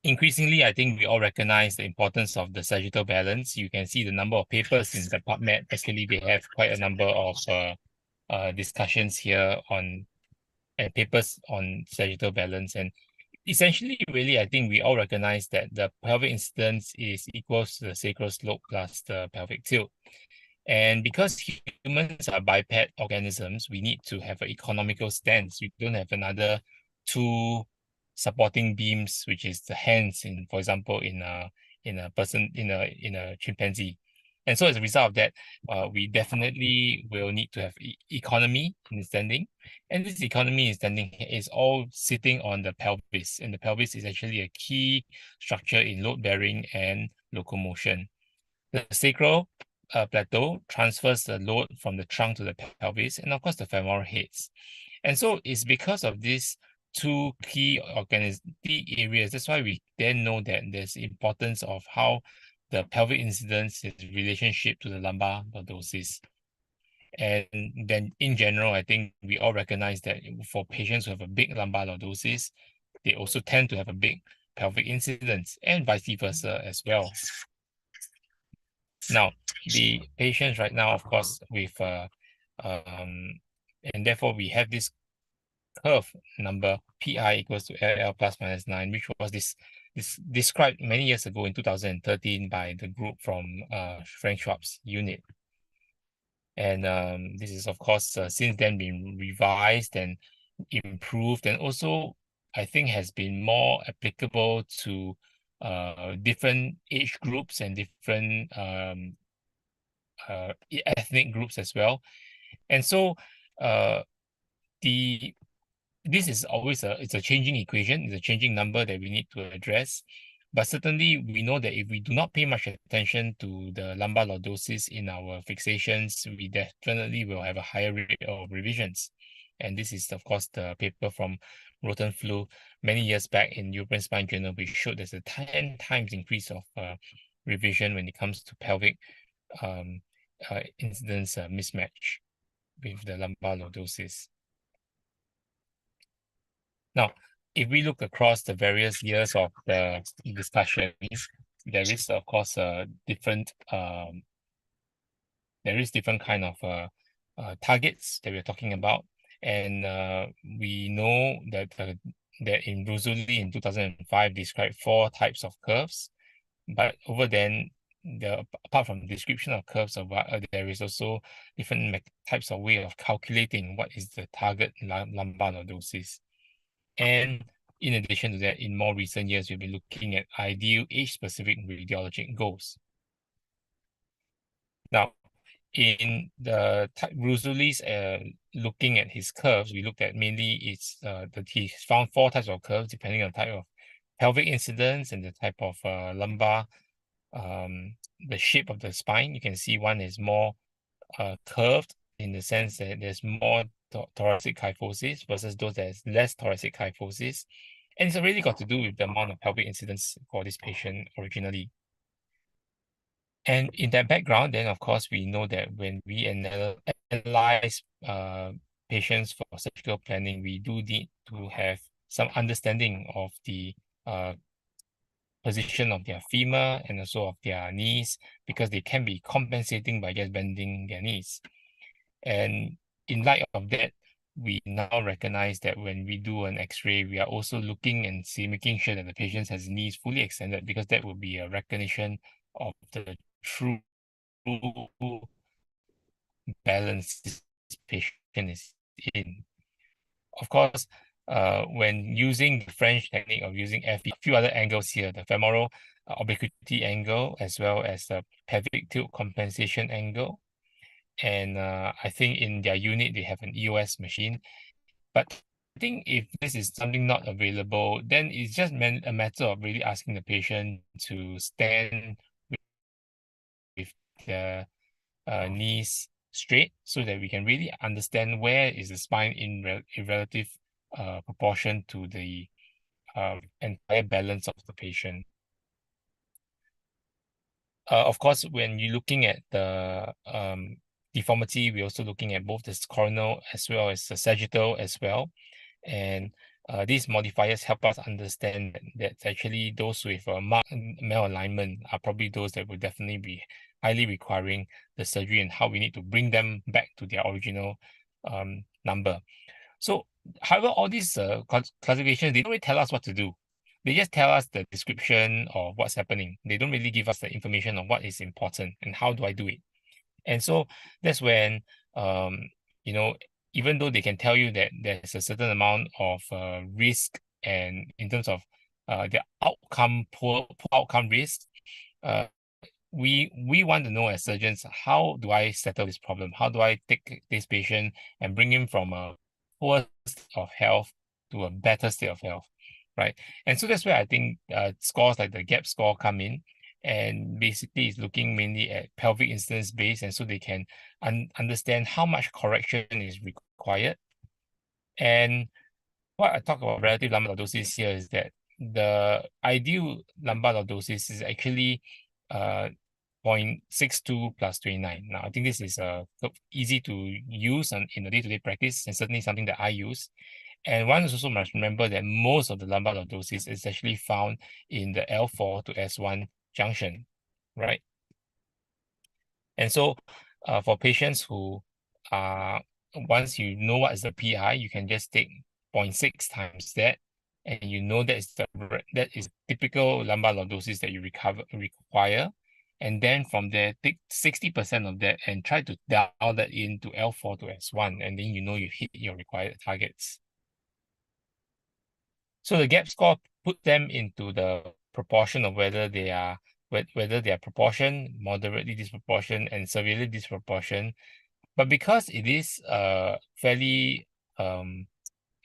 increasingly, I think we all recognize the importance of the sagittal balance. You can see the number of papers in the PubMed. Basically, they have quite a number of discussions here on and papers on sagittal balance. And essentially, really, I think we all recognize that the pelvic incidence is equals to the sacral slope plus the pelvic tilt. And because humans are biped organisms, we need to have an economical stance. We don't have another two supporting beams, which is the hands, for example, in a chimpanzee. And so as a result of that, we definitely will need to have economy in standing. And this economy in standing is all sitting on the pelvis. And the pelvis is actually a key structure in load bearing and locomotion. The sacral plateau transfers the load from the trunk to the pelvis, and of course the femoral heads. And so it's because of these two key areas. That's why we then know that there's importance of how the pelvic incidence is relationship to the lumbar lordosis. And then in general, I think we all recognize that for patients who have a big lumbar lordosis, they also tend to have a big pelvic incidence, and vice versa as well. Now, the patients right now, of course, with and therefore we have this curve number PI equals to LL plus minus 9, which was this described many years ago in 2013 by the group from Frank Schwab's unit. And this is, of course, since then been revised and improved, and also I think has been more applicable to different age groups and different ethnic groups as well. And so this is always it's a changing equation, it's a changing number that we need to address. But certainly we know that if we do not pay much attention to the lumbar lordosis in our fixations, we definitely will have a higher rate of revisions. And this is, of course, the paper from Rotenflu many years back in European Spine Journal, which showed there's a 10 times increase of revision when it comes to pelvic incidence mismatch with the lumbar lordosis. Now, if we look across the various years of the discussions, there is of course different kind of targets that we're talking about, and we know that that in Rusuli in 2005 described 4 types of curves, but over then apart from the description of curves there is also different types of way of calculating what is the target lumbar lordosis. And in addition to that, in more recent years, we've been looking at ideal age-specific radiologic goals. Now, in the Rusuli's looking at his curves, we looked at mainly he found 4 types of curves depending on the type of pelvic incidence and the type of lumbar, the shape of the spine. You can see one is more curved in the sense that there's more thoracic kyphosis versus those that has less thoracic kyphosis. And it's really got to do with the amount of pelvic incidence for this patient originally. And in that background, then of course, we know that when we analyze patients for surgical planning, we do need to have some understanding of the position of their femur and also of their knees, because they can be compensating by just bending their knees. And in light of that, we now recognize that when we do an X-ray, we are also looking and making sure that the patient has knees fully extended, because that will be a recognition of the true balance this patient is in. Of course, when using the French technique of using FB, a few other angles here, the femoral obliquity angle, as well as the pelvic tilt compensation angle. And I think in their unit, they have an EOS machine. But I think if this is something not available, then it's just a matter of really asking the patient to stand with their knees straight, so that we can really understand where is the spine in relative proportion to the entire balance of the patient. Of course, when you're looking at the deformity, we're also looking at both the coronal as well as the sagittal as well. And these modifiers help us understand that actually those with marked malalignment are probably those that will definitely be highly requiring the surgery, and how we need to bring them back to their original number. So, however, all these classifications, they don't really tell us what to do. They just tell us the description of what's happening. They don't really give us the information on what is important and how do I do it. And so that's when, you know, even though they can tell you that there's a certain amount of risk, and in terms of the poor outcome risk, we want to know as surgeons, how do I settle this problem? How do I take this patient and bring him from a poor state of health to a better state of health, right? And so that's where I think scores like the GAP score come in, and basically it's looking mainly at pelvic incidence base, and so they can understand how much correction is required. And what I talk about relative lumbar lordosis here is that the ideal lumbar lordosis is actually 0.62 plus 29. Now, I think this is easy to use in the day-to-day practice, and certainly something that I use. And one also must remember that most of the lumbar lordosis is actually found in the L4 to S1 junction, right? And so for patients who once you know what is the PI, you can just take 0.6 times that, and you know that is typical lumbar lordosis that you require. And then from there, take 60% of that and try to dial that into L4 to S1, and then you know you hit your required targets. So the GAP score put them into the proportion of whether they are proportion, moderately disproportion, and severely disproportion. But because it is fairly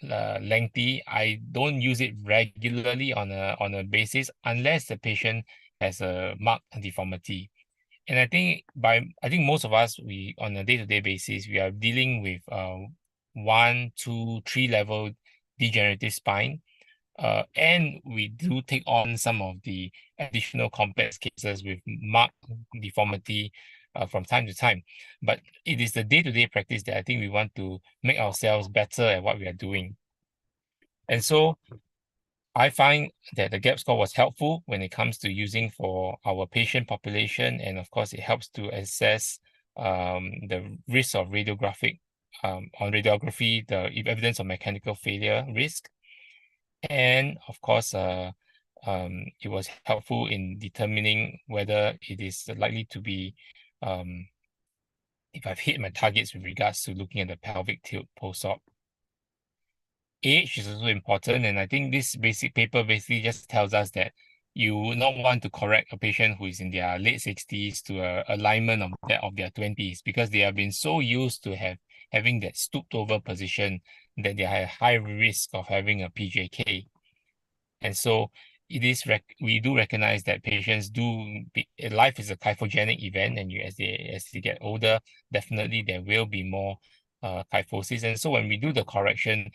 lengthy, I don't use it regularly on a basis unless the patient has a marked deformity. And I think most of us, we on a day-to-day basis, we are dealing with 1, 2, 3 level degenerative spine. And we do take on some of the additional complex cases with marked deformity from time to time. But it is the day-to-day practice that I think we want to make ourselves better at what we are doing. And so I find that the gap score was helpful when it comes to using for our patient population. And of course, it helps to assess the risk of radiographic, on radiography, the evidence of mechanical failure risk. And of course, it was helpful in determining whether it is likely to be, if I've hit my targets with regards to looking at the pelvic tilt post-op. Age is also important, and I think this basic paper basically just tells us that you would not want to correct a patient who is in their late 60s to a alignment of that of their 20s, because they have been so used to having that stooped over position that they have high risk of having a PJK. And so we do recognize that patients life is a kyphogenic event, and as they get older, definitely there will be more kyphosis. And so when we do the correction,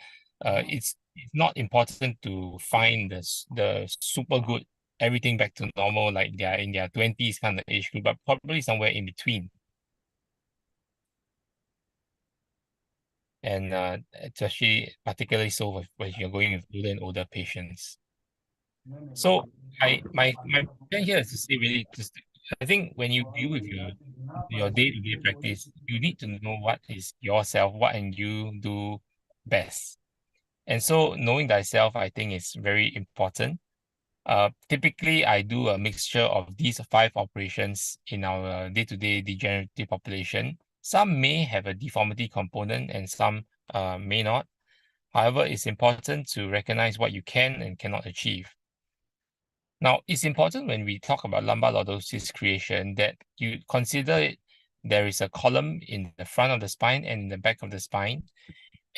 it's not important to find the super good everything back to normal, like they're in their 20s kind of age group, but probably somewhere in between. And especially particularly so when you're going with older and older patients. So my plan here is to say really just, I think when you deal with your day-to-day practice, you need to know what is yourself, what can you do best. And so knowing thyself, I think, is very important. Typically, I do a mixture of these 5 operations in our day-to-day degenerative population. Some may have a deformity component and some may not. However, it's important to recognize what you can and cannot achieve. Now, it's important when we talk about lumbar lordosis creation that you consider there is a column in the front of the spine and in the back of the spine.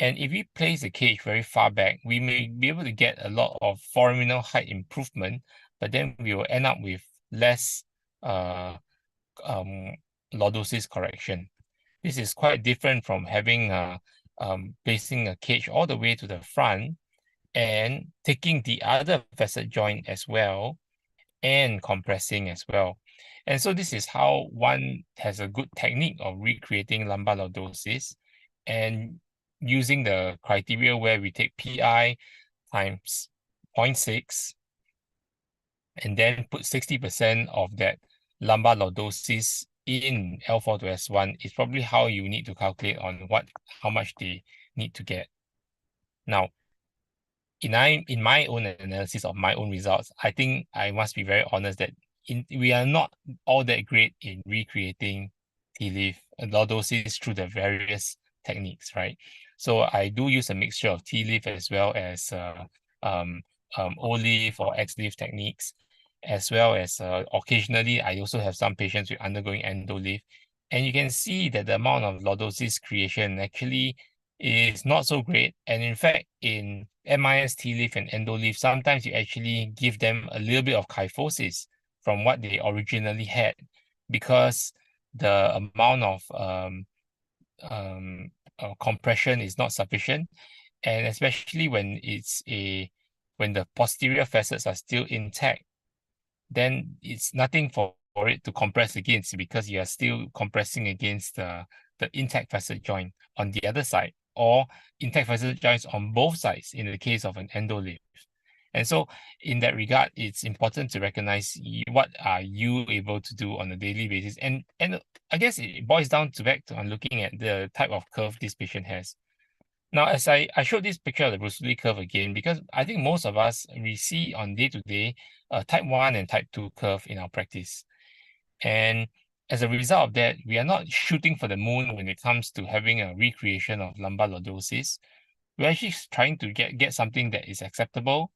And if we place the cage very far back, we may be able to get a lot of foraminal height improvement, but then we will end up with less lordosis correction. This is quite different from having placing a cage all the way to the front and taking the other facet joint as well and compressing as well. And so this is how one has a good technique of recreating lumbar lordosis, and using the criteria where we take PI times 0.6 and then put 60% of that lumbar lordosis in L4 to S1 is probably how you need to calculate on how much they need to get. Now, in my own analysis of my own results, I think I must be very honest that we are not all that great in recreating T-leaf lordosis through the various techniques, right? So I do use a mixture of T-leaf as well as O-leaf or X-leaf techniques, as well as occasionally I also have some patients with undergoing endo-leaf. And you can see that the amount of lordosis creation actually is not so great. And in fact, in MIS T-leaf and endo-leaf, sometimes you actually give them a little bit of kyphosis from what they originally had, because the amount of compression is not sufficient. And especially when the posterior facets are still intact, then it's nothing for it to compress against, because you are still compressing against the intact facet joint on the other side, or intact facet joints on both sides in the case of an endo-leaf. And so in that regard, it's important to recognize what are you able to do on a daily basis. And I guess it boils down back to looking at the type of curve this patient has. Now, as I showed this picture of the Bruce Lee curve again, because I think most of us, we see on day-to-day type 1 and type 2 curve in our practice. And as a result of that, we are not shooting for the moon when it comes to having a recreation of lumbar lordosis. We're actually trying to get something that is acceptable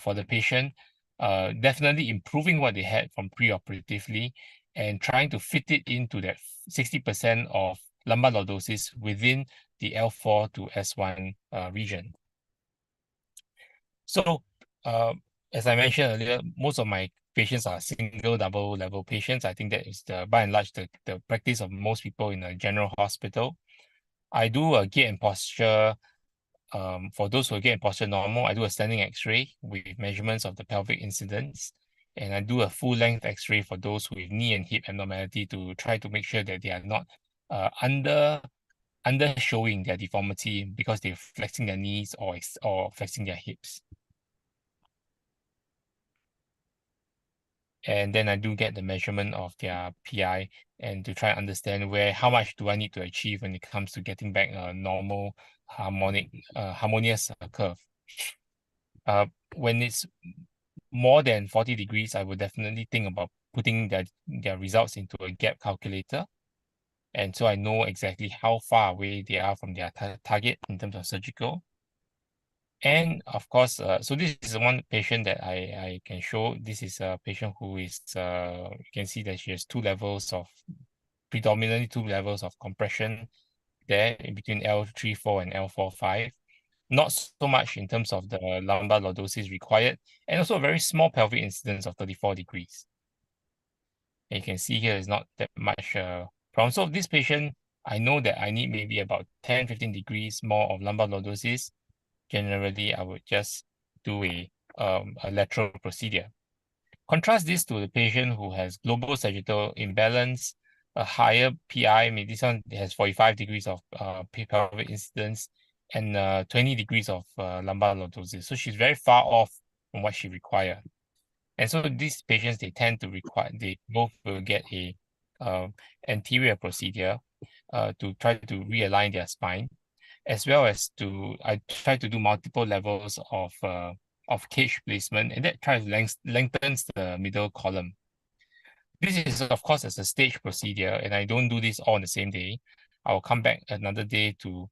for the patient, definitely improving what they had from preoperatively, and trying to fit it into that 60% of lumbar lordosis within the L4 to S1 region. So, as I mentioned earlier, most of my patients are single, double level patients. I think that is by and large the practice of most people in a general hospital. I do a gait and posture. For those who are gait and posture normal, I do a standing X-ray with measurements of the pelvic incidence, and I do a full length X-ray for those with knee and hip abnormality to try to make sure that they are not under undershowing their deformity because they're flexing their knees or flexing their hips. And then I do get the measurement of their PI and to try and understand how much do I need to achieve when it comes to getting back a normal harmonious curve. When it's more than 40 degrees, I would definitely think about putting their results into a gap calculator. And so I know exactly how far away they are from their target in terms of surgical. And of course, so this is one patient that I can show. This is a patient who is, you can see that she has predominantly two levels of compression there in between L34 and L45. Not so much in terms of the lumbar lordosis required, and also a very small pelvic incidence of 34 degrees. And you can see here is not that much problem. So this patient, I know that I need maybe about 10-15 degrees more of lumbar lordosis. Generally, I would just do a lateral procedure. Contrast this to the patient who has global sagittal imbalance, a higher PI. Maybe this one has 45 degrees of pelvic incidence and 20 degrees of lumbar lordosis. So she's very far off from what she requires. And so these patients, they both will get a anterior procedure to try to realign their spine, as well as I try to do multiple levels of cage placement, and that tries to lengthens the middle column. This is, of course, as a stage procedure, and I don't do this all on the same day. I will come back another day to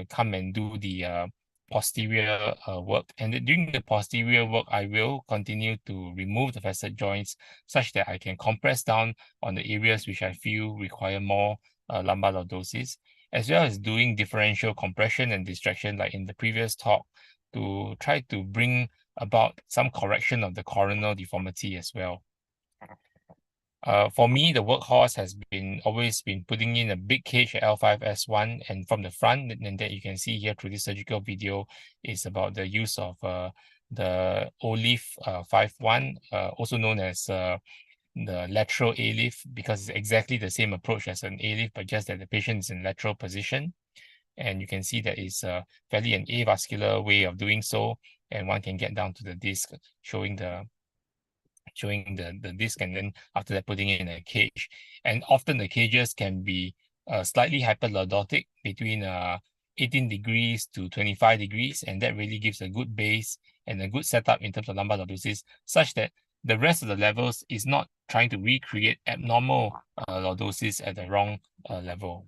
come and do the posterior work. And during the posterior work, I will continue to remove the facet joints such that I can compress down on the areas which I feel require more lumbar lordosis, as well as doing differential compression and distraction like in the previous talk to try to bring about some correction of the coronal deformity as well. For me, the workhorse has always been putting in a big cage at L5S1, and from the front, and that you can see here through this surgical video, is about the use of the O-leaf 5-1, also known as the lateral A-leaf, because it's exactly the same approach as an A-leaf, but just that the patient is in lateral position. And you can see that it's fairly an avascular way of doing so, and one can get down to the disc, showing the disc, and then after that putting it in a cage. And often the cages can be slightly hyperlordotic between 18 degrees to 25 degrees, and that really gives a good base and a good setup in terms of lumbar lordosis, such that the rest of the levels is not trying to recreate abnormal lordosis at the wrong level.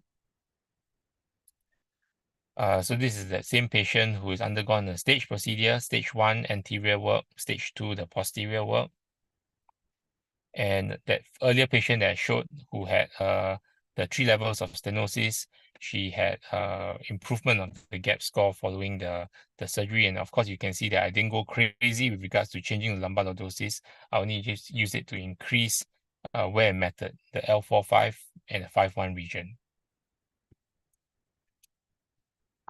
So this is the same patient who has undergone a stage procedure, stage 1 anterior work, stage 2 the posterior work. And that earlier patient that I showed who had the 3 levels of stenosis, she had improvement of the gap score following the surgery. And of course, you can see that I didn't go crazy with regards to changing the lumbar lordosis. I only just use it to increase wear method, the L4-5 and the 5-1 region.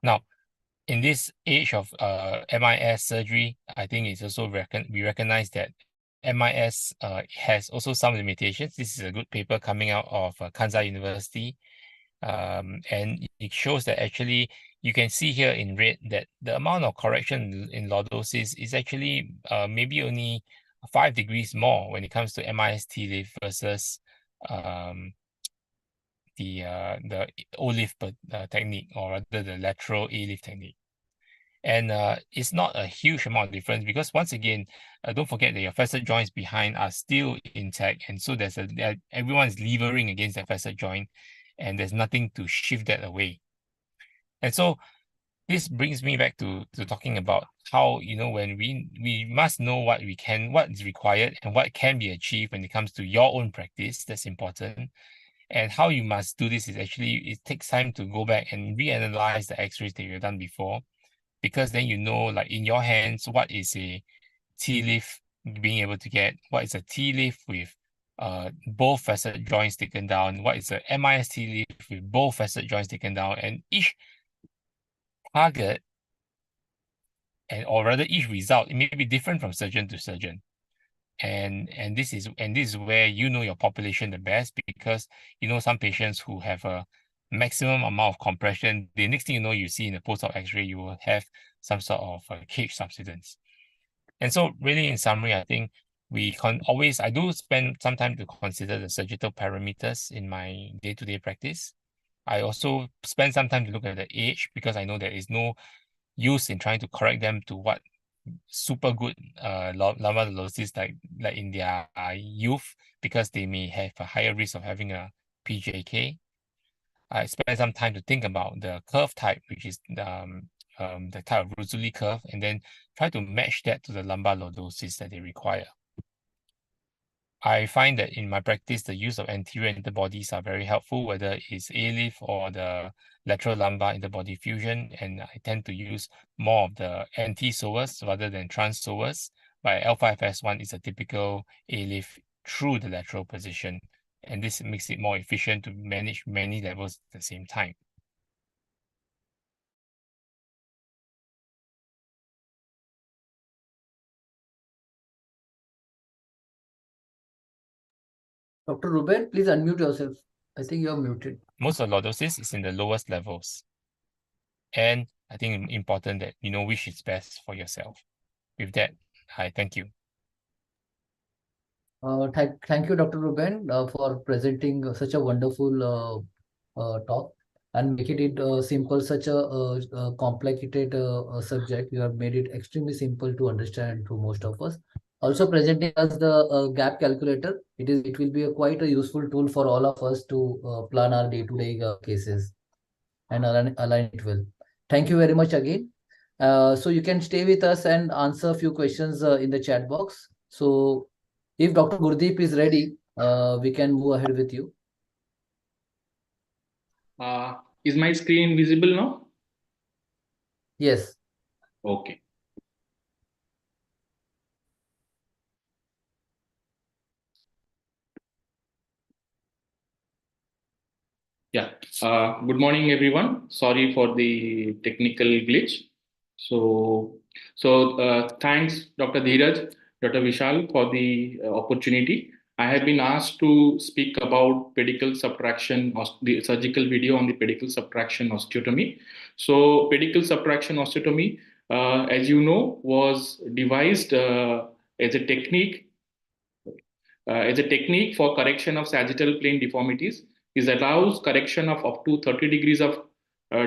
Now, in this age of MIS surgery, I think it's also we recognize that MIS has also some limitations. This is a good paper coming out of Kansai University. And it shows that actually you can see here in red that the amount of correction in lordosis is actually maybe only 5 degrees more when it comes to MIS T-leaf versus the O-leaf technique, or rather the lateral A-leaf technique. And it's not a huge amount of difference because once again, don't forget that your facet joints behind are still intact, and so everyone's levering against that facet joint, and there's nothing to shift that away. And so this brings me back to talking about how, when we must know what is required and what can be achieved when it comes to your own practice. That's important. And how you must do this is actually, it takes time to go back and reanalyze the x-rays that you've done before, because then like in your hands, what is a T-leaf being able to get, what is a T-leaf with both facet joints taken down, what is a MIS T-leaf with both facet joints taken down, and each target, or rather each result, it may be different from surgeon to surgeon. And this is where your population the best, because some patients who have a maximum amount of compression, the next thing you know, you see in the post-op X-ray, you will have some sort of cage subsidence. And so really in summary, I think I do spend some time to consider the surgical parameters in my day-to-day practice. I also spend some time to look at the age because I know there is no use in trying to correct them to what super good lumbar lordosis like in their youth, because they may have a higher risk of having a PJK. I spend some time to think about the curve type, which is the type of Ruzuli curve, and then try to match that to the lumbar lordosis that they require. I find that in my practice, the use of anterior interbodies are very helpful, whether it's A-lift or the lateral lumbar interbody fusion, and I tend to use more of the anti-psoas rather than trans-psoas. But L5S1 is a typical A-lift through the lateral position, and this makes it more efficient to manage many levels at the same time. Dr. Ruben, please unmute yourself. I think you are muted. Most of lordosis is in the lowest levels. And I think important that you know which is best for yourself. With that, I thank you. Thank you, Dr. Ruben, for presenting such a wonderful talk and making it simple, such a complicated subject. You have made it extremely simple to understand to most of us. Also presenting us the gap calculator. It will be quite a useful tool for all of us to plan our day-to-day cases and align it well. Thank you very much again. So you can stay with us and answer a few questions in the chat box. So if Dr. Gurdeep is ready, we can move ahead with you. Is my screen visible now? Yes. Okay. Yeah. Good morning, everyone. Sorry for the technical glitch. So thanks, Dr. Dheeraj, Dr. Vishal, for the opportunity. I have been asked to speak about pedicle subtraction, the surgical video on the pedicle subtraction osteotomy. So pedicle subtraction osteotomy, as you know, was devised as a technique for correction of sagittal plane deformities. It allows correction of up to 30 degrees of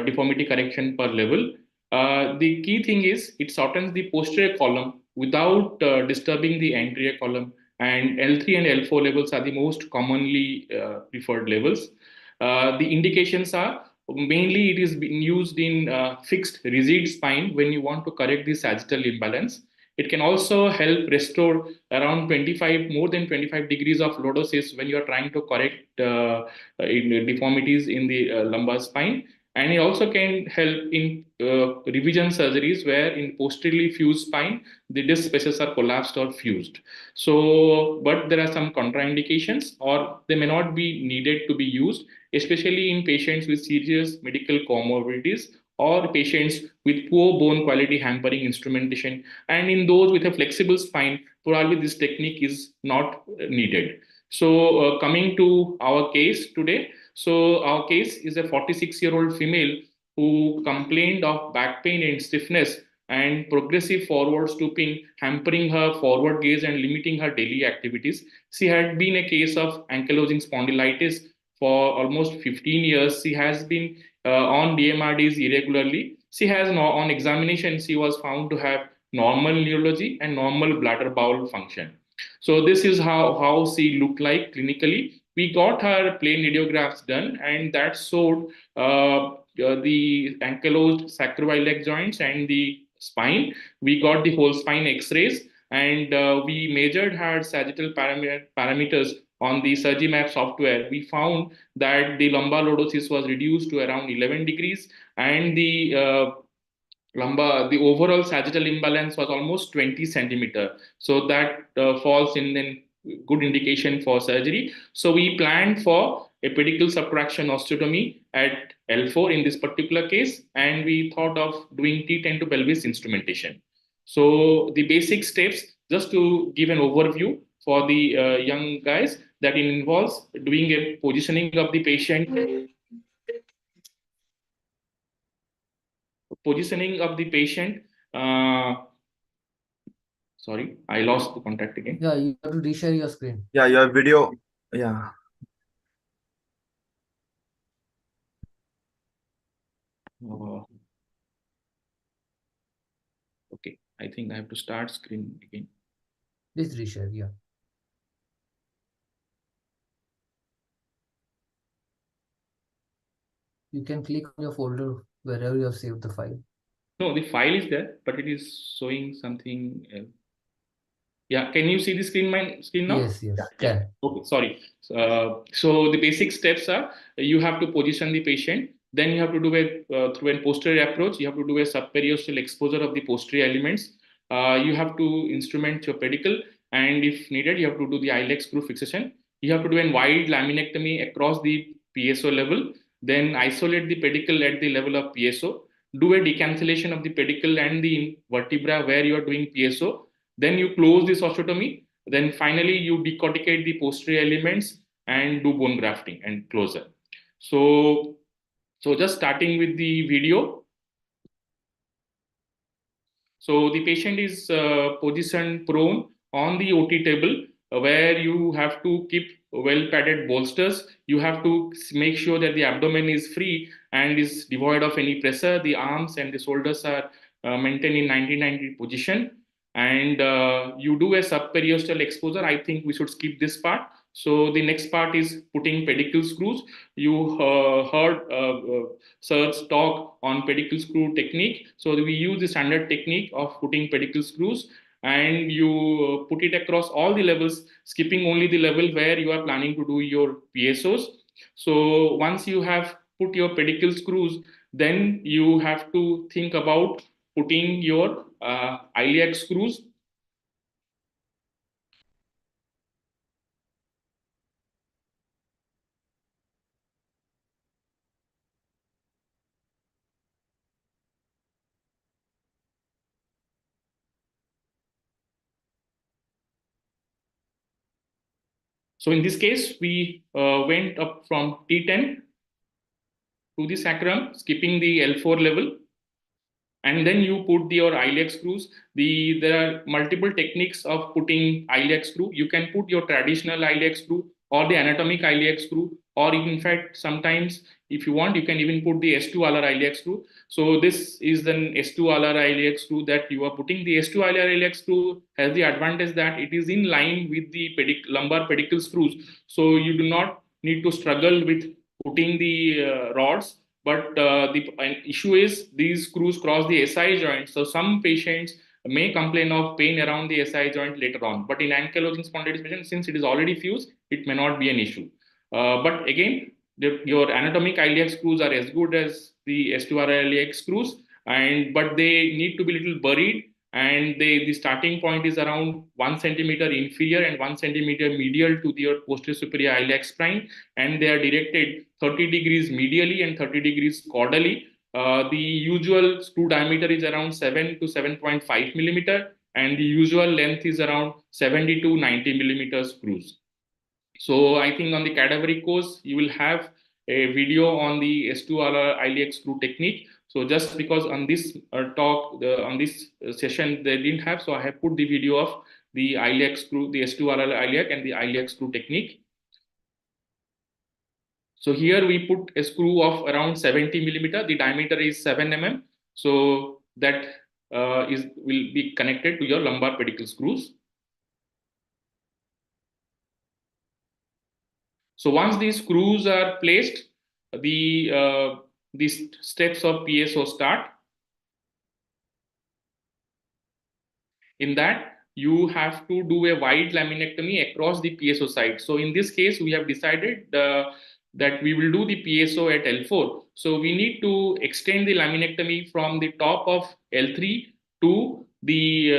deformity correction per level. The key thing is it shortens the posterior column without disturbing the anterior column, and L3 and L4 levels are the most commonly preferred levels. The indications are mainly it is being used in fixed rigid spine when you want to correct the sagittal imbalance. It can also help restore around more than 25 degrees of lordosis when you are trying to correct deformities in the lumbar spine. And it also can help in revision surgeries where in posteriorly fused spine, the disc spaces are collapsed or fused. So, but there are some contraindications or they may not be needed to be used, especially in patients with serious medical comorbidities or patients with poor bone quality hampering instrumentation. And in those with a flexible spine, probably this technique is not needed. So coming to our case today. So our case is a 46-year-old female who complained of back pain and stiffness and progressive forward stooping, hampering her forward gaze and limiting her daily activities. She had been a case of ankylosing spondylitis for almost 15 years. She has been on DMRDs irregularly. She has on examination, she was found to have normal neurology and normal bladder bowel function. So this is how she looked like clinically. We got her plain radiographs done, and that showed the ankylosed sacroiliac joints and the spine. We got the whole spine X-rays, and we measured her sagittal parameters on the SurgiMap software. We found that the lumbar lordosis was reduced to around 11 degrees, and the overall sagittal imbalance was almost 20 centimeter. So that falls in a good indication for surgery. So we planned for a pedicle subtraction osteotomy at L4 in this particular case, and we thought of doing T10 to pelvis instrumentation. So the basic steps, just to give an overview for the young guys, that it involves doing a positioning of the patient positioning of the patient. Sorry, I lost the contact again. Yeah, you have to reshare your screen. Yeah, your video. Yeah. Okay, I think I have to start screen again. Please reshare, yeah. You can click on your folder wherever you have saved the file. No, the file is there, but it is showing something else. Yeah, can you see the screen now? Yes, yes, Yeah. can. Okay, sorry. So the basic steps are you have to position the patient. Then you have to do a through a posterior approach. You have to do a subperiosteal exposure of the posterior elements. You have to instrument your pedicle, and if needed, you have to do the iliac screw fixation. You have to do a wide laminectomy across the PSO level. Then isolate the pedicle at the level of PSO. Do a decancellation of the pedicle and the vertebra where you are doing PSO. Then you close this osteotomy. Then finally you decorticate the posterior elements and do bone grafting and closure. So just starting with the video. So the patient is positioned prone on the OT table where you have to keep well padded bolsters. You have to make sure that the abdomen is free and is devoid of any pressure. The arms and the shoulders are maintained in 90-90 position. And you do a subperiosteal exposure. I think we should skip this part. So the next part is putting pedicle screws. You heard Sir's talk on pedicle screw technique. So we use the standard technique of putting pedicle screws, and you put it across all the levels, skipping only the level where you are planning to do your PSOs. So once you have put your pedicle screws, then you have to think about putting your iliac screws. So in this case, we went up from T10 to the sacrum, skipping the L4 level. And then you put your iliac screws. There are multiple techniques of putting iliac screw. You can put your traditional iliac screw or the anatomic iliac screw, or in fact, sometimes if you want, you can even put the S2 alar iliac screw. So this is the S2 alar iliac screw that you are putting. The S2 alar iliac screw has the advantage that it is in line with the lumbar pedicle screws. So you do not need to struggle with putting the rods. But the issue is these screws cross the SI joint. So some patients may complain of pain around the SI joint later on. But in ankylosing spondylitis patients, since it is already fused, it may not be an issue. But again, your anatomic iliac screws are as good as the S2R iliac screws, but they need to be a little buried. And the starting point is around 1 centimeter inferior and 1 centimeter medial to your posterior superior iliac spine, and they are directed 30 degrees medially and 30 degrees caudally. The usual screw diameter is around 7 to 7.5 millimeter, and the usual length is around 70 to 90 millimeter screws. So I think on the cadaveric course, you will have a video on the S2 iliac screw technique. So just because on this talk, on this session, they didn't have, so I have put the video of the iliac screw, the S2 iliac and the iliac screw technique. So here we put a screw of around 70 millimeter. The diameter is 7 mm. So that will be connected to your lumbar pedicle screws. So once these screws are placed, these steps of PSO start. In that, you have to do a wide laminectomy across the PSO side. So in this case, we have decided that we will do the PSO at L4. So we need to extend the laminectomy from the top of L3 to the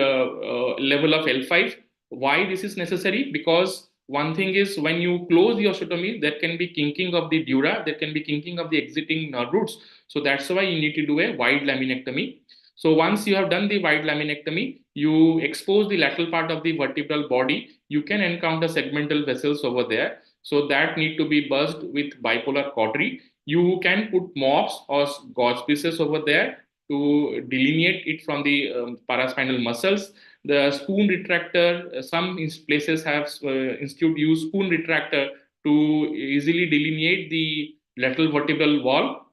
level of L5. Why this is necessary? Because one thing is when you close the osteotomy, there can be kinking of the dura, there can be kinking of the exiting nerve roots. So that's why you need to do a wide laminectomy. So once you have done the wide laminectomy, you expose the lateral part of the vertebral body, you can encounter segmental vessels over there. So that need to be buzzed with bipolar cautery. You can put mops or gauze pieces over there to delineate it from the paraspinal muscles. The spoon retractor, some places have institute use spoon retractor to easily delineate the lateral vertebral wall.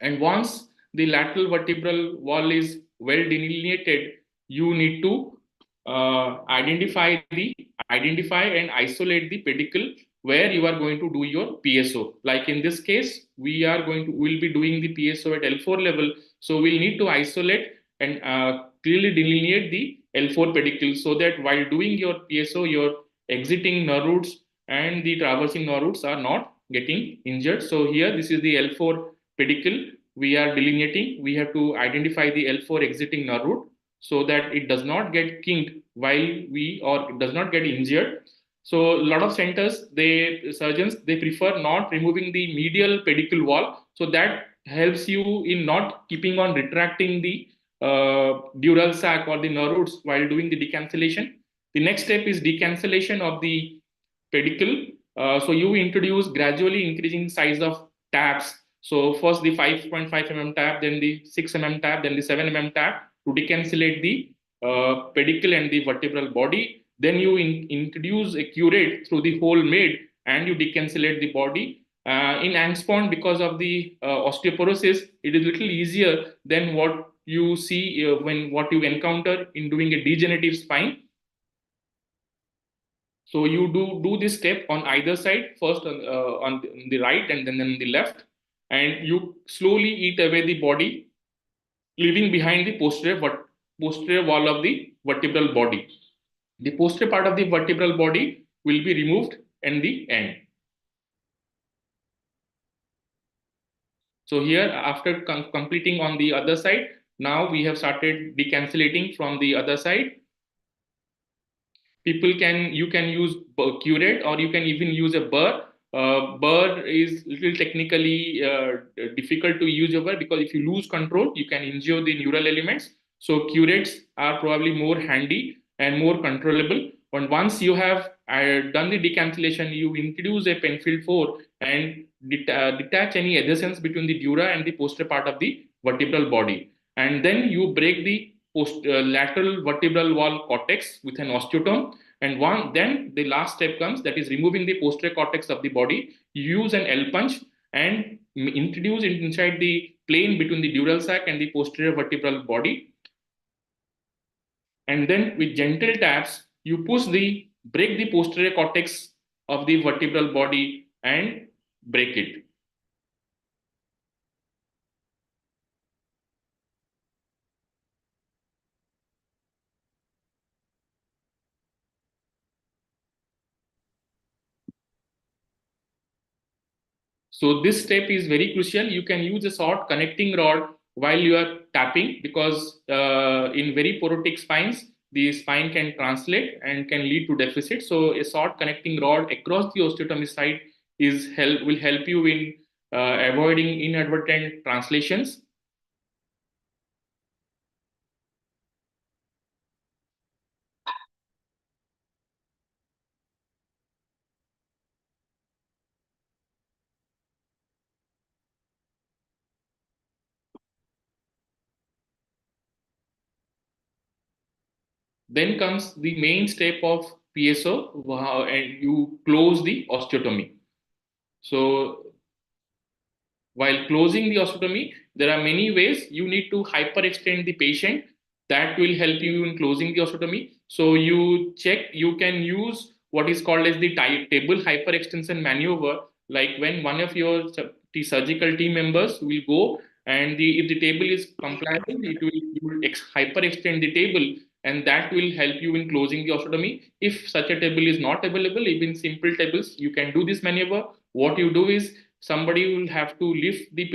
And once the lateral vertebral wall is well delineated, you need to identify and isolate the pedicle where you are going to do your PSO. Like in this case, we'll be doing the PSO at L4 level. So we'll need to isolate and clearly delineate the L4 pedicle so that while doing your PSO, your exiting nerve roots and the traversing nerve roots are not getting injured. So here, this is the L4 pedicle we are delineating. We have to identify the L4 exiting nerve root so that it does not get kinked or it does not get injured. So a lot of centers, surgeons prefer not removing the medial pedicle wall. So that helps you in not keeping on retracting the dural sac or the nerve roots while doing the decancellation. The next step is decancellation of the pedicle. So you introduce gradually increasing size of tabs. So first the 5.5 mm tab, then the 6 mm tab, then the 7 mm tab to decancellate the pedicle and the vertebral body. Then you introduce a curate through the hole made and you decancellate the body. In angstpon, because of the osteoporosis, it is a little easier than what you see what you encounter in doing a degenerative spine. So you do this step on either side, first on the right and then on the left, and you slowly eat away the body, leaving behind the posterior wall of the vertebral body. The posterior part of the vertebral body will be removed in the end. So here, after completing on the other side, now we have started decancellating from the other side. You can use curate, or you can even use a burr. Burr is little technically difficult to use over, because if you lose control, you can injure the neural elements. So curates are probably more handy and more controllable. But once you have done the decancellation, you introduce a Penfield 4 and detach any adhesins between the dura and the posterior part of the vertebral body. And then you break the lateral vertebral wall cortex with an osteotome. And then the last step comes, that is removing the posterior cortex of the body. You use an L punch and introduce it inside the plane between the dural sac and the posterior vertebral body. And then with gentle taps, you break the posterior cortex of the vertebral body and break it. So this step is very crucial. You can use a short connecting rod while you are tapping, because in very porotic spines, the spine can translate and can lead to deficit. So a short connecting rod across the osteotomy site will help you in avoiding inadvertent translations. Then comes the main step of PSO, and you close the osteotomy. So while closing the osteotomy, there are many ways. You need to hyperextend the patient. That will help you in closing the osteotomy. So you can use what is called as the table hyperextension maneuver. Like when one of your surgical team members will go, and if the table is compliant, you will hyperextend the table, and that will help you in closing the osteotomy. If such a table is not available, even simple tables, you can do this maneuver. What you do is, somebody will have to lift the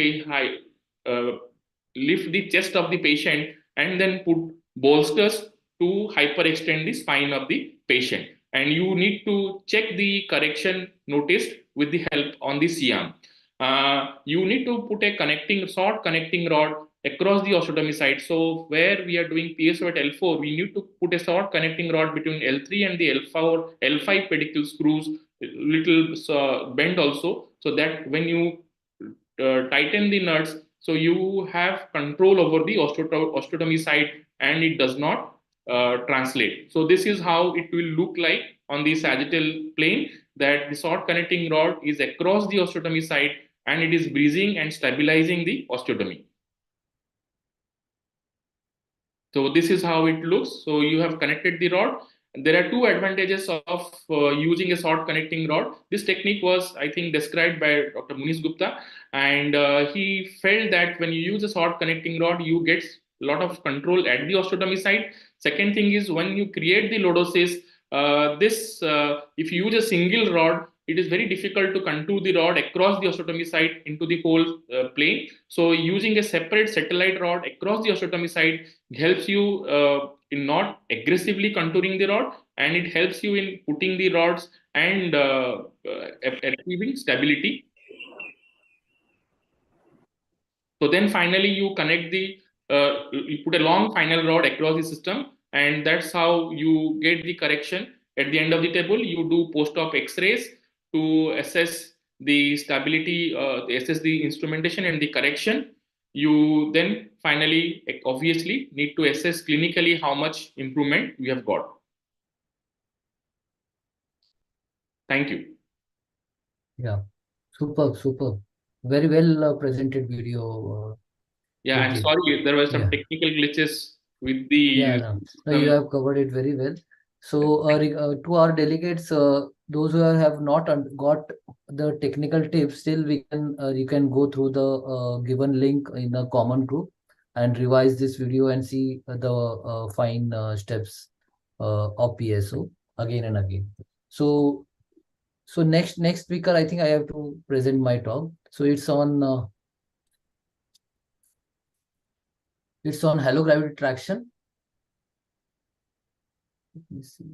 chest of the patient and then put bolsters to hyperextend the spine of the patient. And you need to check the correction noticed with the help on the C-arm. You need to put a short connecting rod across the osteotomy site. So where we are doing PSO at L4, we need to put a short connecting rod between L3 and the L5 pedicle screws, little bend also, so that when you tighten the nuts, So you have control over the osteotomy site, and it does not translate. So this is how it will look like on the sagittal plane, that the short connecting rod is across the osteotomy site and it is breathing and stabilizing the osteotomy. So this is how it looks. So you have connected the rod. There are two advantages of using a short connecting rod. This technique was, I think, described by Dr. Munish Gupta, and he felt that when you use a short connecting rod, you get a lot of control at the osteotomy site. Second thing is, when you create the lordosis, if you use a single rod, it is very difficult to contour the rod across the osteotomy site into the whole plane. So using a separate satellite rod across the osteotomy site helps you in not aggressively contouring the rod, and it helps you in putting the rods and achieving stability. So then finally you connect you put a long final rod across the system, and that's how you get the correction. At the end of the table, you do post-op X-rays to assess the stability, assess the instrumentation and the correction. You then finally, obviously, need to assess clinically how much improvement we have got. Thank you. Yeah, super. Very well presented video. Yeah, I'm sorry, there were some technical glitches with the. No, you have covered it very well. So, to our delegates, those who have not got the technical tips, still you can go through the given link in the common group and revise this video and see the fine steps of PSO again and again. So next speaker, I think I have to present my talk. So it's on hollow gravity traction. Let me see.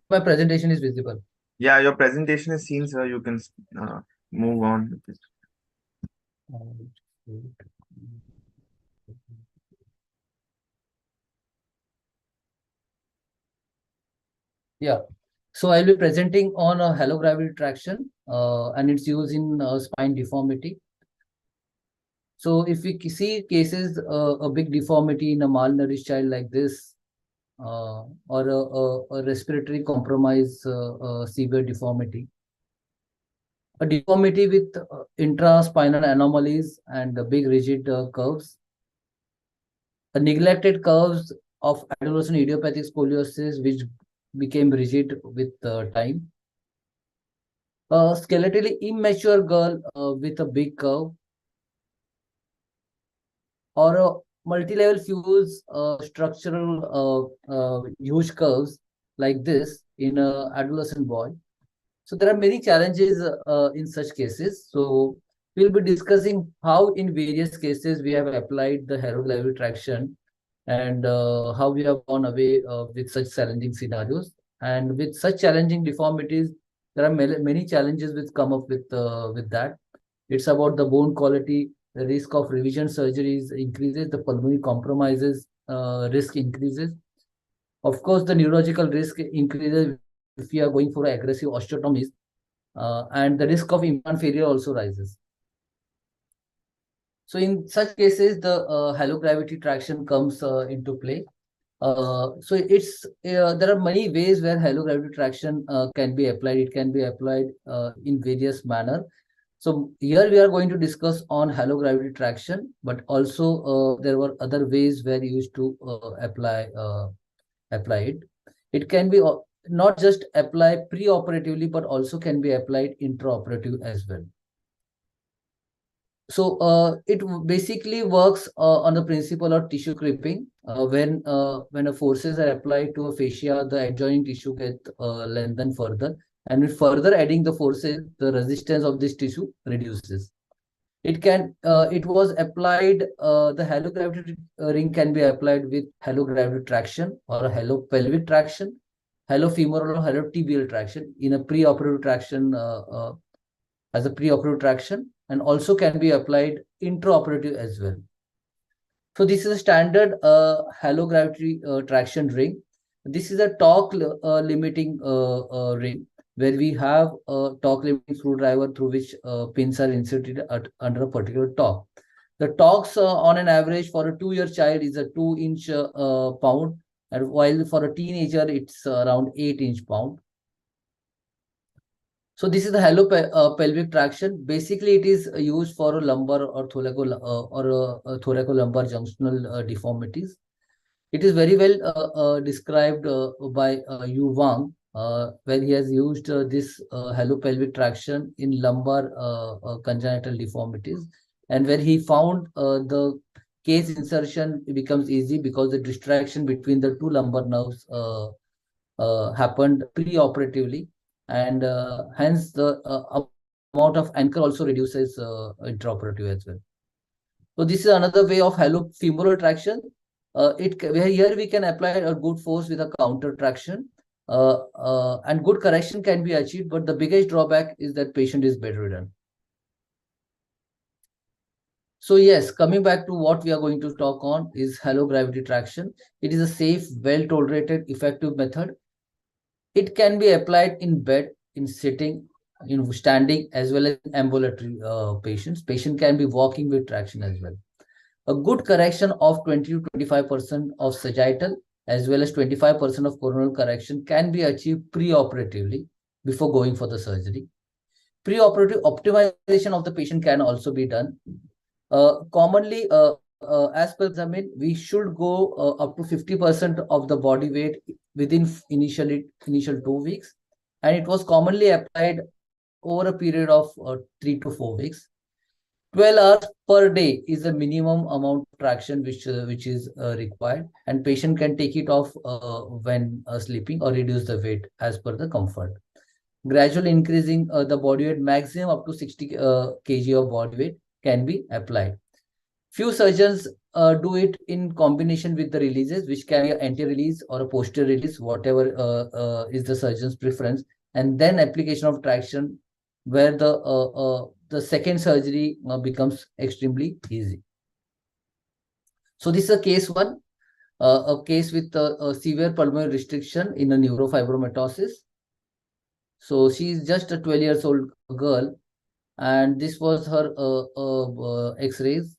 My presentation is visible. Yeah, your presentation is seen, sir. You can move on with it. Yeah, so I'll be presenting on a hollow gravity traction and its use in spine deformity. So if we see cases, a big deformity in a malnourished child like this, or a respiratory compromise, severe deformity, a deformity with intraspinal anomalies and big rigid curves, a neglected curves of adolescent idiopathic scoliosis which became rigid with time, a skeletally immature girl with a big curve, or a multi-level fuse structural huge curves like this in an adolescent boy. So there are many challenges in such cases. So we'll be discussing how in various cases we have applied the hollow gravity traction and how we have gone away with such challenging scenarios. And with such challenging deformities, there are many challenges which come up with that. It's about the bone quality, the risk of revision surgeries increases, the pulmonary compromises risk increases. Of course, the neurological risk increases if we are going for aggressive osteotomies, and the risk of implant failure also rises. So in such cases, the hollow gravity traction comes into play. So there are many ways where hollow gravity traction can be applied. It can be applied in various manner. So here we are going to discuss on hollow gravity traction, but also there were other ways where you used to apply it. It can be not just applied pre-operatively, but also can be applied intraoperative as well. It basically works on the principle of tissue creeping. When a forces are applied to a fascia, the adjoining tissue get lengthened further, and with further adding the forces, the resistance of this tissue reduces. It was applied. The halogravity ring can be applied with halogravity traction or a halopelvic traction, halofemoral or halotibial traction in a preoperative traction as a preoperative traction, and also can be applied intraoperative as well. So this is a standard halogravity traction ring. This is a torque limiting ring, where we have a torque limiting screwdriver through which pins are inserted under a particular torque. The torques on an average for a 2-year child is a 2-inch pound, and while for a teenager it's around 8-inch pound. So this is the halopelvic traction. Basically, it is used for lumbar or thoracolumbar junctional deformities. It is very well described by Yu Wang, where he has used this halopelvic traction in lumbar congenital deformities, and where he found the case insertion becomes easy because the distraction between the two lumbar nerves happened pre-operatively, and hence the amount of anchor also reduces intraoperative as well. So this is another way of halofemoral traction. Here we can apply a good force with a counter traction, and good correction can be achieved, but the biggest drawback is that patient is bedridden. So yes, coming back to what we are going to talk on is halogravity traction. It is a safe, well-tolerated, effective method. It can be applied in bed, in sitting, in standing, as well as ambulatory patients. Patient can be walking with traction as well. A good correction of 20 to 25% of sagittal as well as 25% of coronal correction can be achieved pre-operatively before going for the surgery. Pre-operative optimization of the patient can also be done. Commonly, as per examine, we should go up to 50% of the body weight within initial 2 weeks, and it was commonly applied over a period of 3 to 4 weeks. 12 hours per day is the minimum amount of traction which is required, and patient can take it off when sleeping or reduce the weight as per the comfort. Gradually increasing the body weight maximum up to 60 kg of body weight can be applied. Few surgeons do it in combination with the releases, which can be an anti-release or a posterior release, whatever is the surgeon's preference, and then application of traction, where the second surgery becomes extremely easy. So this is a case one, a case with a severe pulmonary restriction in a neurofibromatosis. So she is just a 12 years old girl, and this was her X-rays.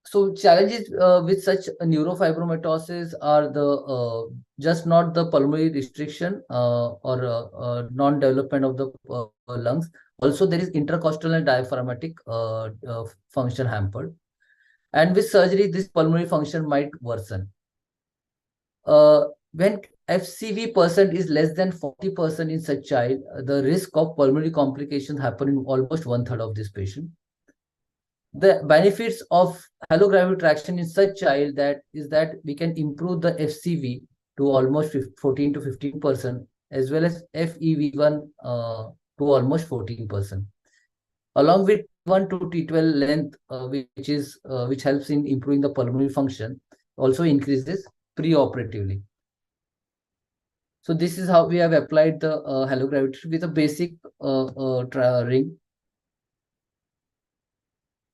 So challenges with such neurofibromatosis are the just not the pulmonary restriction or non-development of the lungs. Also, there is intercostal and diaphragmatic function hampered, and with surgery, this pulmonary function might worsen. When FCV percent is less than 40% in such child, the risk of pulmonary complications happen in almost 1/3 of this patient. The benefits of halogravity traction in such child is that we can improve the FCV to almost 14 to 15%, as well as FEV1 to almost 14%, along with T1 to T12 length, which helps in improving the pulmonary function, also increases pre-operatively. So this is how we have applied the halogravity with a basic ring.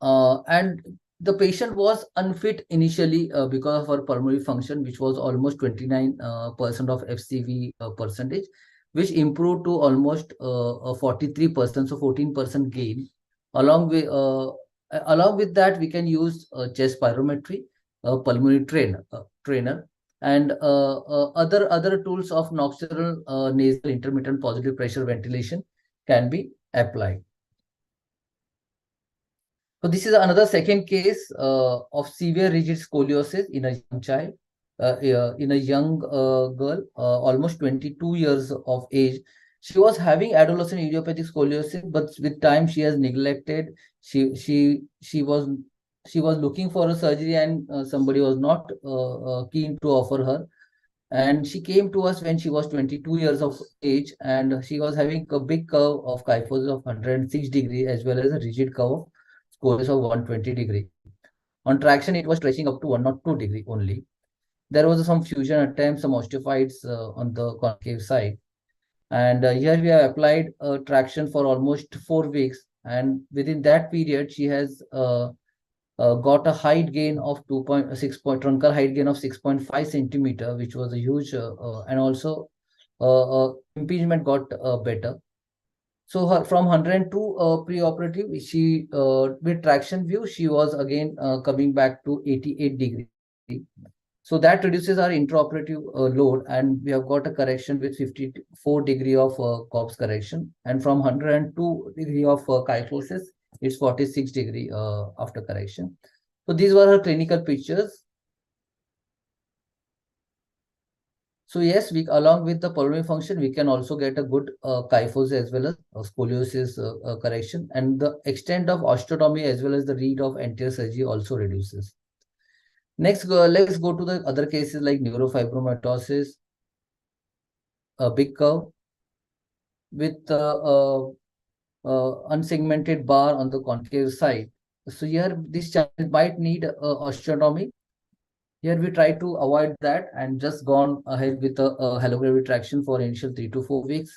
And the patient was unfit initially because of her pulmonary function, which was almost 29% of FCV percentage, which improved to almost 43%, so 14% gain. Along with that, we can use chest spirometry, pulmonary trainer, and other tools of nocturnal nasal intermittent positive pressure ventilation can be applied. So this is another second case of severe rigid scoliosis in a young child, in a young girl, almost 22 years of age, She was having adolescent idiopathic scoliosis, but with time she has neglected. She was looking for a surgery, and somebody was not keen to offer her. And she came to us when she was 22 years of age, and she was having a big curve of kyphosis of 106 degree as well as a rigid curve of scoliosis of 120 degree. On traction, it was stretching up to 102 degree only. There was some fusion attempt, some osteophytes on the concave side. And here we have applied traction for almost 4 weeks. And within that period, she has got a height gain of 2.6 truncal height gain of 6.5 centimeter, which was a huge, and also impingement got better. So from 102 pre-operative, she with traction view, she was again coming back to 88 degree. So that reduces our intraoperative load, and we have got a correction with 54 degree of corpse correction. And from 102 degree of kyphosis, it's 46 degree after correction. So these were her clinical pictures. So yes, we along with the pulmonary function, we can also get a good kyphosis as well as scoliosis correction, and the extent of osteotomy as well as the need of anterior surgery also reduces. Next, let's go to the other cases like neurofibromatosis, a big curve with unsegmented bar on the concave side. So here, this child might need osteotomy. Here we try to avoid that and just gone ahead with a halogravity traction for initial 3 to 4 weeks,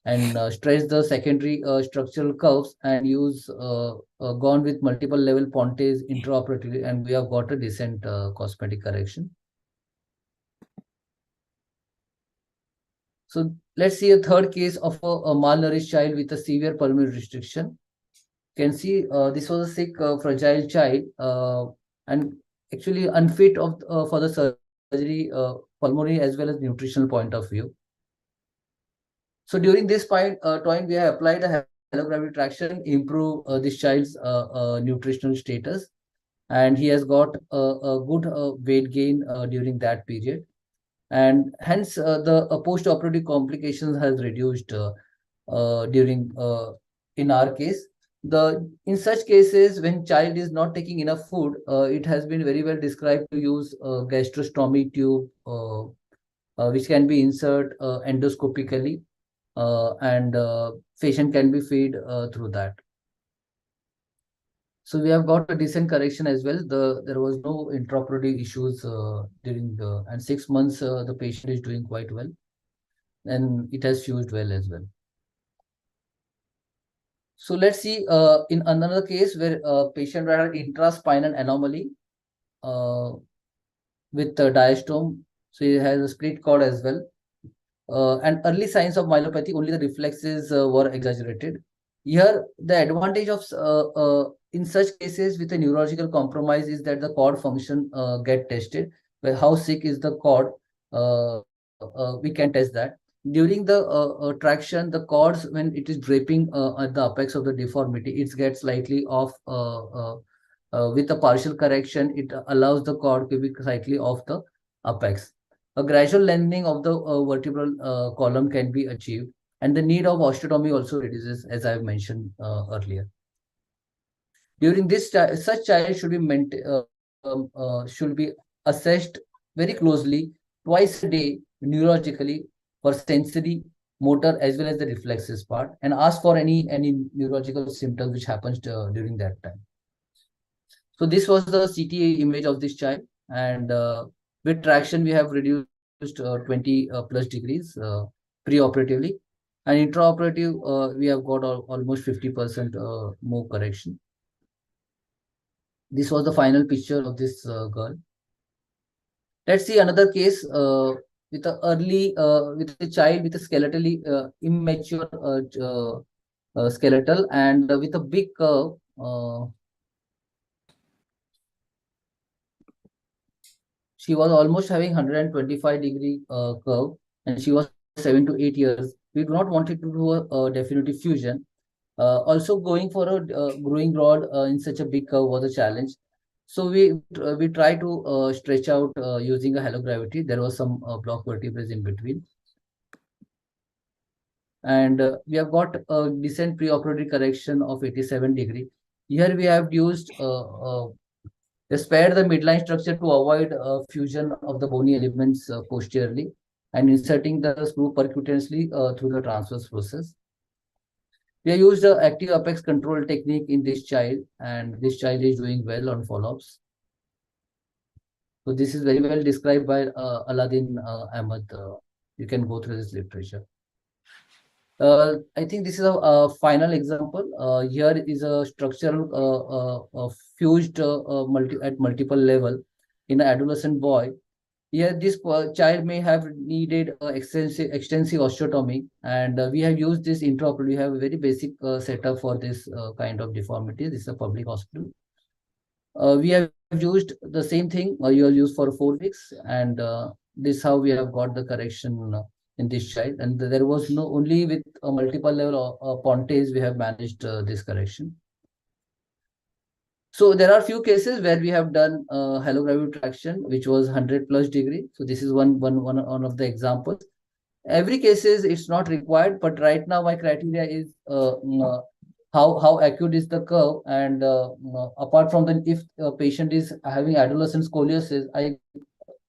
and stretch the secondary structural curves and use gone with multiple level pontes intraoperatively, and we have got a decent cosmetic correction. So let's see a third case of a malnourished child with a severe pulmonary restriction. You can see this was a sick, fragile child, and actually unfit for the surgery, pulmonary as well as nutritional point of view. So during this time, we have applied a halogravity traction, improve this child's nutritional status, and he has got a good weight gain during that period, and hence the post-operative complications has reduced during in our case. In such cases, when child is not taking enough food, it has been very well described to use gastrostomy tube, which can be insert endoscopically, and patient can be fed through that. So we have got a decent correction as well. There was no intraoperative issues during and 6 months the patient is doing quite well, and it has fused well as well. So let's see in another case where patient had intraspinal anomaly with diastome. So he has a split cord as well. And early signs of myelopathy, only the reflexes were exaggerated. Here, the advantage of in such cases with a neurological compromise is that the cord function get tested. Where how sick is the cord, we can test that. During the traction, the cords, when it is draping at the apex of the deformity, it gets slightly off. With a partial correction, it allows the cord to be slightly off the apex. A gradual lengthening of the vertebral column can be achieved, and the need of osteotomy also reduces, as I have mentioned earlier. During this, such child should be assessed very closely twice a day neurologically for sensory, motor, as well as the reflexes part, and ask for any neurological symptoms which happens during that time. So this was the CT image of this child, and with traction we have reduced 20 plus degrees pre-operatively, and intraoperative we have got almost 50% more correction. This was the final picture of this girl. Let's see another case with a child with a skeletally immature skeletal and with a big curve. She was almost having 125 degree curve, and she was 7 to 8 years. We do not want it to do a definitive fusion. Also, going for a growing rod in such a big curve was a challenge. So we try to stretch out using a halogravity. There was some block vertebrae in between. And we have got a decent preoperative correction of 87 degree. Here we have used spared the midline structure to avoid fusion of the bony elements posteriorly, and inserting the screw percutaneously through the transverse process. We have used the active apex control technique in this child, and this child is doing well on follow-ups. So this is very well described by Aladdin Ahmed. You can go through this literature. I think this is a final example. Here is a structural fused at multiple level in an adolescent boy. Here, this child may have needed extensive osteotomy, and we have used this intraoperative. We have a very basic setup for this kind of deformity. This is a public hospital. We have used the same thing you have used for 4 weeks, and this is how we have got the correction in this child. And there was no only with a multiple level pontes we have managed this correction. So there are few cases where we have done halogravity traction, which was 100+ degree. So this is one of the examples. Every case is it's not required, but right now my criteria is how acute is the curve, and apart from that, if a patient is having adolescent scoliosis, I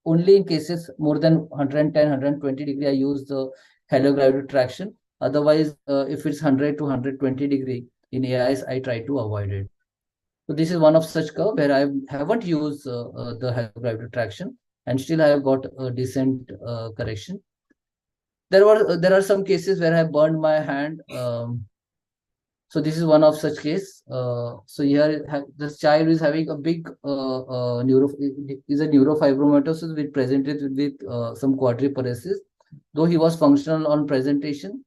only in cases more than 110, 120 degree, I use the halogravity traction. Otherwise, if it's 100 to 120 degree in AIS, I try to avoid it. So this is one of such curve where I haven't used the halogravity traction, and still I have got a decent correction. There are some cases where I burned my hand. So this is one of such case. So here this child is having a big neurofibromatosis which presented with some quadriparesis, though he was functional on presentation.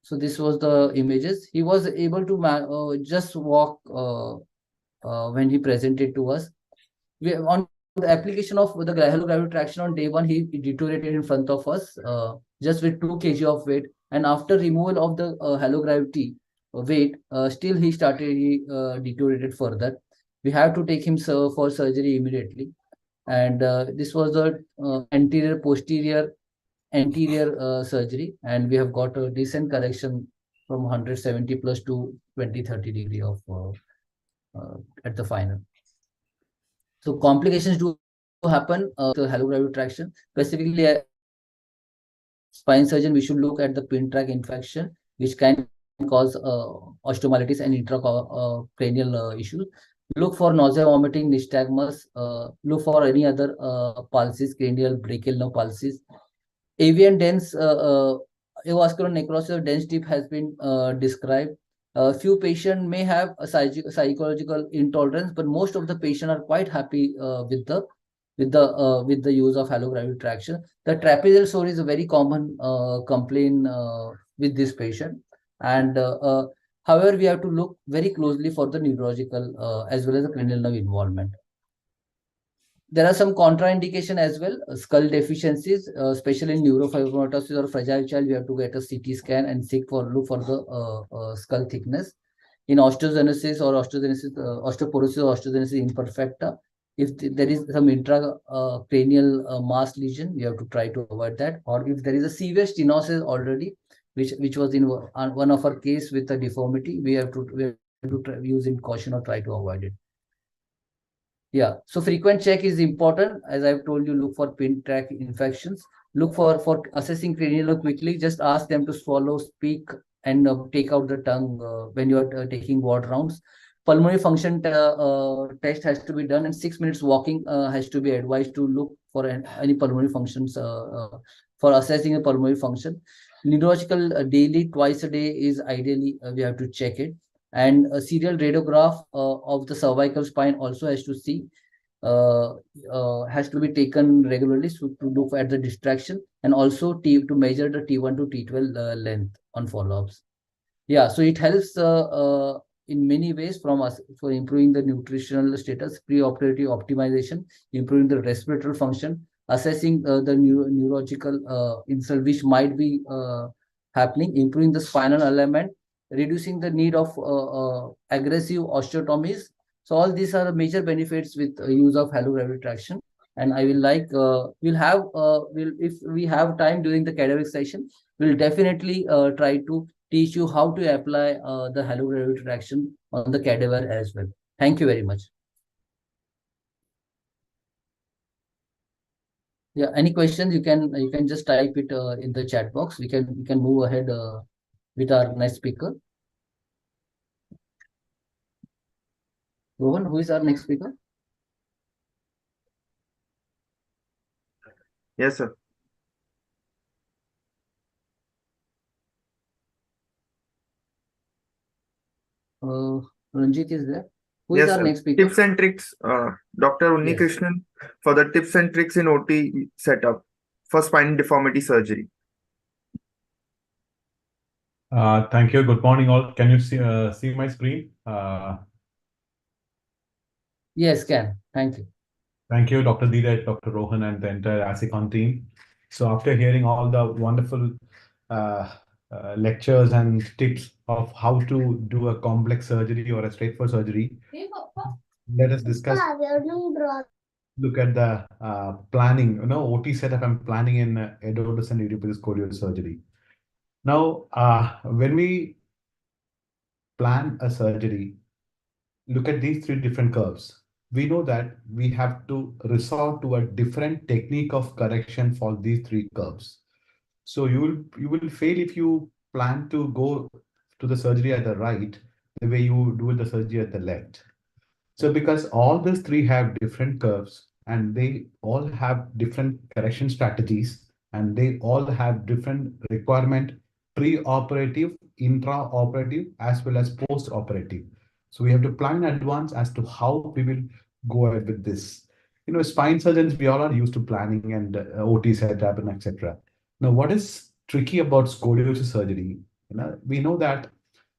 So this was the images. He was able to just walk when he presented to us. On the application of the halogravity traction on day 1, he deteriorated in front of us just with 2 kg of weight. And after removal of the halogravity weight, still he deteriorated further. We have to take him for surgery immediately. And this was the anterior surgery, and we have got a decent correction from 170+ to 20-30 degree of at the final. So complications do happen the halogravity traction. Specifically, spine surgeon, we should look at the pin track infection, which can cause osteomyelitis and intracranial issues. Look for nausea, vomiting, nystagmus. Look for any other pulses, cranial, brachial nerve pulses. Avian dense avascular necrosis of dense tip has been described. Few patients may have a psychological intolerance, but most of the patients are quite happy with the use of halogravity traction. The trapezial sore is a very common complaint with this patient, and however, we have to look very closely for the neurological as well as the cranial nerve involvement. There are some contraindication as well, skull deficiencies, especially in neurofibromatosis or fragile child. We have to get a CT scan and look for the skull thickness. In osteogenesis or osteoporosis or osteogenesis imperfecta, if there is some intracranial mass lesion, we have to try to avoid that. Or if there is a severe stenosis already, which was in one of our case with a deformity, we have to use in caution or try to avoid it. Yeah, so frequent check is important. As I've told you, look for pin track infections. Look for assessing cranial quickly. Just ask them to swallow, speak, and take out the tongue when you are taking ward rounds. Pulmonary function test has to be done, and 6 minutes walking has to be advised to look for any pulmonary functions for assessing a pulmonary function. Neurological daily, twice a day is ideally we have to check it. And a serial radiograph of the cervical spine also has to be taken regularly to look at the distraction, and also to measure the T1 to T12 length on follow-ups. Yeah, so it helps in many ways from us for improving the nutritional status, preoperative optimization, improving the respiratory function, assessing the neurological insult which might be happening, improving the spinal alignment, reducing the need of aggressive osteotomies. So all these are major benefits with use of halogravity traction. And I will like if we have time during the cadaveric session, we'll definitely try to teach you how to apply the halogravity traction on the cadaver as well. Thank you very much. Yeah, any questions you can just type it in the chat box. We can move ahead with our next speaker. Rohan, who is our next speaker? Yes, sir. Ranjit is there. Who is Yes, our sir. next speaker? Tips and tricks, Dr. Unni Yes. Krishnan, for the tips and tricks in OT setup for spine deformity surgery. Thank you. Good morning, all. Can you see my screen? Yes, can. Thank you. Thank you, Dr. Dheeraj, Dr. Rohan, and the entire ASICON team. So after hearing all the wonderful lectures and tips of how to do a complex surgery or a straightforward surgery, let us discuss. Look at the planning, OT setup and planning in adolescent idiopathic scoliosis surgery. Now, when we plan a surgery, look at these three different curves. We know that we have to resort to a different technique of correction for these three curves. So you will fail if you plan to go to the surgery at the right, the way you do the surgery at the left. So because all these three have different curves and they all have different correction strategies and they all have different requirement pre-operative, intra-operative, as well as post-operative. So we have to plan in advance as to how we will go ahead with this. Spine surgeons, we all are used to planning and OT setup and etc. Now, what is tricky about scoliosis surgery? We know that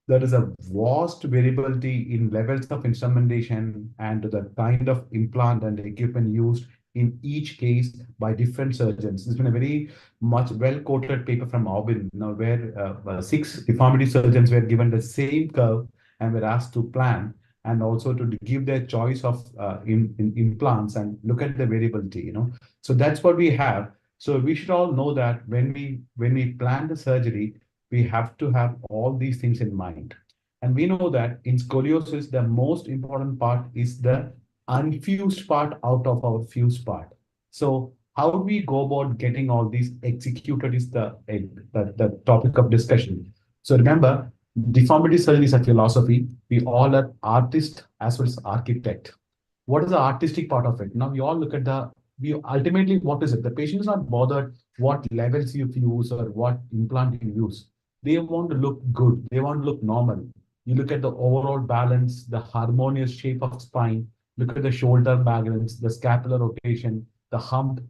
there is a vast variability in levels of instrumentation and the kind of implant and equipment used in each case by different surgeons. There's been a very much well-quoted paper from Aubin, where 6 deformity surgeons were given the same curve and were asked to plan and also to give their choice of implants and look at the variability. So that's what we have. So we should all know that when we plan the surgery, we have to have all these things in mind. And we know that in scoliosis, the most important part is the unfused part out of our fused part. So how do we go about getting all these executed is the topic of discussion. So remember, deformity surgery is a philosophy. We all are artists as well as architect. What is the artistic part of it? Now we all look at ultimately, what is it? The patient is not bothered what levels you use or what implant you use. They want to look good. They want to look normal. You look at the overall balance, the harmonious shape of spine, look at the shoulder balance, the scapular rotation, the hump,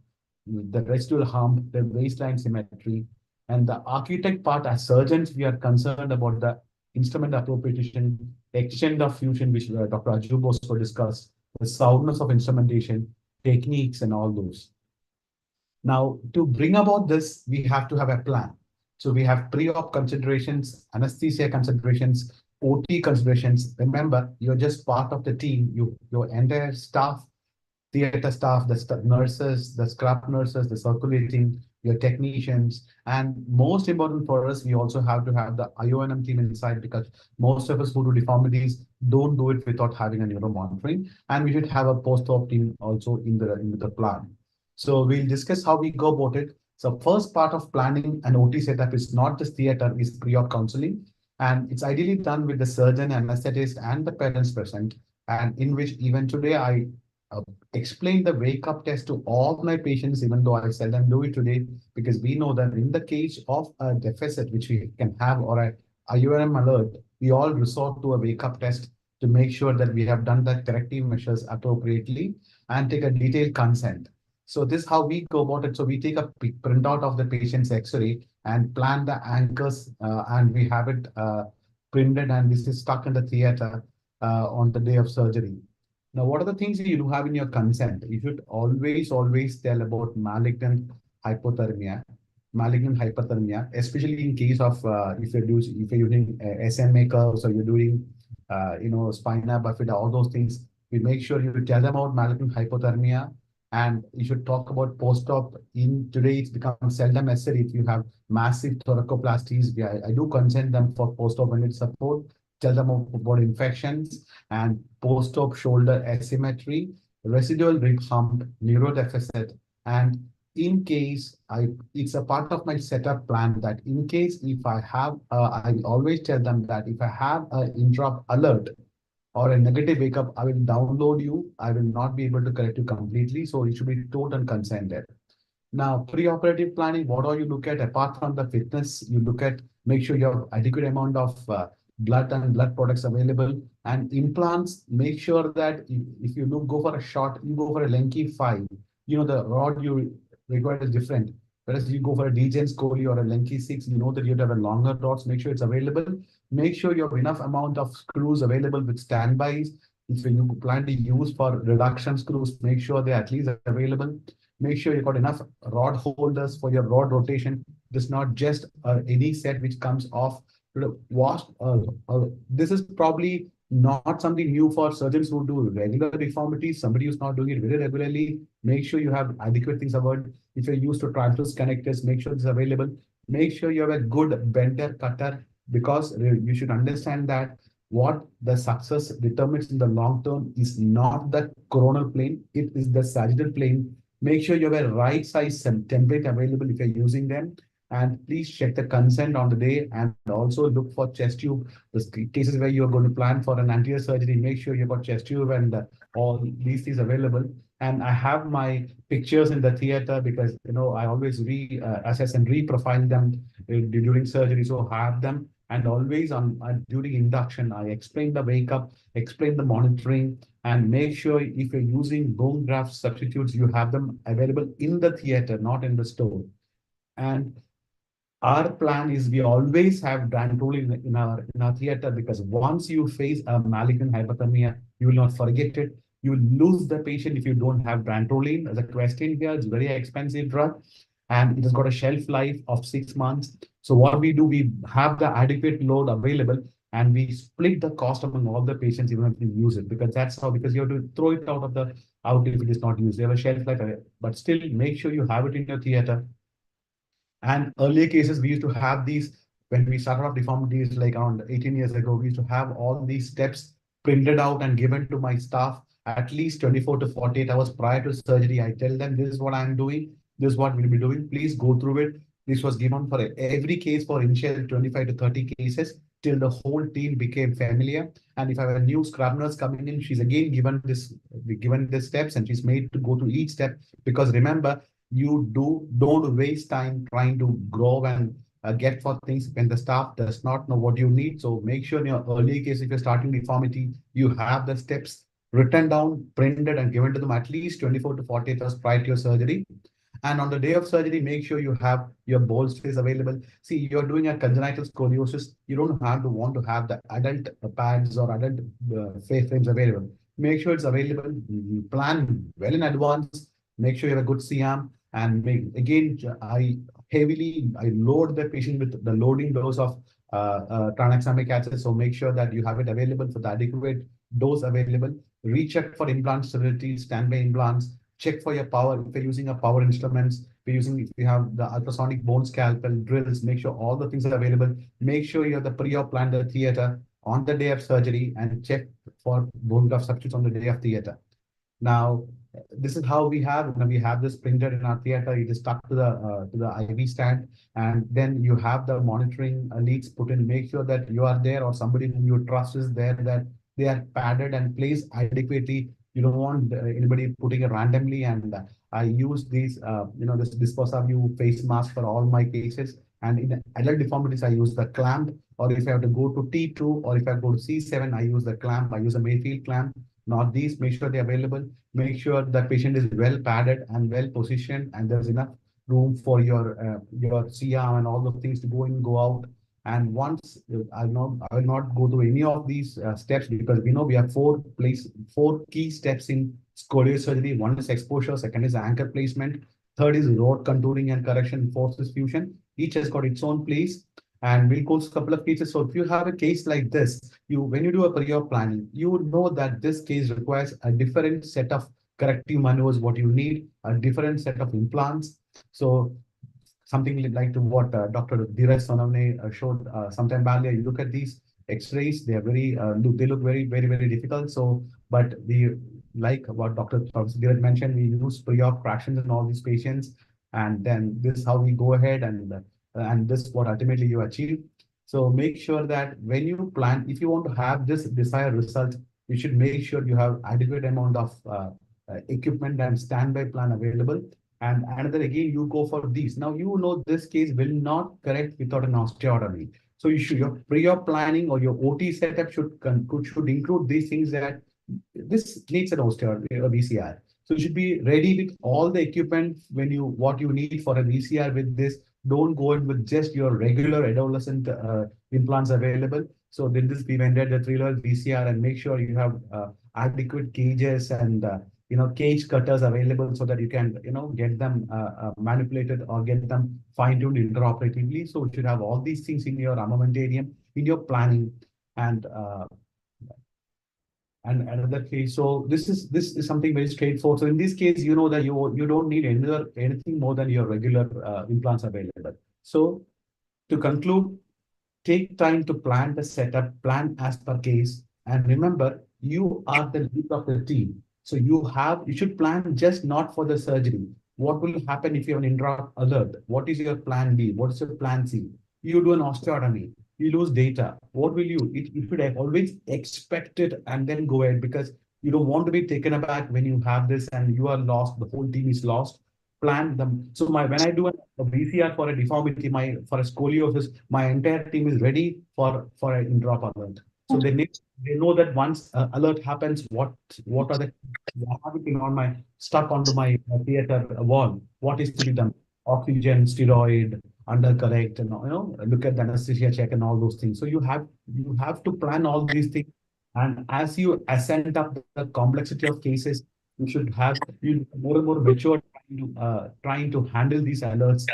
the residual hump, the waistline symmetry. And the architect part, as surgeons, we are concerned about the instrument appropriation, extent of fusion, which Dr. Ajubo also discussed, the soundness of instrumentation, techniques, and all those. Now, to bring about this, we have to have a plan. So we have pre-op considerations, anesthesia considerations, OT considerations. Remember, you're just part of the team. Your entire staff, theater staff, the nurses, the scrap nurses, the circulating, your technicians, and most important for us, we also have to have the IONM team inside, because most of us who do deformities don't do it without having a neuro monitoring, and we should have a post-op team also in the plan. So we'll discuss how we go about it. So first part of planning an OT setup is not just theater, is pre-op counseling, and it's ideally done with the surgeon, anesthetist, and the parents present, and in which even today I explain the wake-up test to all my patients, even though I seldom do it today, because we know that in the case of a deficit, which we can have, or a IOM alert, we all resort to a wake-up test to make sure that we have done the corrective measures appropriately and take a detailed consent. So this is how we go about it. So we take a printout of the patient's X-ray and plan the anchors, and we have it printed, and this is stuck in the theater on the day of surgery. Now, what are the things you do have in your consent? You should always tell about malignant hypothermia, especially in case of if you're using SMA curves, or you're doing spina bifida, all those things. We make sure you tell them about malignant hypothermia, And you should talk about post-op. In today, it's become seldom necessary if you have massive thoracoplasties. I do consent them for post-op when it's support. Tell them about infections and post-op shoulder asymmetry, residual rib hump, neurodeficit, and in case it's a part of my setup plan that in case if I have, I always tell them that if I have an interrupt alert or a negative wake up, I will download you. I will not be able to correct you completely. So you should be told and consented. Now, pre-operative planning, what do you look at? Apart from the fitness, you look at, make sure you have adequate amount of blood and blood products available. And implants, make sure that if you go for a short, you go for a Lenki 5, the rod you require is different. Whereas you go for a Degen Scoli or a Lenki 6, you know that you have a longer rods, make sure it's available. Make sure you have enough amount of screws available with standbys. If you plan to use for reduction screws, make sure they're at least available. Make sure you got enough rod holders for your rod rotation. This is not just any set which comes off. Washed. This is probably not something new for surgeons who do regular deformities. Somebody who's not doing it very regularly. Make sure you have adequate things available. If you're used to transverse connectors, make sure it's available. Make sure you have a good bender cutter, because you should understand that what the success determines in the long term is not the coronal plane, it is the sagittal plane. Make sure you have a right size template available if you're using them. And please check the consent on the day, and also look for chest tube. The cases where you are going to plan for an anterior surgery, make sure you've got chest tube and all these things available. And I have my pictures in the theater because I always assess and reprofile them during surgery. So I have them, and always during induction, I explain the wake up, explain the monitoring, and make sure if you're using bone graft substitutes, you have them available in the theater, not in the store. And our plan is we always have Dantrolene in our theater, because once you face a malignant hyperthermia, you will not forget it. You will lose the patient if you don't have Dantrolene. As a question here, it's a very expensive drug, and it has got a shelf life of 6 months. So what we do, we have the adequate load available, and we split the cost among all the patients even if you use it, because that's how, because you have to throw it out if it is not used. They have a shelf life, but still make sure you have it in your theater. And earlier cases, we used to have these, when we started off deformities like around 18 years ago, we used to have all these steps printed out and given to my staff at least 24 to 48 hours prior to surgery. I tell them, this is what I'm doing, this is what we'll be doing, please go through it. This was given for every case for initial 25 to 30 cases till the whole team became familiar. And if I have a new scrub nurse coming in, she's again given the steps, and she's made to go to each step, because remember, don't waste time trying to grow and get for things when the staff does not know what you need. So make sure in your early case, if you're starting deformity, you have the steps written down, printed, and given to them at least 24 to 48 hours prior to your surgery. And on the day of surgery, make sure you have your bolsters available. See, you're doing a congenital scoliosis. You don't want to have the adult pads or adult face frames available. Make sure it's available. You plan well in advance. Make sure you have a good C-arm. And I load the patient with the loading dose of tranexamic acid. So make sure that you have it available for the adequate dose available. Recheck for implant sterility, standby implants. Check for your power. If you're using a power instruments, if you have the ultrasonic bone scalpel drills, make sure all the things are available. Make sure you have the pre-op plan the theater on the day of surgery, and check for bone graft substitutes on the day of theater. Now, this is how we have this printed in our theater. It is stuck to the IV stand, and then you have the monitoring leads put in. Make sure that you are there, or somebody whom you trust is there, that they are padded and placed adequately. You don't want anybody putting it randomly. And I use these, this disposable face mask for all my cases. And in adult deformities, I use the clamp. Or if I have to go to T2, or if I go to C7, I use the clamp. I use a Mayfield clamp. Not these. Make sure they're available. Make sure the patient is well padded and well positioned, and there's enough room for your C-arm and all the things to go in, go out. And once I will not go through any of these steps, because we have four key steps in scoliosis surgery. One is exposure, second is anchor placement, third is rod contouring and correction, fourth is fusion. Each has got its own place. And we'll go through a couple of cases. So if you have a case like this, when you do a pre-op planning, you would know that this case requires a different set of corrective maneuvers, what you need, a different set of implants. So something like to what Dr. Dheeraj Sonawane showed sometime back. You look at these X-rays; they are very they look very difficult. So, but we like what Dr. Dheeraj mentioned. We use pre-op fractions in all these patients, and then this is how we go ahead and this is what ultimately you achieve. So make sure that when you plan, if you want to have this desired result, you should make sure you have adequate amount of equipment and standby plan available. And another, again, you go for these. Now, you know, this case will not correct without an osteotomy. So you should, your pre-op planning or your OT setup should include these things that this needs an osteotomy, a VCR. So you should be ready with all the equipment what you need for a VCR with this. Don't go in with just your regular adolescent implants available. So then this be vended the 3-level VCR and make sure you have adequate cages and cage cutters available so that you can get them manipulated or get them fine-tuned intraoperatively. So you should have all these things in your armamentarium, in your planning, and another case. So this is something very straightforward. So in this case, you know that you don't need anything more than your regular implants available. So to conclude, take time to plan the setup, plan as per case, and remember, you are the lead of the team. So you should plan just not for the surgery. What will happen if you have an intra alert? What is your plan B? What is your plan C? You do an osteotomy, you lose data. What will you? You should have always expect it and then go ahead, because you don't want to be taken aback when you have this and you are lost. The whole team is lost. Plan them. So when I do a VCR for a deformity, for a scoliosis, my entire team is ready for an in-drop alert. So they know that once alert happens, what are the having on my stuck onto my theater wall, what is to be done? Oxygen, steroid, undercorrect, and look at the anesthesia check and all those things. So you have to plan all these things, and as you ascend up the complexity of cases, you should have more and more mature trying to handle these alerts.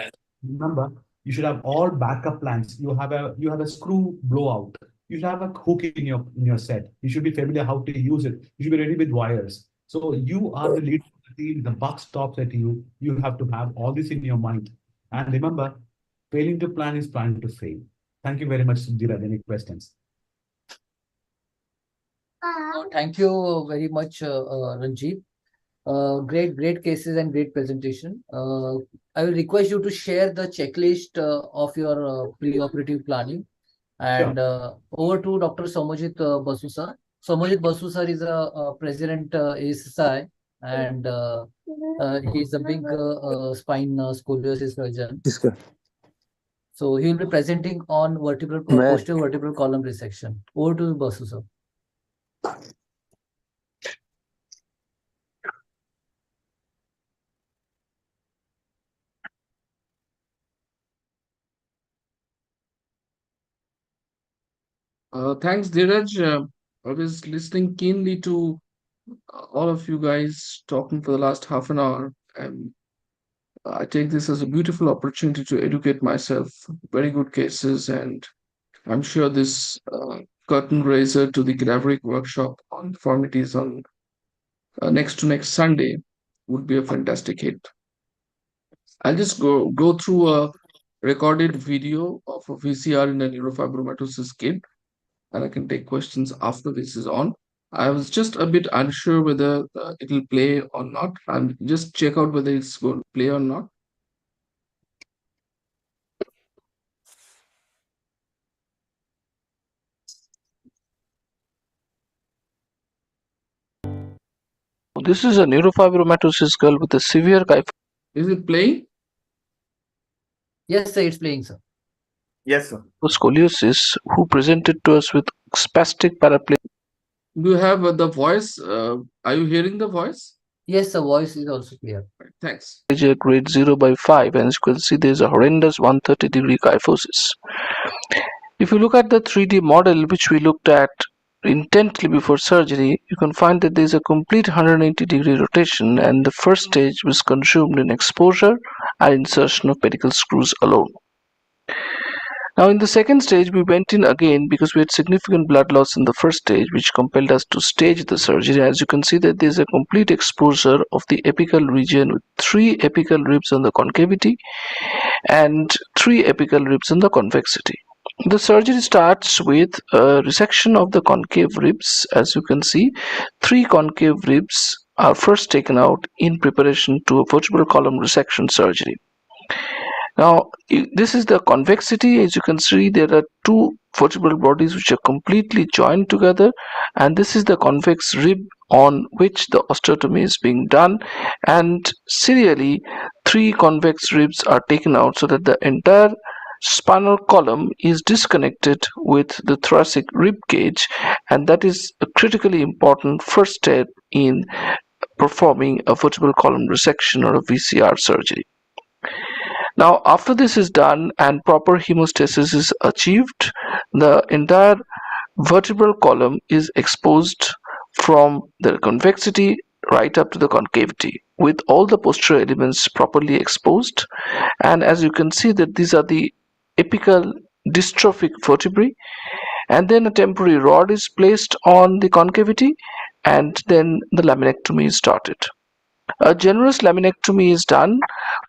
Remember, you should have all backup plans. You have a screw blowout. You should have a hook in your set. You should be familiar how to use it. You should be ready with wires. So you are the leader of the team. The buck stops at you. You have to have all this in your mind. And remember, failing to plan is planning to fail. Thank you very much, Dheeraj. Any questions? Thank you very much, Ranjit. Great cases and great presentation. I will request you to share the checklist of your pre-operative planning. And over to Dr. Saumyajit Basu sir. Saumyajit Basu sir is a president ASSI, and he's a big spine scoliosis surgeon. So he will be presenting on posterior vertebral column resection. Over to Basu sir. Thanks, Dheeraj. I was listening keenly to all of you guys talking for the last half an hour, and I take this as a beautiful opportunity to educate myself. Very good cases, and I'm sure this curtain raiser to the Cadaveric workshop on deformities on next Sunday would be a fantastic hit. I'll just go through a recorded video of a VCR in a neurofibromatosis kid, and I can take questions after this is on. I was just a bit unsure whether it'll play or not. I'll just check out whether it's going to play or not. This is a neurofibromatosis girl with a severe kyphosis. Is it playing? Yes, sir, it's playing, sir. Yes, sir. Scoliosis, who presented to us with spastic paraplegia. Do you have the voice? Are you hearing the voice? Yes, the voice is also clear. Right, thanks. Grade 0/5, and as you can see, there's a horrendous 130-degree kyphosis. If you look at the 3D model, which we looked at intently before surgery, you can find that there's a complete 180-degree rotation, and the first stage was consumed in exposure and insertion of pedicle screws alone. Now, in the second stage, we went in again because we had significant blood loss in the first stage, which compelled us to stage the surgery. As you can see that there's a complete exposure of the apical region with 3 apical ribs on the concavity and 3 apical ribs on the convexity. The surgery starts with a resection of the concave ribs. As you can see, 3 concave ribs are first taken out in preparation to a vertebral column resection surgery. Now, this is the convexity. As you can see, there are 2 vertebral bodies which are completely joined together, and this is the convex rib on which the osteotomy is being done, and serially 3 convex ribs are taken out so that the entire spinal column is disconnected with the thoracic rib cage, and that is a critically important first step in performing a vertebral column resection or a VCR surgery. Now, after this is done and proper hemostasis is achieved, the entire vertebral column is exposed from the convexity right up to the concavity with all the posterior elements properly exposed. And as you can see that these are the apical dystrophic vertebrae, and then a temporary rod is placed on the concavity, and then the laminectomy is started. A generous laminectomy is done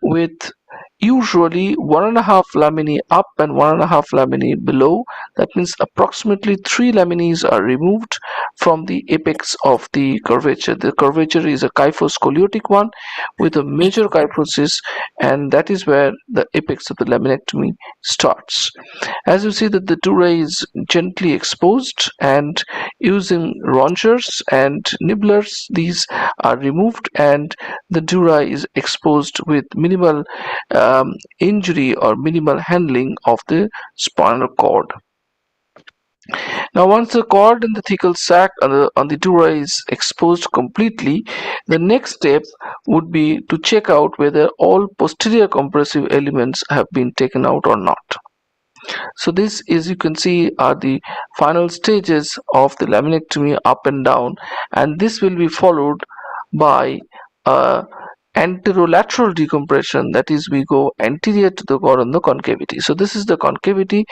with usually 1.5 laminae up and 1.5 laminae below. That means approximately 3 laminae are removed from the apex of the curvature. The curvature is a kyphoscoliotic one with a major kyphosis, and that is where the apex of the laminectomy starts. As you see that the dura is gently exposed, and using rongers and nibblers, these are removed and the dura is exposed with minimal injury or minimal handling of the spinal cord. Now, once the cord and the thecal sac on the dura is exposed completely, the next step would be to check out whether all posterior compressive elements have been taken out or not. So this, as you can see, are the final stages of the laminectomy up and down, and this will be followed by anterolateral decompression. That is, we go anterior to the cord on the concavity. So this is the concavity,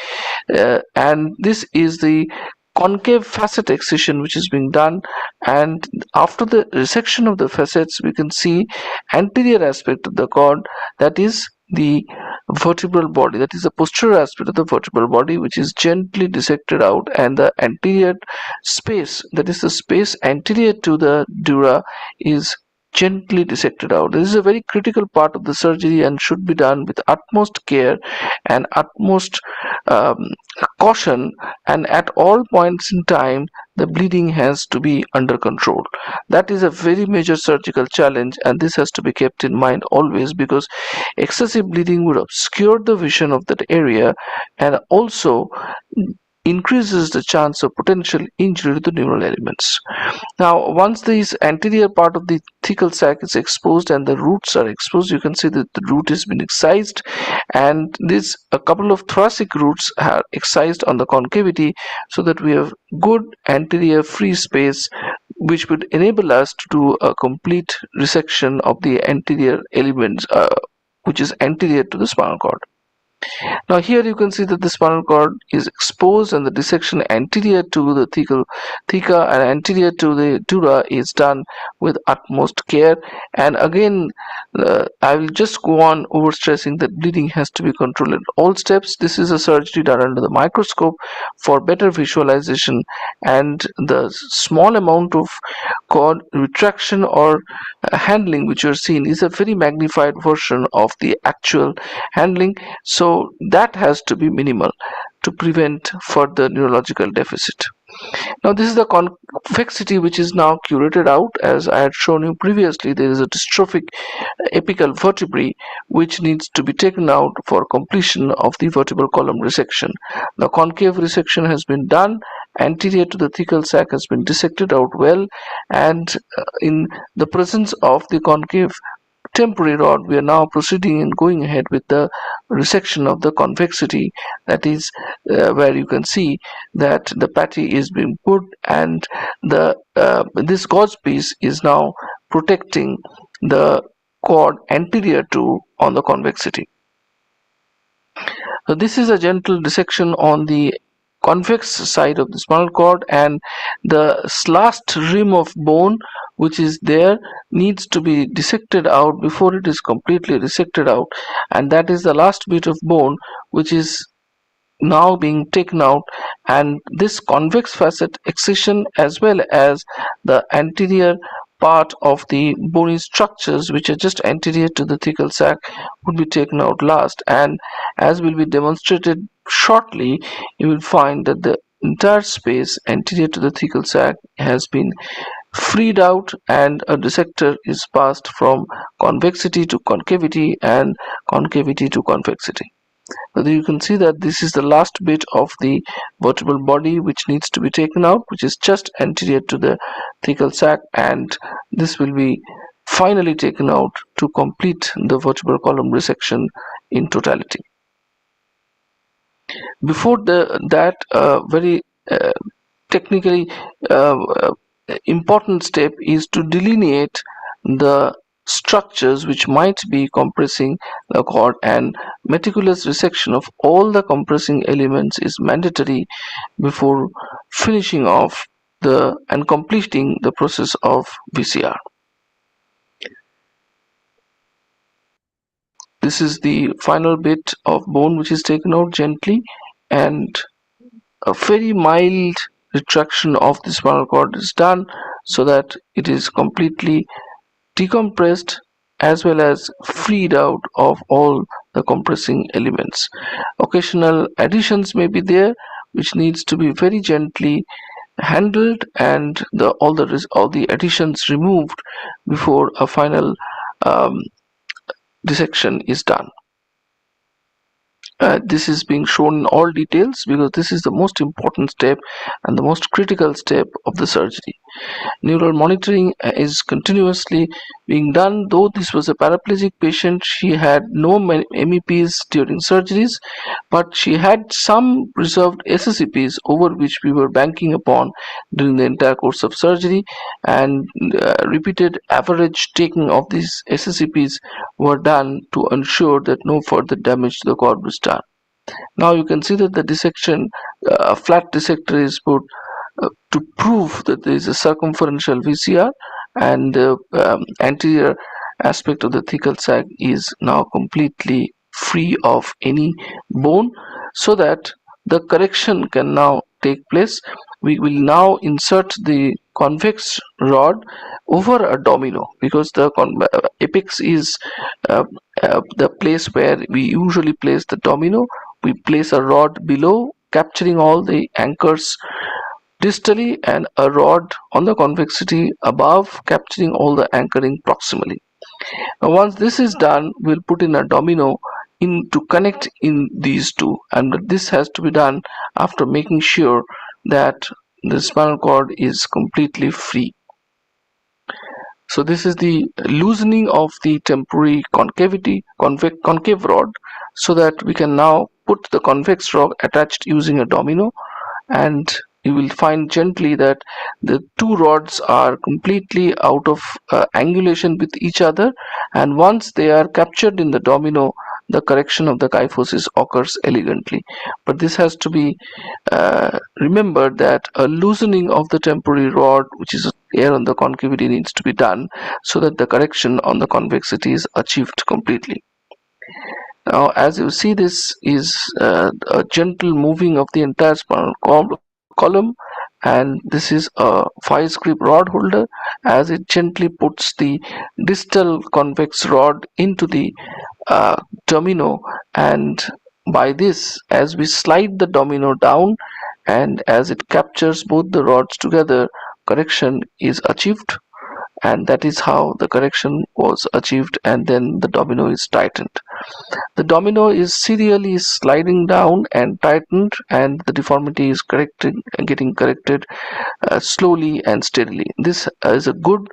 and this is the concave facet excision which is being done, and after the resection of the facets we can see anterior aspect of the cord, that is the vertebral body, that is the posterior aspect of the vertebral body, which is gently dissected out, and the anterior space, that is the space anterior to the dura, is gently dissected out. This is a very critical part of the surgery and should be done with utmost care and utmost caution, and at all points in time the bleeding has to be under control. That is a very major surgical challenge, and this has to be kept in mind always, because excessive bleeding would obscure the vision of that area and also increases the chance of potential injury to the neural elements. Now, once this anterior part of the thecal sac is exposed and the roots are exposed, you can see that the root has been excised, and this a couple of thoracic roots are excised on the concavity, so that we have good anterior free space which would enable us to do a complete resection of the anterior elements which is anterior to the spinal cord. Now here you can see that the spinal cord is exposed, and the dissection anterior to the theca and anterior to the dura is done with utmost care. And again, I will just go on overstressing that bleeding has to be controlled at all steps. This is a surgery done under the microscope for better visualization, and the small amount of cord retraction or handling which you are seeing is a very magnified version of the actual handling. So that has to be minimal to prevent further neurological deficit. Now this is the convexity which is now curated out. As I had shown you previously, there is a dystrophic apical vertebrae which needs to be taken out for completion of the vertebral column resection. The concave resection has been done, anterior to the thecal sac has been dissected out well, and in the presence of the concave temporary rod, we are now proceeding and going ahead with the resection of the convexity. That is where you can see that the patty is being put, and the this gauze piece is now protecting the cord anterior to on the convexity. So this is a gentle dissection on the convex side of the spinal cord, and the last rim of bone which is there needs to be dissected out before it is completely resected out, and that is the last bit of bone which is now being taken out. And this convex facet excision as well as the anterior part of the bony structures which are just anterior to the thecal sac would be taken out last, and as will be demonstrated shortly, you will find that the entire space anterior to the thecal sac has been freed out, and a dissector is passed from convexity to concavity and concavity to convexity. So you can see that this is the last bit of the vertebral body which needs to be taken out, which is just anterior to the thecal sac, and this will be finally taken out to complete the vertebral column resection in totality. Before that very technically important step is to delineate the structures which might be compressing the cord, and meticulous resection of all the compressing elements is mandatory before finishing off and completing the process of VCR. This is the final bit of bone which is taken out gently, and a very mild retraction of the spinal cord is done so that it is completely decompressed as well as freed out of all the compressing elements. Occasional additions may be there which needs to be very gently handled, and all the additions removed before a final dissection is done. This is being shown in all details because this is the most important step and the most critical step of the surgery. Neural monitoring is continuously being done. Though this was a paraplegic patient, she had no MEPs during surgeries, but she had some reserved SSEPs over which we were banking upon during the entire course of surgery, and repeated average taking of these SSEPs were done to ensure that no further damage to the cord was done. Now you can see that the dissection, a flat dissector is put to prove that there is a circumferential VCR, and the anterior aspect of the thecal sac is now completely free of any bone, so that the correction can now take place. We will now insert the convex rod over a domino, because the apex is the place where we usually place the domino. We place a rod below, capturing all the anchors distally, and a rod on the convexity above, capturing all the anchoring proximally. Now once this is done, we'll put in a domino to connect in these two, and this has to be done after making sure that the spinal cord is completely free. So this is the loosening of the temporary concave rod, so that we can now put the convex rod attached using a domino, and you will find gently that the two rods are completely out of angulation with each other, and once they are captured in the domino, the correction of the kyphosis occurs elegantly. But this has to be remembered that a loosening of the temporary rod, which is here on the concavity, needs to be done so that the correction on the convexity is achieved completely. Now, as you see, this is a gentle moving of the entire spinal column, and this is a 5-script rod holder as it gently puts the distal convex rod into the domino, and by this, as we slide the domino down and as it captures both the rods together, correction is achieved, and that is how the correction was achieved, and then the domino is tightened. The domino is serially sliding down and tightened, and the deformity is getting corrected slowly and steadily. This is a good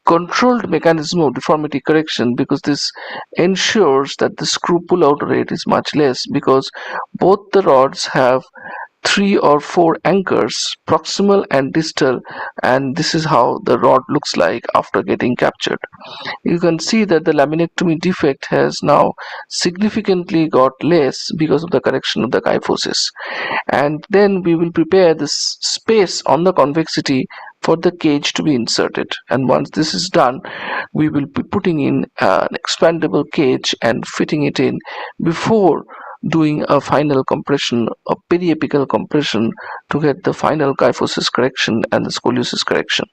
controlled mechanism of deformity correction, because this ensures that the screw pull-out rate is much less, because both the rods have 3 or 4 anchors, proximal and distal, and this is how the rod looks like after getting captured. You can see that the laminectomy defect has now significantly got less because of the correction of the kyphosis. And then we will prepare this space on the convexity for the cage to be inserted. And once this is done, we will be putting in an expandable cage and fitting it in before doing a final compression, a periapical compression, to get the final kyphosis correction and the scoliosis correction.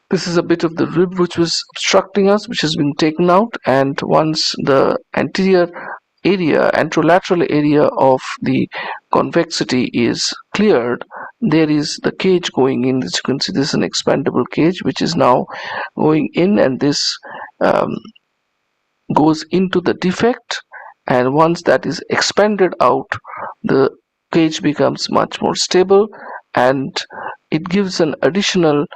This is a bit of the rib which was obstructing us, which has been taken out, and once the anterior area, anterolateral area of the convexity is cleared, there is the cage going in. As you can see, this is an expandable cage which is now going in, and this goes into the defect, and once that is expanded out, the cage becomes much more stable and it gives an additional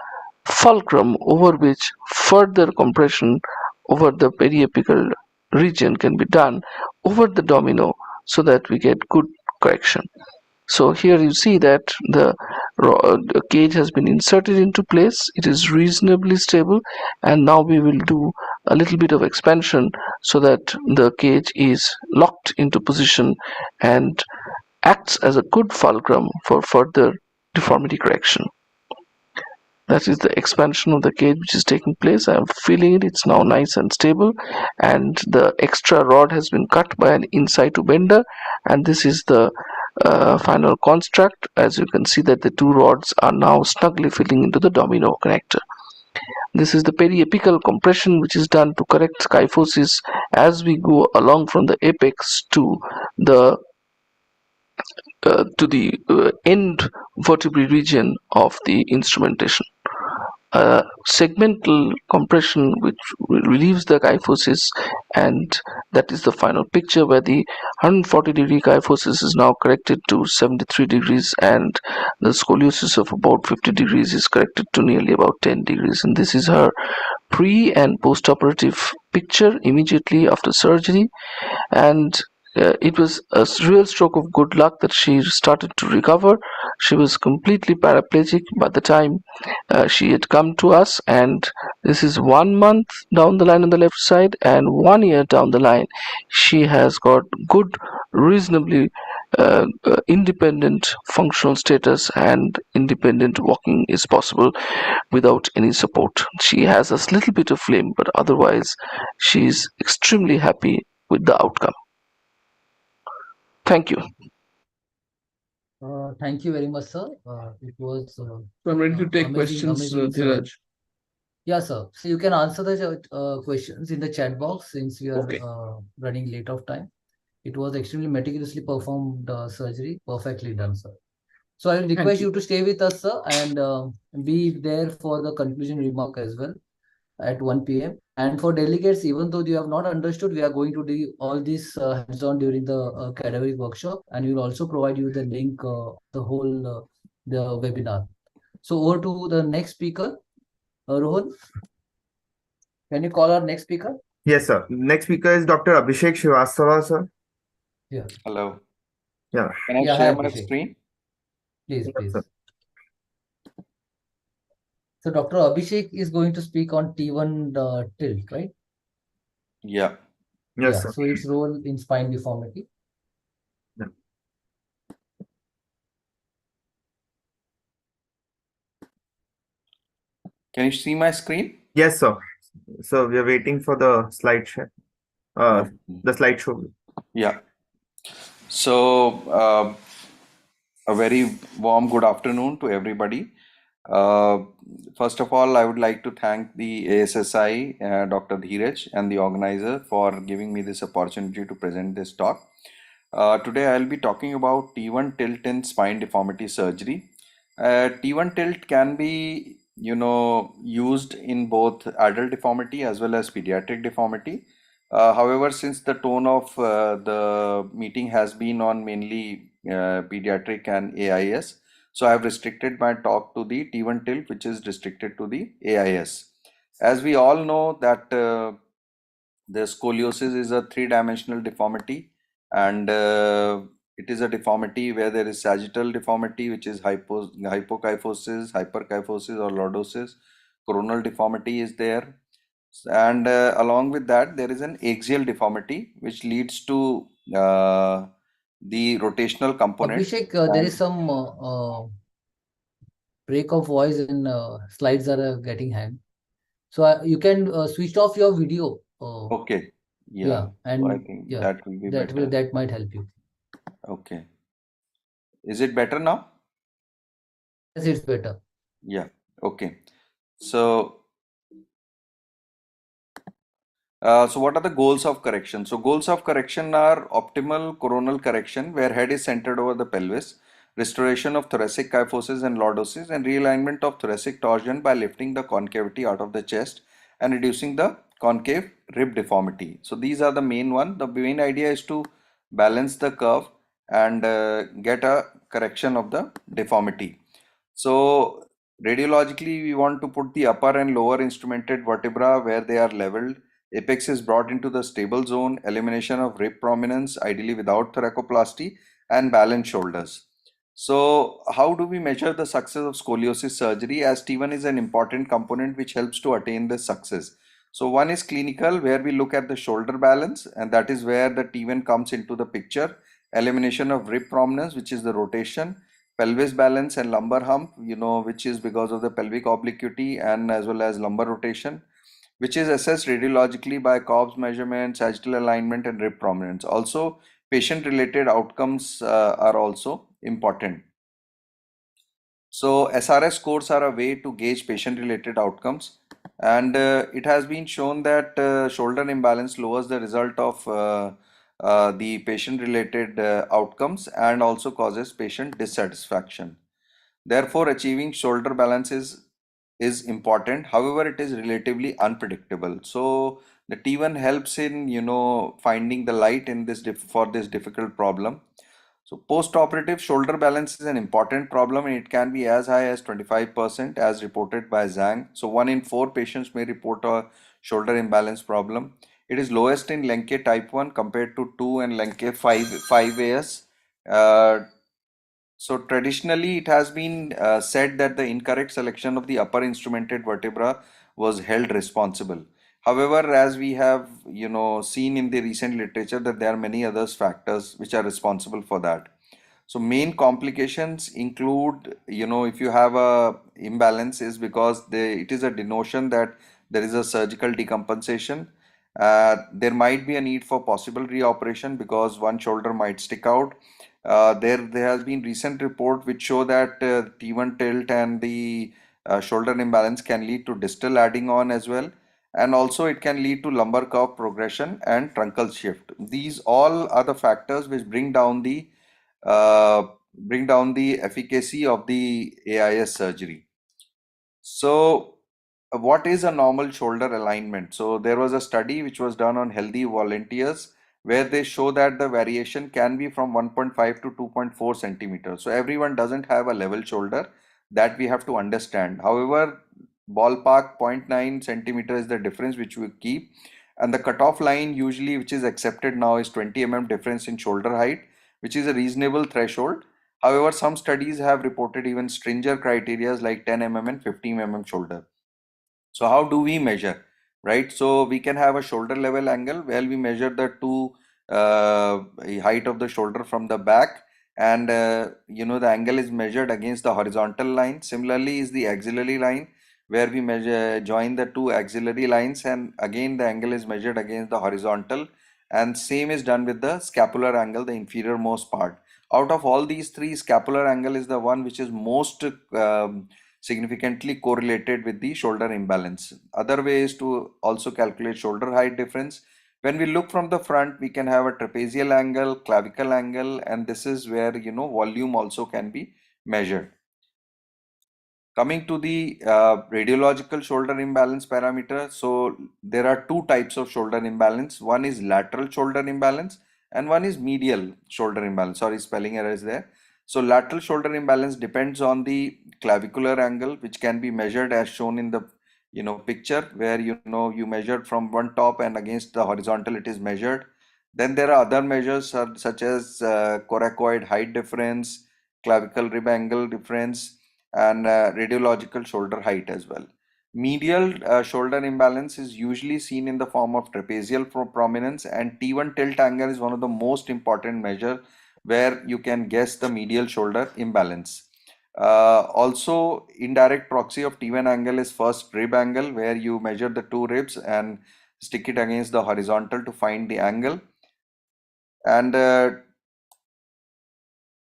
fulcrum over which further compression over the periapical region can be done over the domino so that we get good correction. So here you see that the cage has been inserted into place. It is reasonably stable, and now we will do a little bit of expansion so that the cage is locked into position and acts as a good fulcrum for further deformity correction. That is the expansion of the cage which is taking place. I am feeling it. It's now nice and stable, and the extra rod has been cut by an in situ bender, and this is the final construct. As you can see that the two rods are now snugly fitting into the domino connector. This is the periapical compression which is done to correct kyphosis as we go along from the apex to the end vertebrae region of the instrumentation. Segmental compression which relieves the kyphosis, and that is the final picture where the 140 degree kyphosis is now corrected to 73 degrees and the scoliosis of about 50 degrees is corrected to nearly about 10 degrees. And this is her pre and post-operative picture immediately after surgery, and it was a real stroke of good luck that she started to recover. She was completely paraplegic by the time she had come to us, and this is 1 month down the line on the left side, and 1 year down the line she has got good, reasonably independent functional status, and independent walking is possible without any support. She has a little bit of limp, but otherwise she is extremely happy with the outcome. Thank you. Thank you very much, sir. It was. So I'm ready to take questions, Dheeraj. Yeah, sir. So you can answer the questions in the chat box since we are running late of time. It was extremely meticulously performed surgery, perfectly done, sir. So I will request you to stay with us, sir, and be there for the conclusion remark as well at 1 p.m. And for delegates, even though you have not understood, we are going to do all this hands-on during the cadaveric workshop, and we will also provide you the link, the whole the webinar. So over to the next speaker, Rohan. Can you call our next speaker? Yes, sir. Next speaker is Dr. Abhishek Srivastava, sir. Yeah. Hello. Yeah. Can I share my screen? Please, Yes, please. sir. So Dr. Abhishek is going to speak on T1 tilt, right? Yeah. Yes, sir. So its role in spine deformity. Yeah. Can you see my screen? Yes, sir. So we are waiting for the slideshow. The slideshow. Yeah. So a very warm good afternoon to everybody. First of all, I would like to thank the ASSI, Dr. Dheeraj, and the organizer for giving me this opportunity to present this talk. Today, I'll be talking about T1 tilt in spine deformity surgery. T1 tilt can be, used in both adult deformity as well as pediatric deformity. However, since the tone of the meeting has been on mainly pediatric and AIS, so I have restricted my talk to the T1 tilt, which is restricted to the AIS. As we all know that the scoliosis is a three-dimensional deformity, and it is a deformity where there is sagittal deformity, which is hypokyphosis, hyperkyphosis, or lordosis. Coronal deformity is there. And along with that, there is an axial deformity, which leads to the rotational component. Abhishek, there is some break of voice and slides are getting hang. So you can switch off your video. Okay. Yeah, Yeah. So I and think yeah, that will be better. that might help you. Okay. Is it better now? Yes, it's better. Yeah. Okay. So so what are the goals of correction? So goals of correction are optimal coronal correction, where head is centered over the pelvis, restoration of thoracic kyphosis and lordosis, and realignment of thoracic torsion by lifting the concavity out of the chest and reducing the concave rib deformity. So these are the main one. The main idea is to balance the curve and get a correction of the deformity. So radiologically, we want to put the upper and lower instrumented vertebra where they are leveled. Apex is brought into the stable zone, elimination of rib prominence, ideally without thoracoplasty, and balanced shoulders. So how do we measure the success of scoliosis surgery, as T1 is an important component which helps to attain this success? So one is clinical, where we look at the shoulder balance, and that is where the T1 comes into the picture. Elimination of rib prominence, which is the rotation. Pelvis balance and lumbar hump, which is because of the pelvic obliquity and as well as lumbar rotation, which is assessed radiologically by Cobb's measurement, sagittal alignment, and rib prominence. Also, patient-related outcomes are also important. So SRS scores are a way to gauge patient-related outcomes, and it has been shown that shoulder imbalance lowers the result of the patient-related outcomes and also causes patient dissatisfaction. Therefore, achieving shoulder balance is important. However, it is relatively unpredictable. So the T1 helps in finding the light in this for this difficult problem. So post-operative shoulder balance is an important problem, and it can be as high as 25% as reported by Zhang. So 1 in 4 patients may report a shoulder imbalance problem. It is lowest in Lenke type 1 compared to 2 and Lenke 5AS. So traditionally, it has been said that the incorrect selection of the upper instrumented vertebra was held responsible. However, as we have seen in the recent literature, that there are many other factors which are responsible for that. So main complications include, if you have a imbalance, is because it is a denotion that there is a surgical decompensation. There might be a need for possible reoperation because one shoulder might stick out. There has been recent report which show that T1 tilt and the shoulder imbalance can lead to distal adding on as well, and also it can lead to lumbar curve progression and truncal shift. These all are the factors which bring down the efficacy of the AIS surgery. So what is a normal shoulder alignment? So there was a study which was done on healthy volunteers where they show that the variation can be from 1.5 to 2.4 centimeters. So everyone doesn't have a level shoulder, that we have to understand. However, ballpark 0.9 centimeter is the difference which we keep, and the cutoff line usually which is accepted now is 20 mm difference in shoulder height, which is a reasonable threshold. However, some studies have reported even stringent criteria like 10 mm and 15 mm shoulder. So how do we measure, right? So we can have a shoulder level angle where we measure the two height of the shoulder from the back, and the angle is measured against the horizontal line. Similarly is the axillary line, where we join the two axillary lines, and again the angle is measured against the horizontal, and same is done with the scapular angle, the inferior most part. Out of all these three, scapular angle is the one which is most significantly correlated with the shoulder imbalance. Other way is to also calculate shoulder height difference. When we look from the front, we can have a trapezial angle, clavicle angle, and this is where volume also can be measured. Coming to the radiological shoulder imbalance parameter, so there are two types of shoulder imbalance. One is lateral shoulder imbalance and one is medial shoulder imbalance. Sorry, spelling error is there. So lateral shoulder imbalance depends on the clavicular angle, which can be measured as shown in the picture, where you measured from one top and against the horizontal it is measured. Then there are other measures such as coracoid height difference, clavicle rib angle difference, and radiological shoulder height as well. Medial shoulder imbalance is usually seen in the form of trapezial prominence, and T1 tilt angle is one of the most important measure where you can guess the medial shoulder imbalance. Also, indirect proxy of T1 angle is first rib angle, where you measure the two ribs and stick it against the horizontal to find the angle. And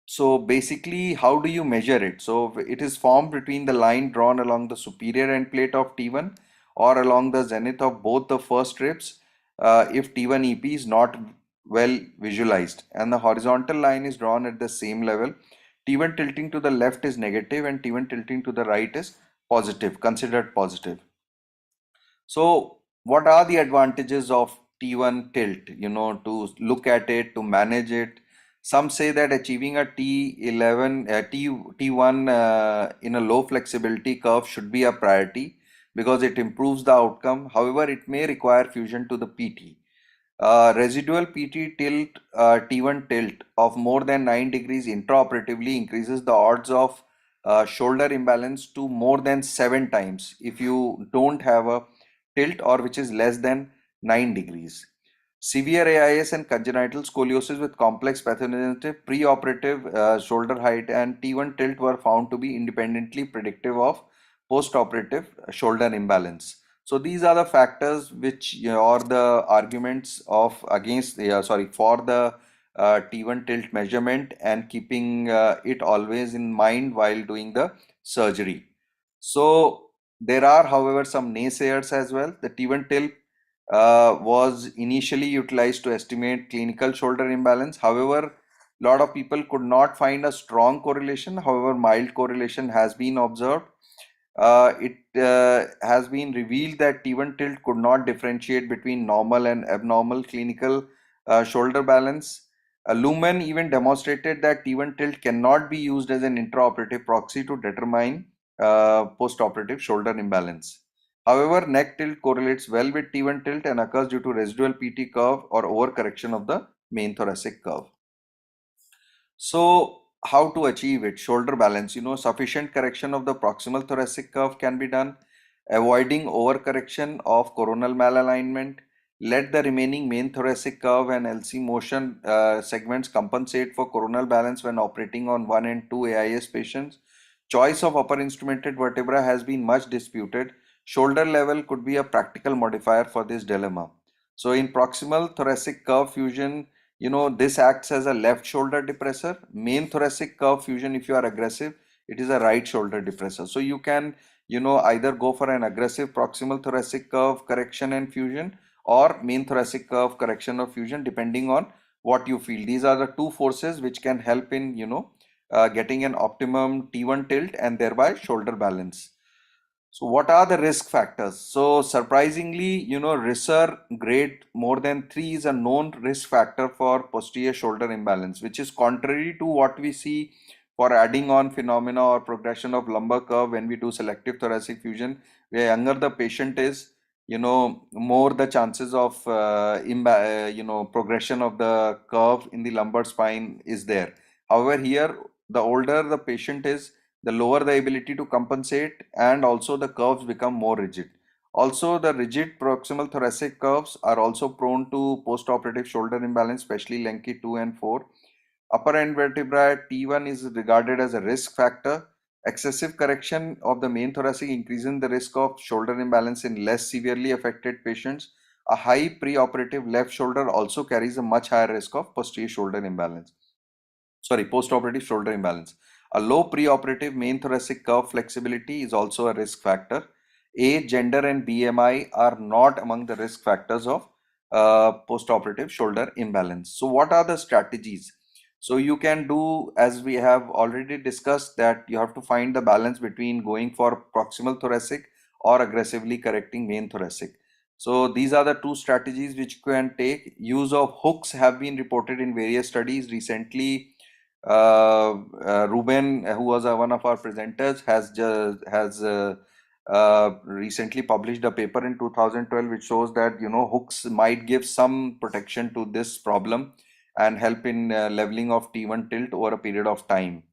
so basically, how do you measure it? So it is formed between the line drawn along the superior end plate of T1 or along the zenith of both the first ribs if T1 EP is not well visualized, and the horizontal line is drawn at the same level. T1 tilting to the left is negative and T1 tilting to the right is positive, considered positive. So what are the advantages of T1 tilt? To look at it, to manage it. Some say that achieving a T1 in a low flexibility curve should be a priority because it improves the outcome. However, it may require fusion to the PT. Residual PT tilt, T1 tilt of more than 9 degrees intraoperatively increases the odds of shoulder imbalance to more than 7 times if you don't have a tilt or which is less than 9 degrees. Severe AIS and congenital scoliosis with complex pathogenesis, preoperative shoulder height and T1 tilt were found to be independently predictive of postoperative shoulder imbalance. So these are the factors which or the arguments of against for the T1 tilt measurement and keeping it always in mind while doing the surgery. So there are, however, some naysayers as well. The T1 tilt was initially utilized to estimate clinical shoulder imbalance. However, a lot of people could not find a strong correlation. However, mild correlation has been observed. It has been revealed that T1 tilt could not differentiate between normal and abnormal clinical shoulder balance. Lumen even demonstrated that T1 tilt cannot be used as an intraoperative proxy to determine postoperative shoulder imbalance. However, neck tilt correlates well with T1 tilt and occurs due to residual PT curve or overcorrection of the main thoracic curve. So how to achieve it? Shoulder balance, sufficient correction of the proximal thoracic curve can be done, avoiding overcorrection of coronal malalignment. Let the remaining main thoracic curve and LC motion segments compensate for coronal balance when operating on 1 and 2 AIS patients. Choice of upper instrumented vertebra has been much disputed. Shoulder level could be a practical modifier for this dilemma. So in proximal thoracic curve fusion, this acts as a left shoulder depressor. Main thoracic curve fusion, if you are aggressive, it is a right shoulder depressor. So you can, either go for an aggressive proximal thoracic curve correction and fusion or main thoracic curve correction or fusion, depending on what you feel. These are the two forces which can help in, getting an optimum T1 tilt and thereby shoulder balance. So what are the risk factors? So surprisingly, Risser grade more than 3 is a known risk factor for posterior shoulder imbalance, which is contrary to what we see for adding on phenomena or progression of lumbar curve when we do selective thoracic fusion. Where younger the patient is, more the chances of progression of the curve in the lumbar spine is there. However, here the older the patient is, the lower the ability to compensate, and also the curves become more rigid. Also, the rigid proximal thoracic curves are also prone to postoperative shoulder imbalance, especially Lenke 2 and 4. Upper end vertebra T1 is regarded as a risk factor. Excessive correction of the main thoracic increases the risk of shoulder imbalance in less severely affected patients. A high preoperative left shoulder also carries a much higher risk of posterior shoulder imbalance. Postoperative shoulder imbalance. A low preoperative main thoracic curve flexibility is also a risk factor. Age, gender, and BMI are not among the risk factors of postoperative shoulder imbalance. So what are the strategies? So you can do, as we have already discussed, that you have to find the balance between going for proximal thoracic or aggressively correcting main thoracic. So these are the two strategies which you can take. Use of hooks have been reported in various studies recently. Ruben, who was one of our presenters, has recently published a paper in 2012 which shows that hooks might give some protection to this problem and help in leveling of T1 tilt over a period of time.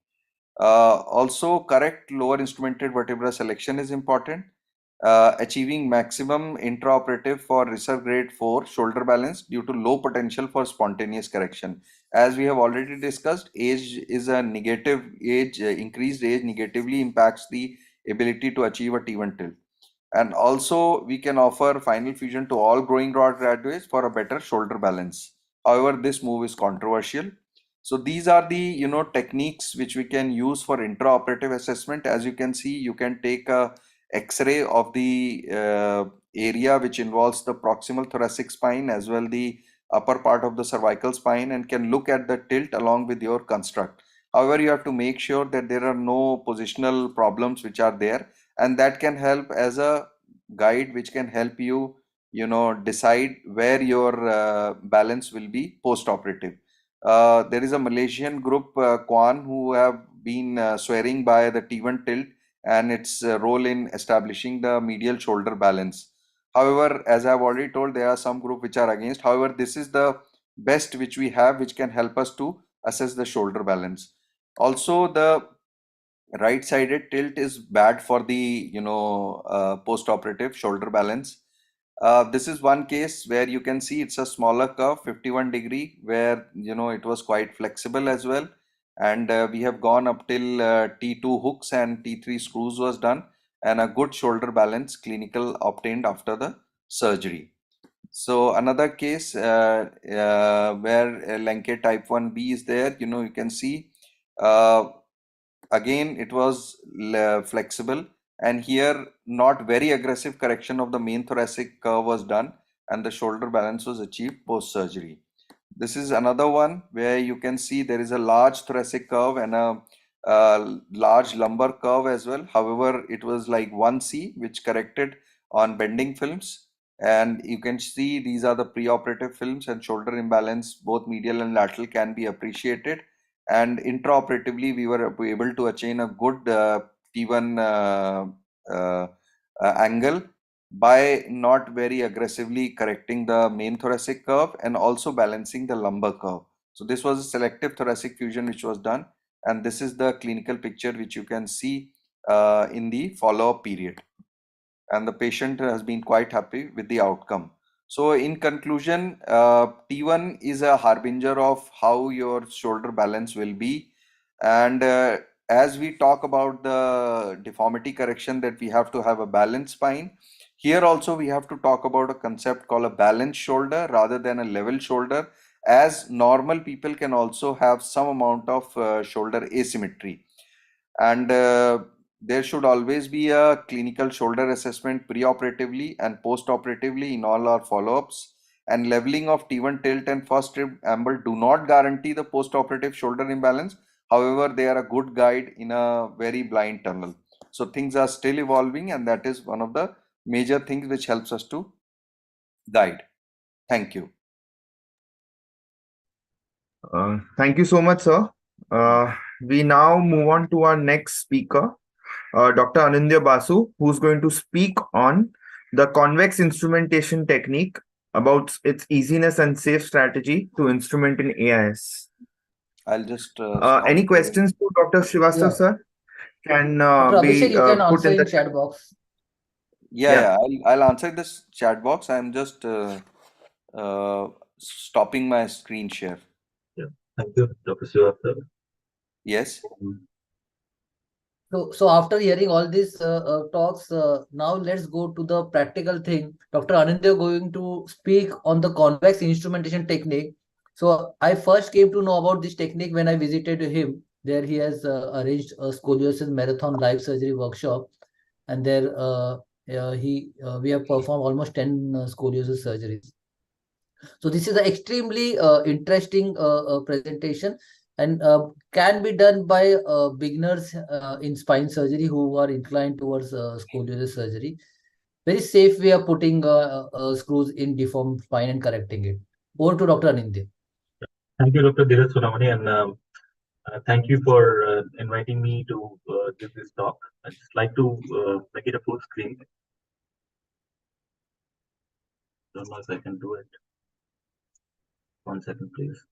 Also, correct lower instrumented vertebra selection is important. Achieving maximum intraoperative for reserve grade 4 shoulder balance due to low potential for spontaneous correction. As we have already discussed, age is a negative age, increased age negatively impacts the ability to achieve a T1 tilt. And also, we can offer final fusion to all growing rod graduates for a better shoulder balance. However, this move is controversial. So these are the techniques which we can use for intraoperative assessment. As you can see, you can take a X-ray of the area which involves the proximal thoracic spine as well the upper part of the cervical spine, and can look at the tilt along with your construct. However, you have to make sure that there are no positional problems which are there, and that can help as a guide which can help you decide where your balance will be post-operative. There is a Malaysian group, Kwan, who have been swearing by the T1 tilt and its role in establishing the medial shoulder balance. However, as I have already told, there are some group which are against. However, this is the best which we have, which can help us to assess the shoulder balance. Also, the right-sided tilt is bad for the post-operative shoulder balance. This is one case where you can see it's a smaller curve, 51 degree, where it was quite flexible as well, and we have gone up till T2 hooks and T3 screws was done, and a good shoulder balance clinical obtained after the surgery. So another case where Lenke type 1B is there, you can see again it was flexible, and here not very aggressive correction of the main thoracic curve was done, and the shoulder balance was achieved post surgery. This is another one where you can see there is a large thoracic curve and a large lumbar curve as well. However, it was like 1C which corrected on bending films, and you can see these are the preoperative films, and shoulder imbalance both medial and lateral can be appreciated, and intraoperatively we were able to attain a good T1 angle by not very aggressively correcting the main thoracic curve and also balancing the lumbar curve. So this was a selective thoracic fusion which was done, and this is the clinical picture which you can see in the follow-up period, and the patient has been quite happy with the outcome. So in conclusion, T1 is a harbinger of how your shoulder balance will be, and as we talk about the deformity correction, that we have to have a balanced spine, here also we have to talk about a concept called a balanced shoulder rather than a level shoulder, as normal people can also have some amount of shoulder asymmetry, and there should always be a clinical shoulder assessment preoperatively and postoperatively in all our follow-ups, and leveling of T1 tilt and first rib angle do not guarantee the postoperative shoulder imbalance. However, they are a good guide in a very blind tunnel. So things are still evolving, and that is one of the major things which helps us to guide. Thank you. Thank you so much, sir. We now move on to our next speaker, Dr. Anindya Basu, who's going to speak on the convex instrumentation technique, about its easiness and safe strategy to instrument in AIS. I'll just any questions to Dr. Srivastava, sir? Can Dr. be Abhishek, you can put answer in the chat box. Yeah, I'll answer this chat box. I'm just stopping my screen share. Yeah, thank you, Dr. Srivastava. Yes. So after hearing all these talks, now let's go to the practical thing. Dr. Anindya going to speak on the convex instrumentation technique. So I first came to know about this technique when I visited him. There he has arranged a scoliosis marathon live surgery workshop, and there we have performed almost 10 scoliosis surgeries. So this is an extremely interesting presentation, and can be done by beginners in spine surgery who are inclined towards scoliosis surgery. Very safe way of putting screws in deformed spine and correcting it. Over to Dr. Anindya. Thank you, Dr. Dheeraj Sonawane, and Thank you for inviting me to give this talk. I'd just like to make it a full screen. Don't know if I can do it. 1 second, please.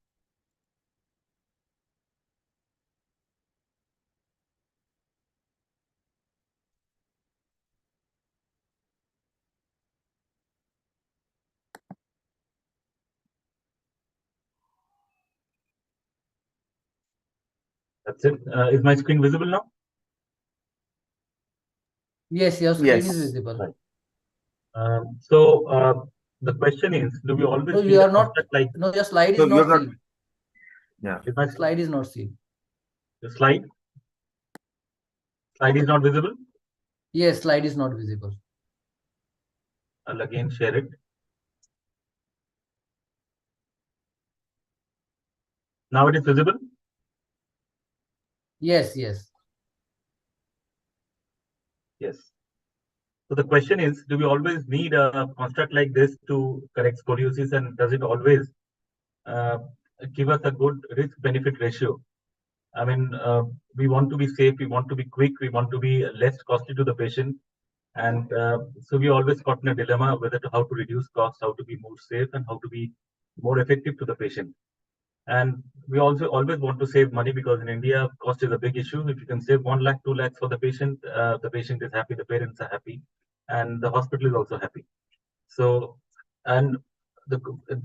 That's it. Is my screen visible now? Yes, your screen is visible. Right. So the question is, do we always No, need you a are not. construct like? No, your slide is So you not have not. seen. Yeah. Is my Slide is not seen. the slide is not visible? Yes, slide is not visible. I'll again share it. Now it is visible? Yes, yes. Yes. So the question is, do we always need a construct like this to correct scoliosis, and does it always give us a good risk-benefit ratio? I mean, we want to be safe, we want to be quick, we want to be less costly to the patient. And so we always caught in a dilemma whether how to reduce costs, how to be more safe, and how to be more effective to the patient. And we also always want to save money, because in India, cost is a big issue. If you can save 1 lakh, 2 lakhs for the patient is happy, the parents are happy, and the hospital is also happy. So, and the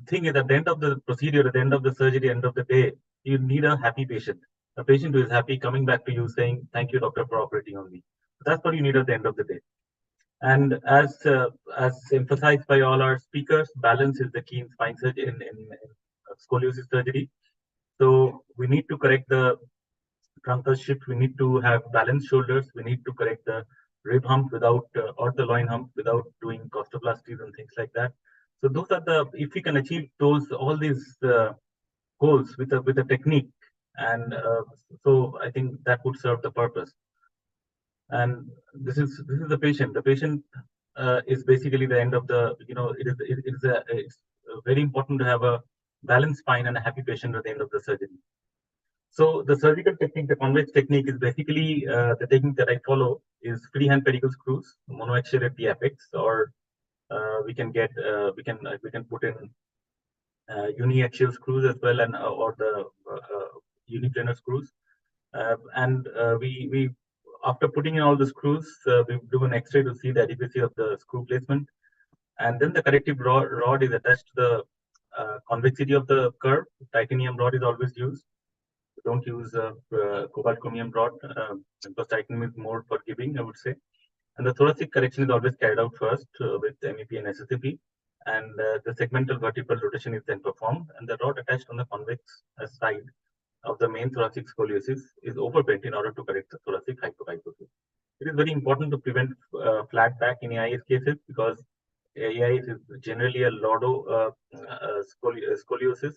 thing is, at the end of the procedure, at the end of the surgery, end of the day, you need a happy patient. A patient who is happy coming back to you saying, "Thank you, doctor, for operating on me." That's what you need at the end of the day. And as emphasized by all our speakers, balance is the key in spine surgery, in scoliosis surgery. So we need to correct the truncal shift. We need to have balanced shoulders. We need to correct the rib hump without or the loin hump without doing costoplasties and things like that. So those are the, if we can achieve those, all these goals with a technique, and so I think that would serve the purpose. And this is the patient. The patient is basically the end of the, it's very important to have a balanced spine and a happy patient at the end of the surgery. So the surgical technique, the convex technique, is basically the technique that I follow is freehand pedicle screws, monoaxial at the apex, or we can put in uniaxial screws as well, and or the uniplanar screws. And we after putting in all the screws, we do an X-ray to see the adequacy of the screw placement, and then the corrective rod is attached to the convexity of the curve. Titanium rod is always used. Don't use cobalt chromium rod because titanium is more forgiving, I would say. And the thoracic correction is always carried out first with MEP and SSCP, and the segmental vertebral rotation is then performed, and the rod attached on the convex side of the main thoracic scoliosis is overbent in order to correct the thoracic hypokyphosis. It is very important to prevent flat back in AIS cases, because AIS is generally a lordo scoliosis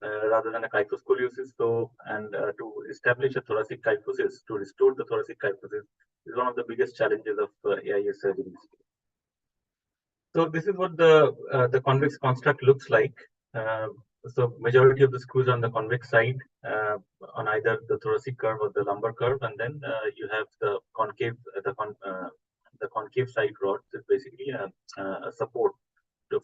rather than a kyphoscoliosis. So, and to establish a thoracic kyphosis, to restore the thoracic kyphosis, is one of the biggest challenges of AIS surgeries. So this is what the convex construct looks like. So majority of the screws are on the convex side, on either the thoracic curve or the lumbar curve, and then you have the concave, the concave side rod is basically a support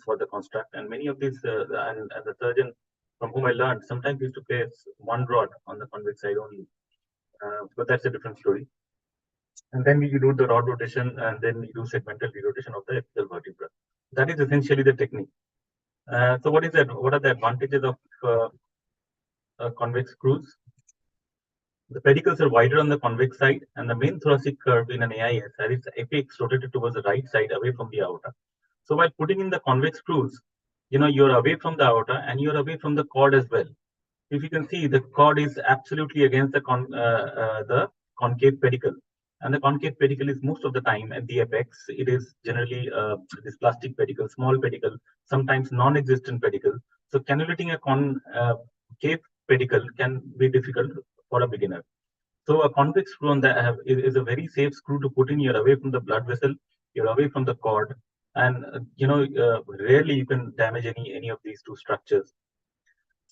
for the construct. And many of these, and the surgeon from whom I learned, sometimes used to place one rod on the convex side only, but that's a different story. And then you do the rod rotation, and then you do segmental rerotation of the apical vertebra. That is essentially the technique. So what is that? What are the advantages of convex screws? The pedicles are wider on the convex side, and the main thoracic curve in an AIS has its apex rotated towards the right side, away from the aorta. So while putting in the convex screws, you're away from the aorta and you're away from the cord as well. If you can see, the cord is absolutely against the concave pedicle, and the concave pedicle is most of the time at the apex. It is generally this plastic pedicle, small pedicle, sometimes non-existent pedicle. So cannulating a concave pedicle can be difficult for a beginner. So a convex screw on the is a very safe screw to put in. You're away from the blood vessel, you're away from the cord, and rarely you can damage any of these two structures.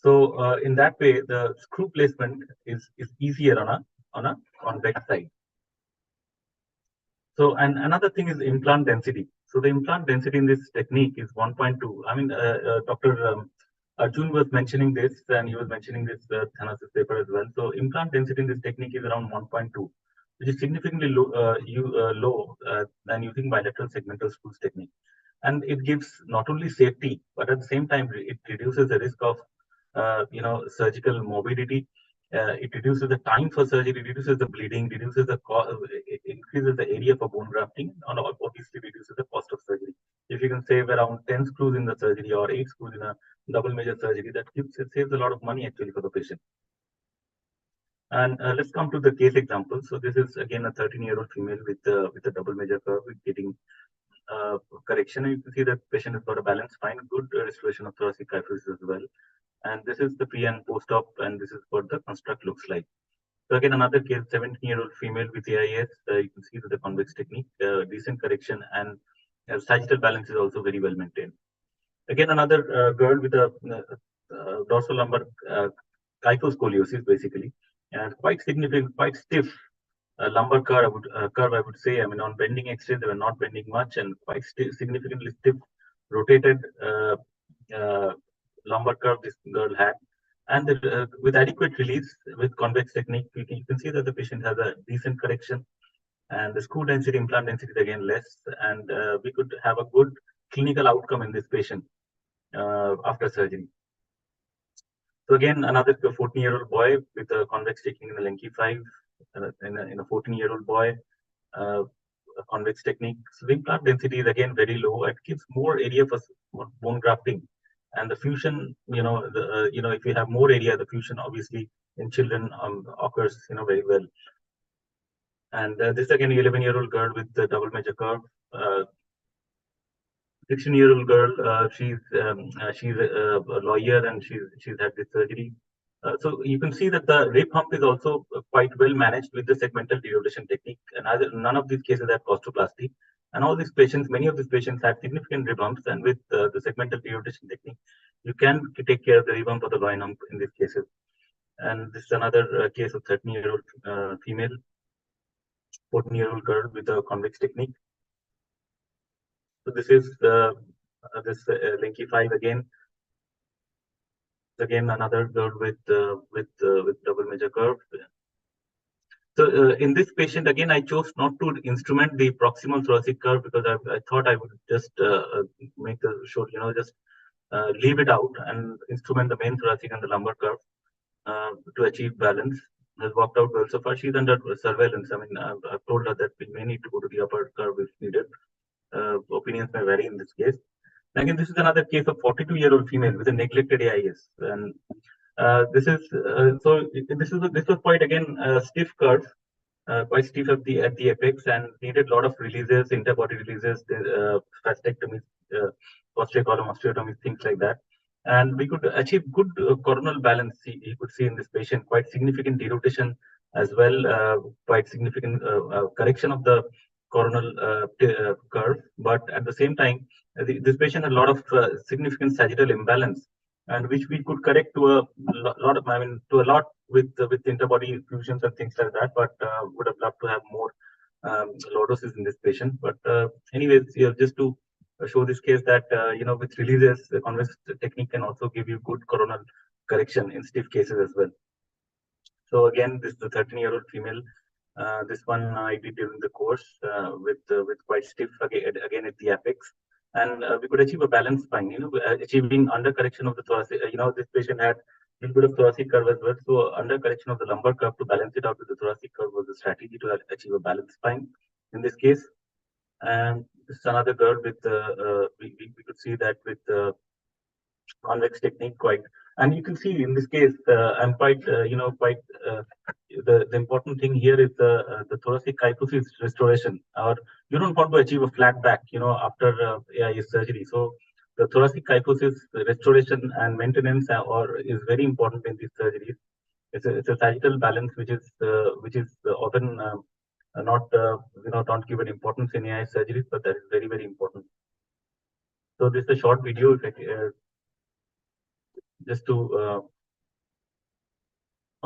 So in that way, the screw placement is easier on a convex side. So, and another thing is implant density. So the implant density in this technique is 1.2. I mean, Dr. Arjun was mentioning this, and he was mentioning this Thanas' paper as well. So implant density in this technique is around 1.2, which is significantly low than using bilateral segmental screws technique. And it gives not only safety, but at the same time, it reduces the risk of, surgical morbidity. It reduces the time for surgery, reduces the bleeding, reduces the it increases the area for bone grafting, and obviously reduces the cost of surgery. If you can save around 10 screws in the surgery or 8 screws in a double major surgery, that saves a lot of money actually for the patient. And let's come to the case example. So this is again a 13-year-old female with a double major curve with getting correction. And you can see that patient has got a balanced spine, good restoration of thoracic kyphosis as well. And this is the pre and post-op, and this is what the construct looks like. So again, another case, 17-year-old female with AIS. You can see that the convex technique, decent correction, and sagittal balance is also very well maintained. Again, another girl with a dorsolumbar kyphoscoliosis, basically, and quite significant, quite stiff lumbar curve. I would say. I mean, on bending X-ray, they were not bending much, and quite significantly stiff, rotated lumbar curve this girl had. And with adequate release with convex technique, you can see that the patient has a decent correction, and the screw density, implant density is again less, and we could have a good clinical outcome in this patient after surgery. So again, another 14-year-old boy with a convex technique in the Lenki 5, in a 14-year-old boy, a convex technique. So the implant density is again very low. It gives more area for bone grafting, and the fusion. If you have more area, the fusion obviously in children occurs, very well. And this again, 11-year-old girl with the double major curve. 16-year-old girl, she's a lawyer, and she's had this surgery. So you can see that the rib hump is also quite well managed with the segmental derotation technique, and none of these cases have costoplasty. And all these patients, many of these patients had significant rib humps, and with the segmental derotation technique, you can take care of the rib hump or the loin hump in these cases. And this is another case of 13-year-old female, 14-year-old girl with a convex technique. So this is this Lenki 5 again. Again, another girl with double major curve. So in this patient, again, I chose not to instrument the proximal thoracic curve because I thought I would just make the short, just leave it out and instrument the main thoracic and the lumbar curve to achieve balance. Has worked out well so far. She's under surveillance. I mean, I've told her that we may need to go to the upper curve if needed. Opinions may vary in this case. Again, this is another case of 42-year-old female with a neglected AIS, and this was quite again a stiff curve, quite stiff at the apex, and needed a lot of releases, interbody releases, fascectomies, posterior column osteotomies, things like that. And we could achieve good coronal balance. You could see in this patient quite significant derotation as well, quite significant correction of the coronal curve, but at the same time, this patient had a lot of significant sagittal imbalance, and which we could correct to a lot with interbody fusions and things like that. But would have loved to have more lordosis in this patient. But anyways, just to show this case that with releases, the convex technique can also give you good coronal correction in stiff cases as well. So again, this is the 13-year-old female. This one I did during the course with quite stiff again at the apex, and we could achieve a balanced spine. Achieving under correction of the thoracic. This patient had a little bit of thoracic curve as well, so under correction of the lumbar curve to balance it out with the thoracic curve was the strategy to achieve a balanced spine in this case. And this is another girl with we could see that with convex technique quite. And you can see in this case, I'm quite, the important thing here is the thoracic kyphosis restoration. Or you don't want to achieve a flat back, after AIS surgery. So the thoracic kyphosis restoration and maintenance is very important in these surgeries. It's a sagittal balance which is often not don't given importance in AIS surgeries, but that is very, very important. So this is a short video, just to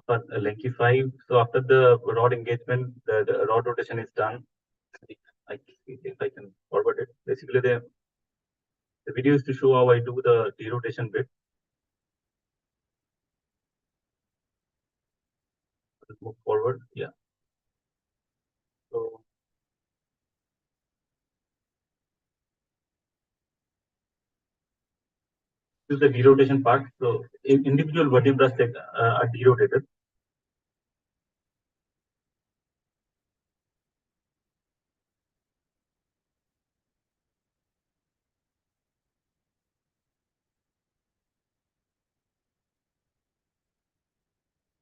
a Lenki 5. So after the rod engagement, the rod rotation is done. If I can forward it. Basically, the video is to show how I do the derotation bit. Let's move forward. Yeah. So this is the derotation part. So individual vertebrae are derotated.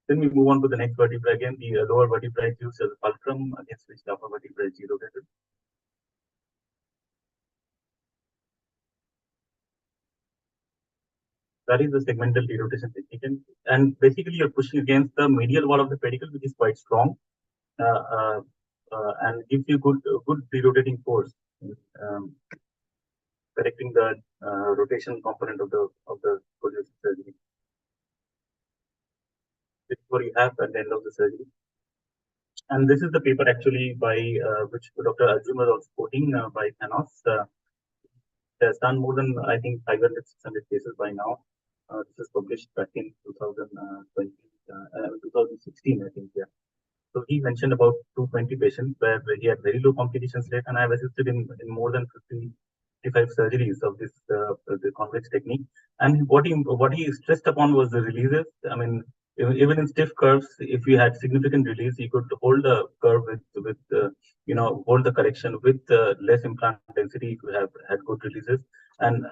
Then we move on to the next vertebra again. The lower vertebra is used as a fulcrum against which the upper vertebra is derotated. That is the segmental derotation technique. And basically, you're pushing against the medial wall of the pedicle, which is quite strong and gives you good derotating force, correcting the rotation component of the scoliosis surgery. This is what you have at the end of the surgery. And this is the paper actually by which Dr. Arjun was also quoting by Thanos. Has done more than, I think, 500, 600 cases by now. This was published back in 2016, I think, yeah. So he mentioned about 220 patients where he had very low complications rate, and I have assisted in more than 55 surgeries of this the convex technique. And what he stressed upon was the releases. I mean, even in stiff curves, if you had significant release, you could hold the curve with hold the correction with less implant density if you have had good releases. And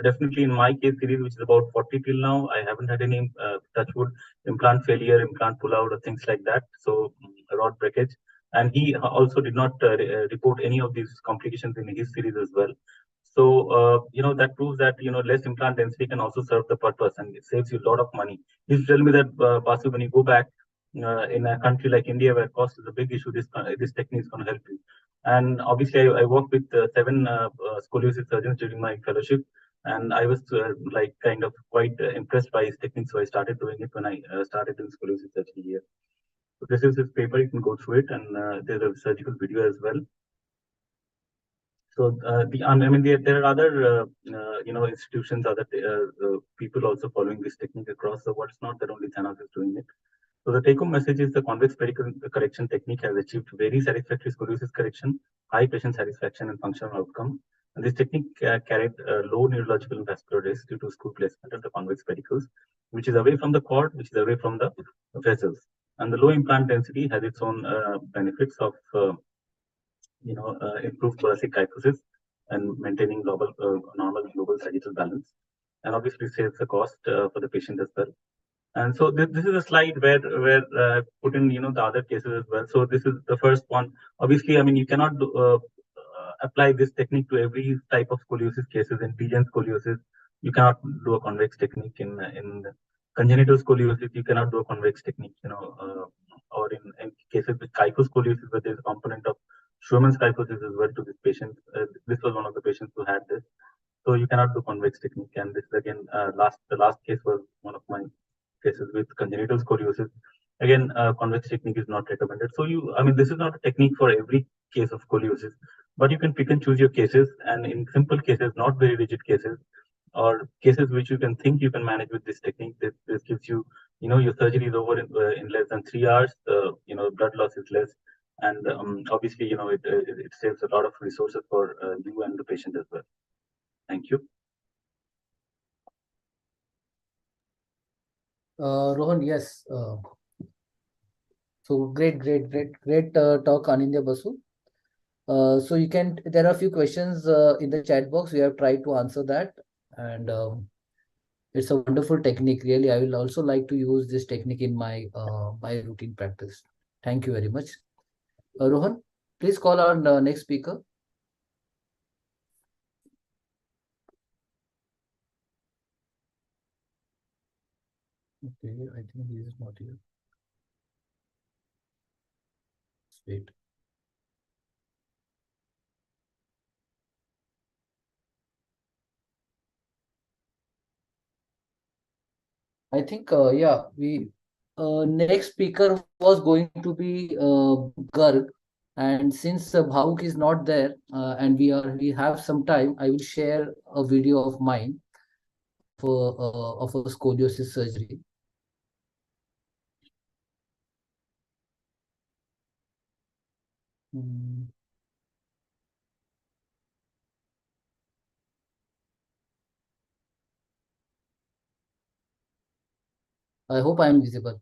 definitely in my case series, which is about 40 till now, I haven't had any touch wood implant failure, implant pull out, or things like that. So rod breakage. And he also did not report any of these complications in his series as well. So that proves that less implant density can also serve the purpose, and it saves you a lot of money. He used to tell me that Basu, when you go back in a country like India where cost is a big issue, this technique is going to help you. And obviously, I worked with 7 scoliosis surgeons during my fellowship, and I was kind of quite impressed by his technique. So I started doing it when I started in scoliosis surgery here. So this is his paper. You can go through it, and there's a surgical video as well. So I mean, there are other institutions, other people also following this technique across the world. It's not that only Thanos is doing it. So the take-home message is the convex pedicle correction technique has achieved very satisfactory scoliosis correction, high patient satisfaction and functional outcome. And this technique carried low neurological and vascular risk due to screw placement of the convex pedicles, which is away from the cord, which is away from the vessels. And the low implant density has its own benefits of improved thoracic kyphosis and maintaining normal global sagittal balance, and obviously saves the cost for the patient as well. And so this is a slide where put in the other cases as well. So this is the first one. Obviously, I mean, you cannot apply this technique to every type of scoliosis cases. In PGN scoliosis, you cannot do a convex technique. In congenital scoliosis, you cannot do a convex technique. Or in cases with kyphoscoliosis, where there's a component of Schumann's kyphosis as well to this patient. This was one of the patients who had this. So you cannot do convex technique. And this is again the last case was one of my cases with congenital scoliosis. Again, convex technique is not recommended. So I mean, this is not a technique for every case of scoliosis, but you can pick and choose your cases. And in simple cases, not very rigid cases, or cases which you can think you can manage with this technique, this gives you, your surgery is over in less than 3 hours. Blood loss is less, and obviously, it saves a lot of resources for you and the patient as well. Thank you. Rohan, yes. So great talk, Anindya Basu. So there are a few questions in the chat box. We have tried to answer that, and it's a wonderful technique. Really, I will also like to use this technique in my routine practice. Thank you very much. Rohan, please call our next speaker. Okay, I think he is not here. Wait. I think, yeah, next speaker was going to be Garg, and since Bhavuk is not there, and we have some time, I will share a video of mine of a scoliosis surgery. I hope I am visible.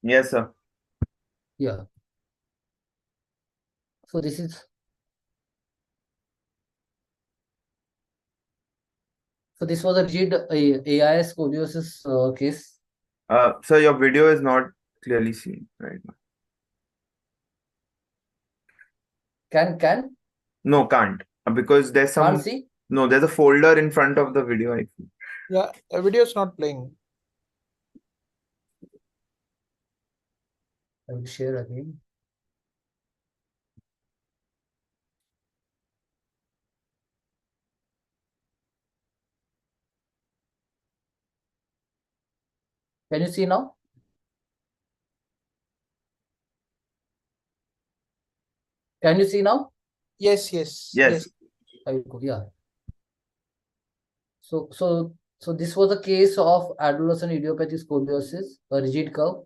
Yes, sir. Yeah. So this is. So this was a rigid AIS scoliosis case. Sir, your video is not clearly seen right now. Can? No, can't. Because there's some. Can't see? No, there's a folder in front of the video, I think. Yeah, the video is not playing. I will share again. Can you see now? Can you see now? Yes. Yes. I will go, yeah. So this was a case of adolescent idiopathic scoliosis, a rigid curve.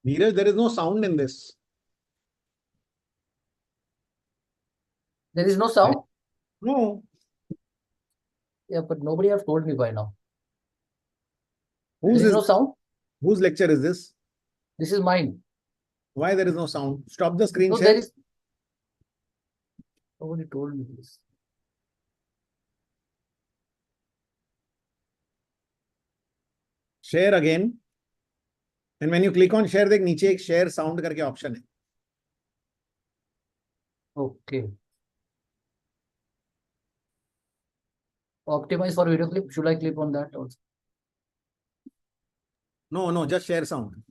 Dheeraj, there is no sound in this. There is no sound? No. Yeah, but nobody have told me by now. Whose There is no is sound? whose lecture is this? This is mine. Why there is no sound? Stop the screen No, share. there is. Nobody told me this. Share again. And when you click on share, देख नीचे एक share sound करके option है. Okay. Optimize for video clip. Should I click on that also? No, just share sound.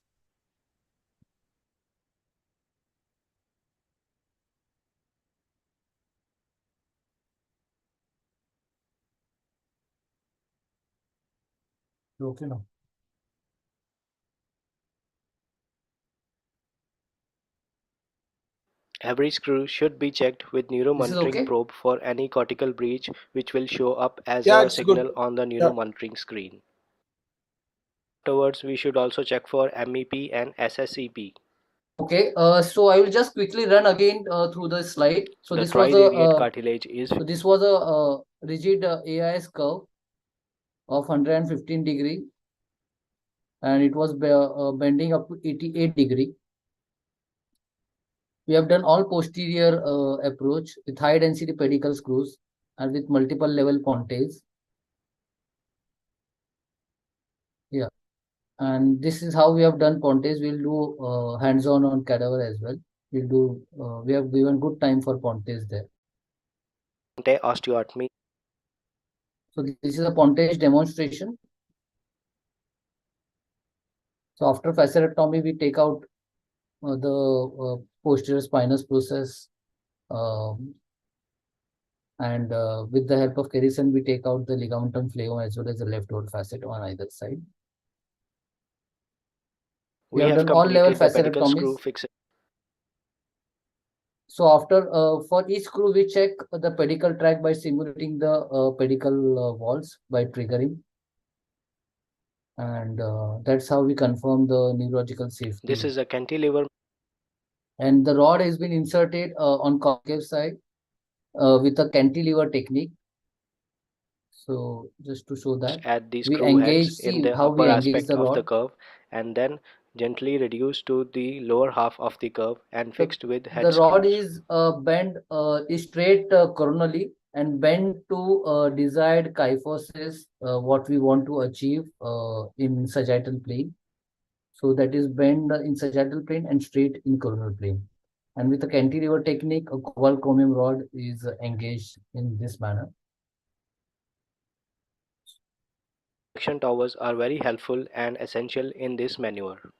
Okay now. Every screw should be checked with neuromonitoring okay? probe for any cortical breach, which will show up as Yeah, a it's good. signal on the Yeah. neuromonitoring screen. Afterwards, we should also check for MEP and SSEP. Okay, so I will just quickly run again through the slide. So The this was a triradiate cartilage is so this was a rigid AIS curve of 115 degree, and it was bending up to 88 degree. We have done all posterior approach with high density pedicle screws and with multiple level pontes. Yeah, and this is how we have done pontes. We'll do hands-on on cadaver as well. We'll do. We have given good time for pontes there. ponte osteotomy. So this is a pontage demonstration. So after fasciectomy, we take out the posterior spinous process, and with the help of kerison, we take out the ligamentum flavum as well as the left old facet on either side. We have done all level the pedicle screw fasciectomies. fixation. So after for each screw, we check the pedicle track by simulating the pedicle walls by triggering. And that's how we confirm the neurological safety. This is a cantilever. And the rod has been inserted on concave side with a cantilever technique. So just to show that, At the we screw engage, heads in see the how upper we engage aspect the of the rod. curve and then gently reduced to the lower half of the curve and fixed with head The rod screws. is bent is straight coronally and bent to desired kyphosis, what we want to achieve in sagittal plane. So that is bend in sagittal plane and straight in coronal plane. And with the cantilever technique, a cobalt chromium rod is engaged in this manner. Action towers are very helpful and essential in this maneuver.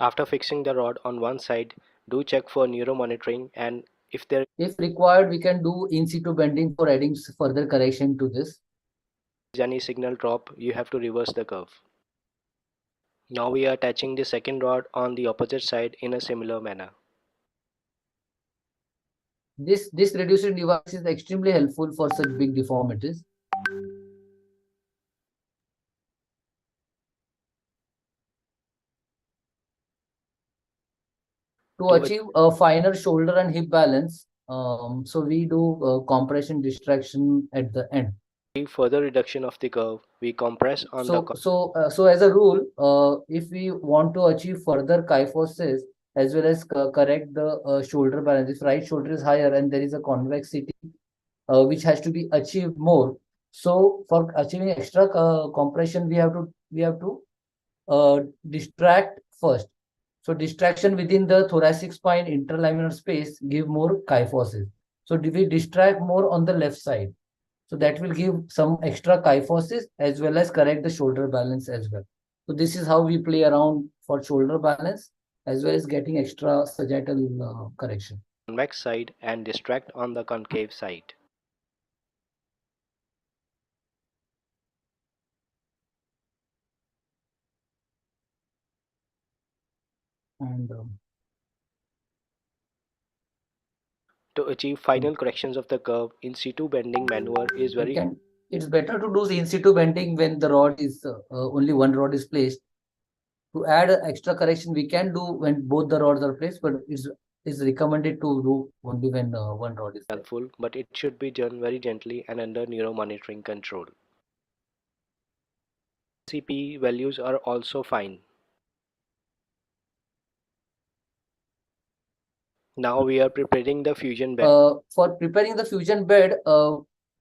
After fixing the rod on one side, do check for neuromonitoring, and if there If required, we can do in situ bending for adding further correction to this. is any signal drop, you have to reverse the curve. Now we are attaching the second rod on the opposite side in a similar manner. This reducing device is extremely helpful for such big deformities. To achieve a finer shoulder and hip balance, so we do compression distraction at the end. Further reduction of the curve, we compress on the So as a rule, if we want to achieve further kyphosis as well as correct the shoulder balance, if right shoulder is higher and there is a convexity which has to be achieved more. So for achieving extra compression, we have to distract first. So distraction within the thoracic spine interlaminar space give more kyphosis. So we distract more on the left side. So that will give some extra kyphosis as well as correct the shoulder balance as well. So this is how we play around for shoulder balance as well as getting extra sagittal correction. convex side and distract on the concave side. And To achieve final corrections of the curve, in situ bending maneuver is very. It's better to do the in situ bending when the rod is only one rod is placed. To add extra correction, we can do when both the rods are placed, but it's recommended to do only when one rod is helpful, but it should be done very gently and under neuromonitoring control. CP values are also fine. Now we are preparing the fusion bed. For preparing the fusion bed,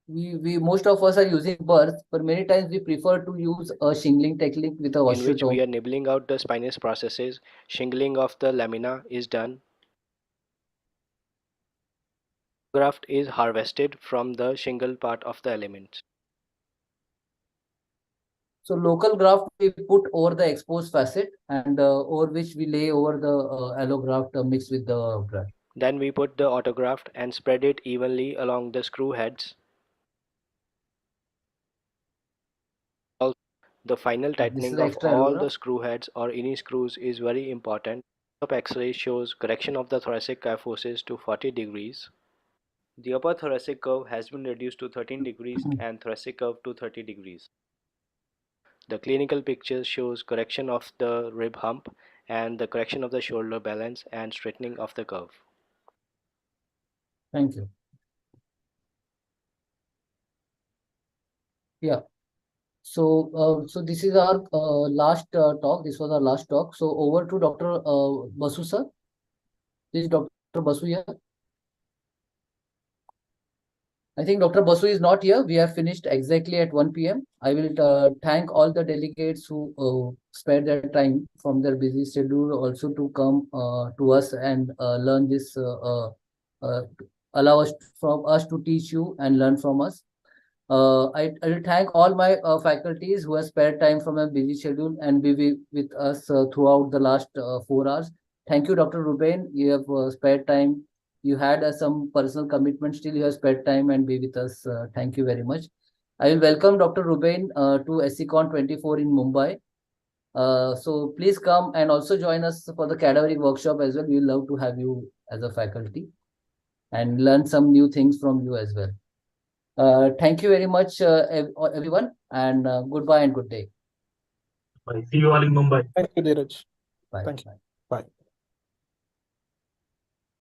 we most of us are using burrs, but many times we prefer to use a shingling technique with a In which we osteotome. are nibbling out the spinous processes. Shingling of the lamina is done. Graft is harvested from the shingle part of the elements. So local graft we put over the exposed facet and over which we lay over the allograft mixed with the blood. Then we put the autograft and spread it evenly along the screw heads. Also, the final tightening of all the screw heads or any screws is very important. Top X-ray shows correction of the thoracic kyphosis to 40 degrees. The upper thoracic curve has been reduced to 13 degrees and thoracic curve to 30 degrees. The clinical picture shows correction of the rib hump and the correction of the shoulder balance and straightening of the curve. Thank you. Yeah. So, so this is our last talk. This was our last talk. So over to Dr. Basu sir. Is Dr. Basu here? I think Dr. Basu is not here. We have finished exactly at 1 p.m. I will thank all the delegates who spared their time from their busy schedule also to come to us and learn this, allow us from us to teach you and learn from us. I will thank all my faculties who have spared time from a busy schedule and be with us throughout the last 4 hours. Thank you, Dr. Ruben. You have spared time. You had some personal commitment, still you have spared time and be with us. Thank you very much. I will welcome Dr. Ruben to SCCon 24 in Mumbai. So please come and also join us for the cadaveric workshop as well. We would love to have you as a faculty and learn some new things from you as well. Thank you very much, everyone, and goodbye and good day. Bye. See you all in Mumbai. Thank you, Dheeraj. Bye. Thank you. Bye.